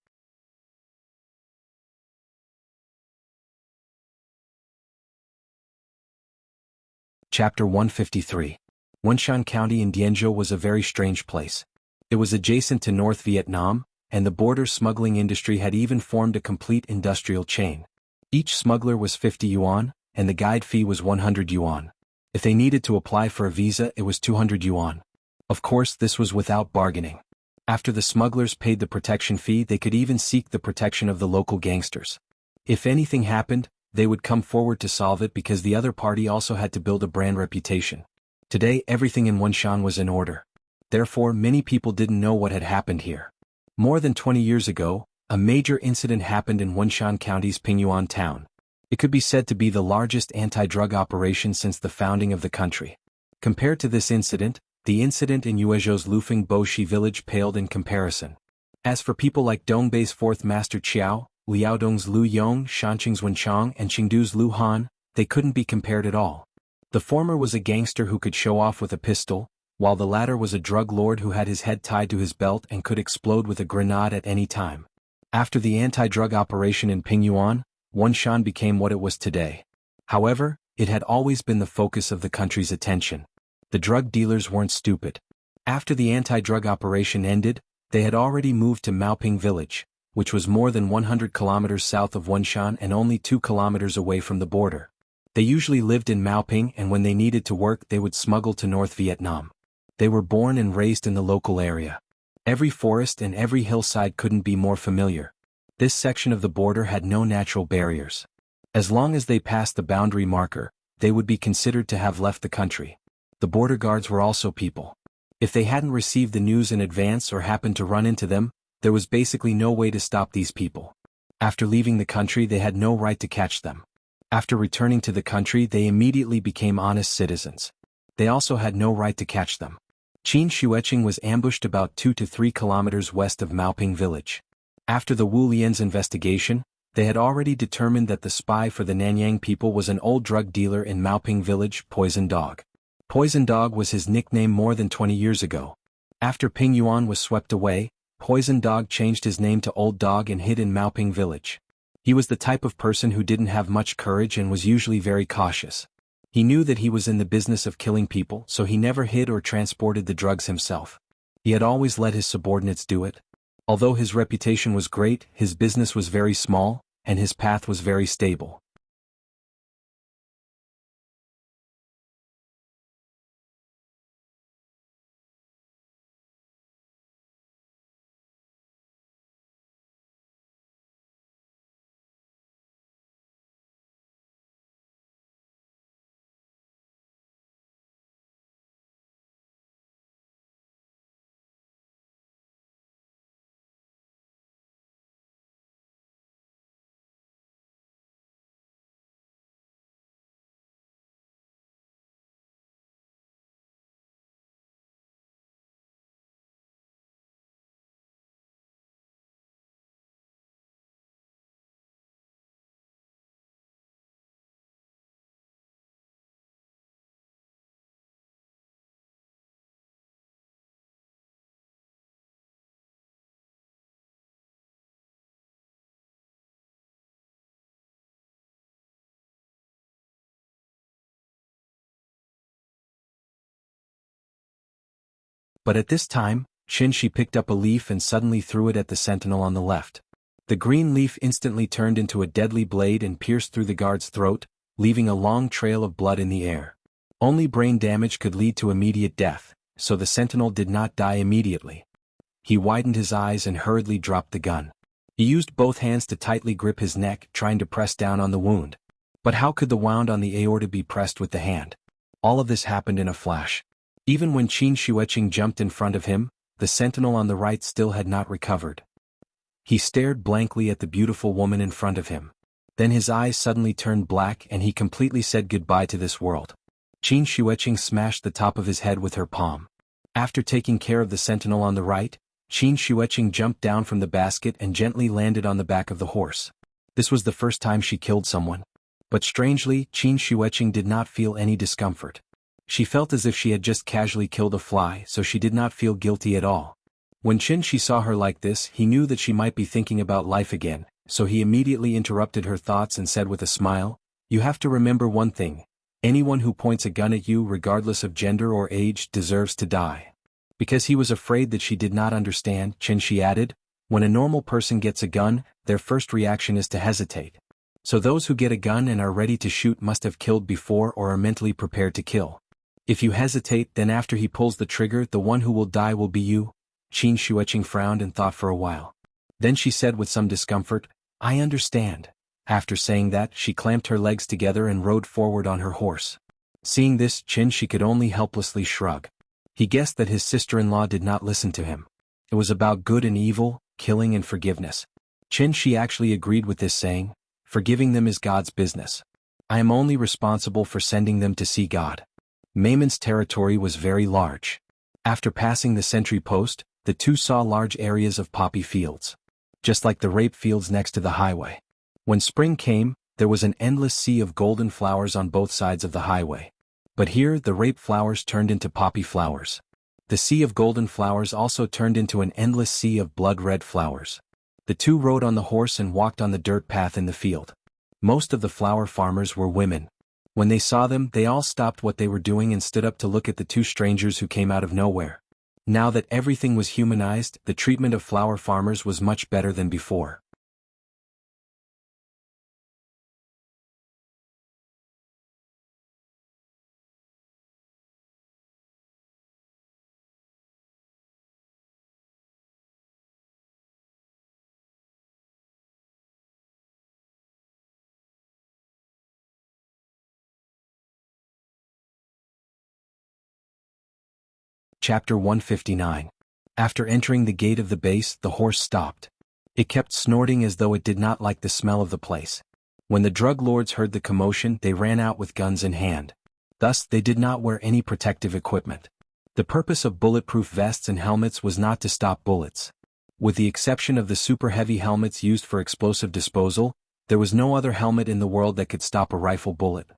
Chapter 153. Wenshan County in Dianzhou was a very strange place. It was adjacent to North Vietnam, and the border smuggling industry had even formed a complete industrial chain. Each smuggler was 50 yuan, and the guide fee was 100 yuan. If they needed to apply for a visa, it was 200 yuan. Of course, this was without bargaining. After the smugglers paid the protection fee, they could even seek the protection of the local gangsters. If anything happened, they would come forward to solve it because the other party also had to build a brand reputation. Today, everything in Wenshan was in order. Therefore, many people didn't know what had happened here. More than 20 years ago, a major incident happened in Wenshan County's Pingyuan town. It could be said to be the largest anti-drug operation since the founding of the country. Compared to this incident, the incident in Yuezhou's Lufeng Boshi village paled in comparison. As for people like Dongbei's fourth master Qiao, Liaodong's Lu Yong, Shanqing's Wenchang, and Chengdu's Lu Han, they couldn't be compared at all. The former was a gangster who could show off with a pistol, while the latter was a drug lord who had his head tied to his belt and could explode with a grenade at any time. After the anti-drug operation in Pingyuan, Wenshan became what it was today. However, it had always been the focus of the country's attention. The drug dealers weren't stupid. After the anti-drug operation ended, they had already moved to Maoping village, which was more than 100 kilometers south of Wenshan and only 2 kilometers away from the border. They usually lived in Maoping, and when they needed to work they would smuggle to North Vietnam. They were born and raised in the local area. Every forest and every hillside couldn't be more familiar. This section of the border had no natural barriers. As long as they passed the boundary marker, they would be considered to have left the country. The border guards were also people. If they hadn't received the news in advance or happened to run into them, there was basically no way to stop these people. After leaving the country, they had no right to catch them. After returning to the country, they immediately became honest citizens. They also had no right to catch them. Qin Shuiqing was ambushed about 2 to 3 kilometers west of Maoping village. After the Wu Lian's investigation, they had already determined that the spy for the Nanyang people was an old drug dealer in Maoping village, Poison Dog. Poison Dog was his nickname more than 20 years ago. After Pingyuan was swept away, Poison Dog changed his name to Old Dog and hid in Maoping village. He was the type of person who didn't have much courage and was usually very cautious. He knew that he was in the business of killing people, so he never hid or transported the drugs himself. He had always let his subordinates do it. Although his reputation was great, his business was very small, and his path was very stable. But at this time, Qin Shi picked up a leaf and suddenly threw it at the sentinel on the left. The green leaf instantly turned into a deadly blade and pierced through the guard's throat, leaving a long trail of blood in the air. Only brain damage could lead to immediate death, so the sentinel did not die immediately. He widened his eyes and hurriedly dropped the gun. He used both hands to tightly grip his neck, trying to press down on the wound. But how could the wound on the aorta be pressed with the hand? All of this happened in a flash. Even when Qin Shueqing jumped in front of him, the sentinel on the right still had not recovered. He stared blankly at the beautiful woman in front of him. Then his eyes suddenly turned black and he completely said goodbye to this world. Qin Shueqing smashed the top of his head with her palm. After taking care of the sentinel on the right, Qin Shueqing jumped down from the basket and gently landed on the back of the horse. This was the first time she killed someone. But strangely, Qin Shueqing did not feel any discomfort. She felt as if she had just casually killed a fly, so she did not feel guilty at all. When Qin Shi saw her like this, he knew that she might be thinking about life again, so he immediately interrupted her thoughts and said with a smile, "You have to remember one thing. Anyone who points a gun at you, regardless of gender or age, deserves to die." Because he was afraid that she did not understand, Qin Shi added, "When a normal person gets a gun, their first reaction is to hesitate. So those who get a gun and are ready to shoot must have killed before or are mentally prepared to kill. If you hesitate, then after he pulls the trigger, the one who will die will be you." Qin Shueqing frowned and thought for a while. Then she said with some discomfort, "I understand." After saying that, she clamped her legs together and rode forward on her horse. Seeing this, Qin Shi could only helplessly shrug. He guessed that his sister-in-law did not listen to him. It was about good and evil, killing and forgiveness. Qin Shi actually agreed with this saying, "Forgiving them is God's business. I am only responsible for sending them to see God." Maymon's territory was very large. After passing the sentry post, the two saw large areas of poppy fields. Just like the rape fields next to the highway. When spring came, there was an endless sea of golden flowers on both sides of the highway. But here the rape flowers turned into poppy flowers. The sea of golden flowers also turned into an endless sea of blood-red flowers. The two rode on the horse and walked on the dirt path in the field. Most of the flower farmers were women. When they saw them, they all stopped what they were doing and stood up to look at the two strangers who came out of nowhere. Now that everything was humanized, the treatment of flower farmers was much better than before. Chapter 159. After entering the gate of the base, the horse stopped. It kept snorting as though it did not like the smell of the place. When the drug lords heard the commotion, they ran out with guns in hand. Thus, they did not wear any protective equipment. The purpose of bulletproof vests and helmets was not to stop bullets. With the exception of the super-heavy helmets used for explosive disposal, there was no other helmet in the world that could stop a rifle bullet.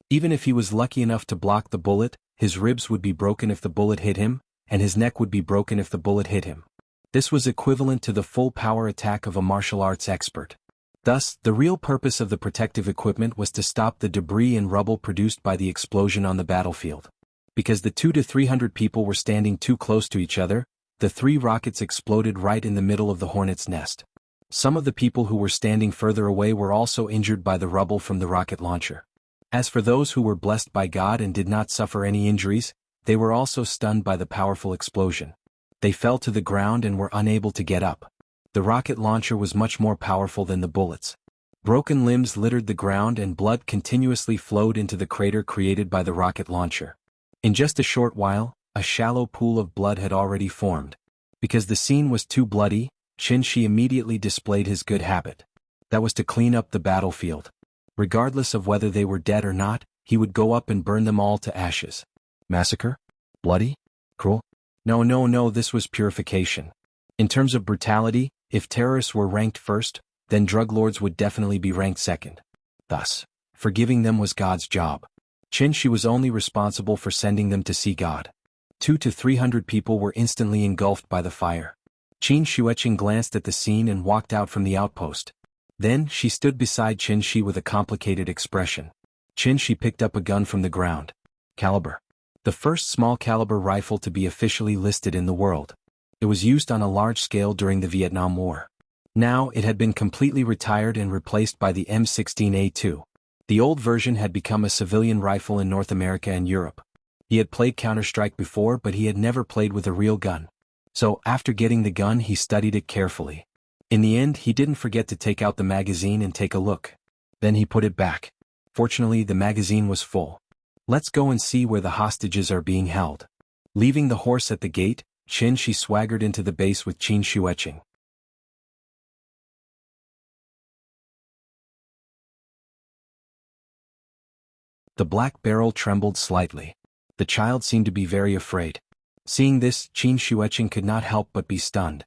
Even if he was lucky enough to block the bullet, his ribs would be broken if the bullet hit him, and his neck would be broken if the bullet hit him. This was equivalent to the full power attack of a martial arts expert. Thus, the real purpose of the protective equipment was to stop the debris and rubble produced by the explosion on the battlefield. Because the 200 to 300 people were standing too close to each other, the 3 rockets exploded right in the middle of the hornet's nest. Some of the people who were standing further away were also injured by the rubble from the rocket launcher. As for those who were blessed by God and did not suffer any injuries, they were also stunned by the powerful explosion. They fell to the ground and were unable to get up. The rocket launcher was much more powerful than the bullets. Broken limbs littered the ground and blood continuously flowed into the crater created by the rocket launcher. In just a short while, a shallow pool of blood had already formed. Because the scene was too bloody, Qin Shi immediately displayed his good habit. That was to clean up the battlefield. Regardless of whether they were dead or not, he would go up and burn them all to ashes. Massacre? Bloody? Cruel? No, this was purification. In terms of brutality, if terrorists were ranked first, then drug lords would definitely be ranked second. Thus, forgiving them was God's job. Qin Shi was only responsible for sending them to see God. 200 to 300 people were instantly engulfed by the fire. Qin Shueqing glanced at the scene and walked out from the outpost. Then, she stood beside Qin Shi with a complicated expression. Qin Shi picked up a gun from the ground. Caliber. the first small-caliber rifle to be officially listed in the world. It was used on a large scale during the Vietnam War. Now it had been completely retired and replaced by the M16A2. The old version had become a civilian rifle in North America and Europe. He had played Counter-Strike before, but he had never played with a real gun. So, after getting the gun, he studied it carefully. In the end, he didn't forget to take out the magazine and take a look. Then he put it back. Fortunately, the magazine was full. Let's go and see where the hostages are being held. Leaving the horse at the gate, Qin Shi swaggered into the base with Qin Shuecheng. The black barrel trembled slightly. The child seemed to be very afraid. Seeing this, Qin Shuecheng could not help but be stunned.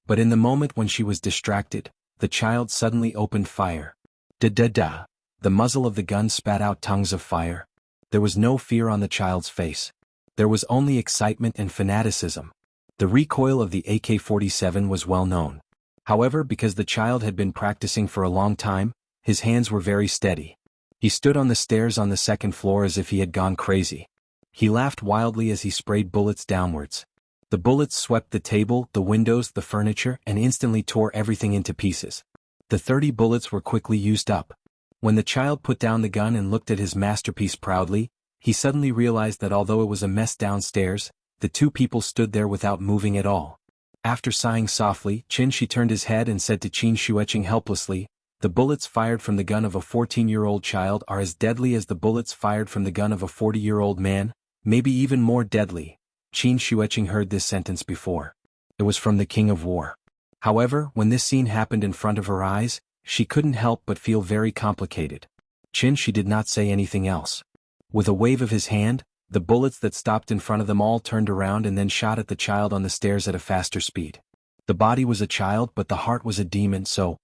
But in the moment when she was distracted, the child suddenly opened fire. Da-da-da. The muzzle of the gun spat out tongues of fire. There was no fear on the child's face. There was only excitement and fanaticism. The recoil of the AK-47 was well known. However, because the child had been practicing for a long time, his hands were very steady. He stood on the stairs on the second floor as if he had gone crazy. He laughed wildly as he sprayed bullets downwards. The bullets swept the table, the windows, the furniture, and instantly tore everything into pieces. The 30 bullets were quickly used up. When the child put down the gun and looked at his masterpiece proudly, he suddenly realized that although it was a mess downstairs, the two people stood there without moving at all. After sighing softly, Qin Shi turned his head and said to Qin Shuecheng helplessly, "The bullets fired from the gun of a 14-year-old child are as deadly as the bullets fired from the gun of a 40-year-old man, maybe even more deadly." Qin Shuecheng heard this sentence before. It was from the King of War. However, when this scene happened in front of her eyes, she couldn't help but feel very complicated. Qin Shi did not say anything else. With a wave of his hand, the bullets that stopped in front of them all turned around and then shot at the child on the stairs at a faster speed. The body was a child, but the heart was a demon, so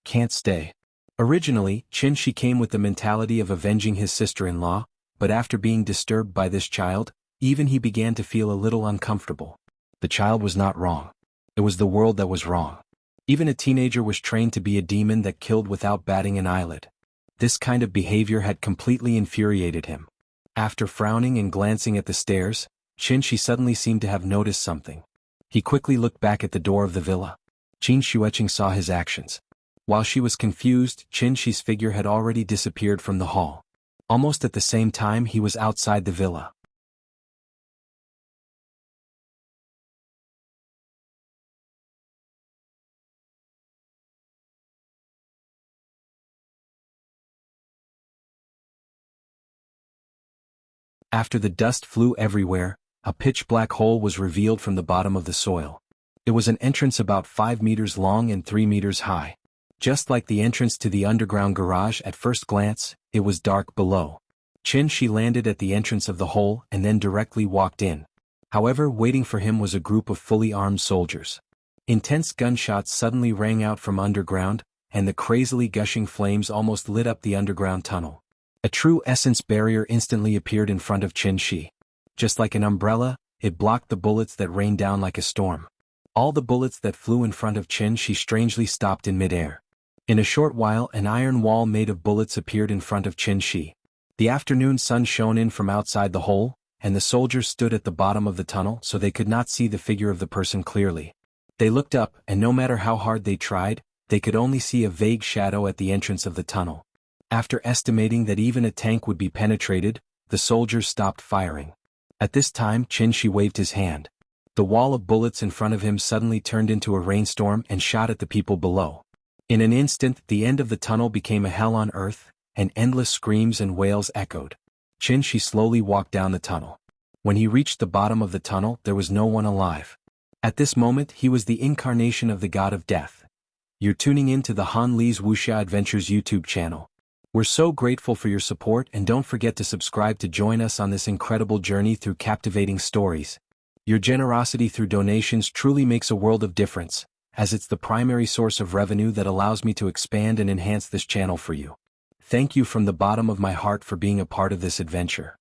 can't stay. Originally, Qin Shi came with the mentality of avenging his sister-in-law, but after being disturbed by this child, even he began to feel a little uncomfortable. The child was not wrong. It was the world that was wrong. Even a teenager was trained to be a demon that killed without batting an eyelid. This kind of behavior had completely infuriated him. After frowning and glancing at the stairs, Qin Shi suddenly seemed to have noticed something. He quickly looked back at the door of the villa. Qin Shuecheng saw his actions. While she was confused, Qin Shi's figure had already disappeared from the hall. Almost at the same time, he was outside the villa. After the dust flew everywhere, a pitch-black hole was revealed from the bottom of the soil. It was an entrance about 5 meters long and 3 meters high. Just like the entrance to the underground garage at first glance, it was dark below. Qin Shi landed at the entrance of the hole and then directly walked in. However, waiting for him was a group of fully armed soldiers. Intense gunshots suddenly rang out from underground, and the crazily gushing flames almost lit up the underground tunnel. A true essence barrier instantly appeared in front of Qin Shi. Just like an umbrella, it blocked the bullets that rained down like a storm. All the bullets that flew in front of Qin Shi strangely stopped in midair. In a short while, an iron wall made of bullets appeared in front of Qin Shi. The afternoon sun shone in from outside the hole, and the soldiers stood at the bottom of the tunnel so they could not see the figure of the person clearly. They looked up, and no matter how hard they tried, they could only see a vague shadow at the entrance of the tunnel. After estimating that even a tank would be penetrated, the soldiers stopped firing. At this time, Qin Shi waved his hand. The wall of bullets in front of him suddenly turned into a rainstorm and shot at the people below. In an instant, the end of the tunnel became a hell on earth, and endless screams and wails echoed. Qin Shi slowly walked down the tunnel. When he reached the bottom of the tunnel, there was no one alive. At this moment, he was the incarnation of the god of death. You're tuning in to the Han Li's Wuxia Adventures YouTube channel. We're so grateful for your support, and don't forget to subscribe to join us on this incredible journey through captivating stories. Your generosity through donations truly makes a world of difference, as it's the primary source of revenue that allows me to expand and enhance this channel for you. Thank you from the bottom of my heart for being a part of this adventure.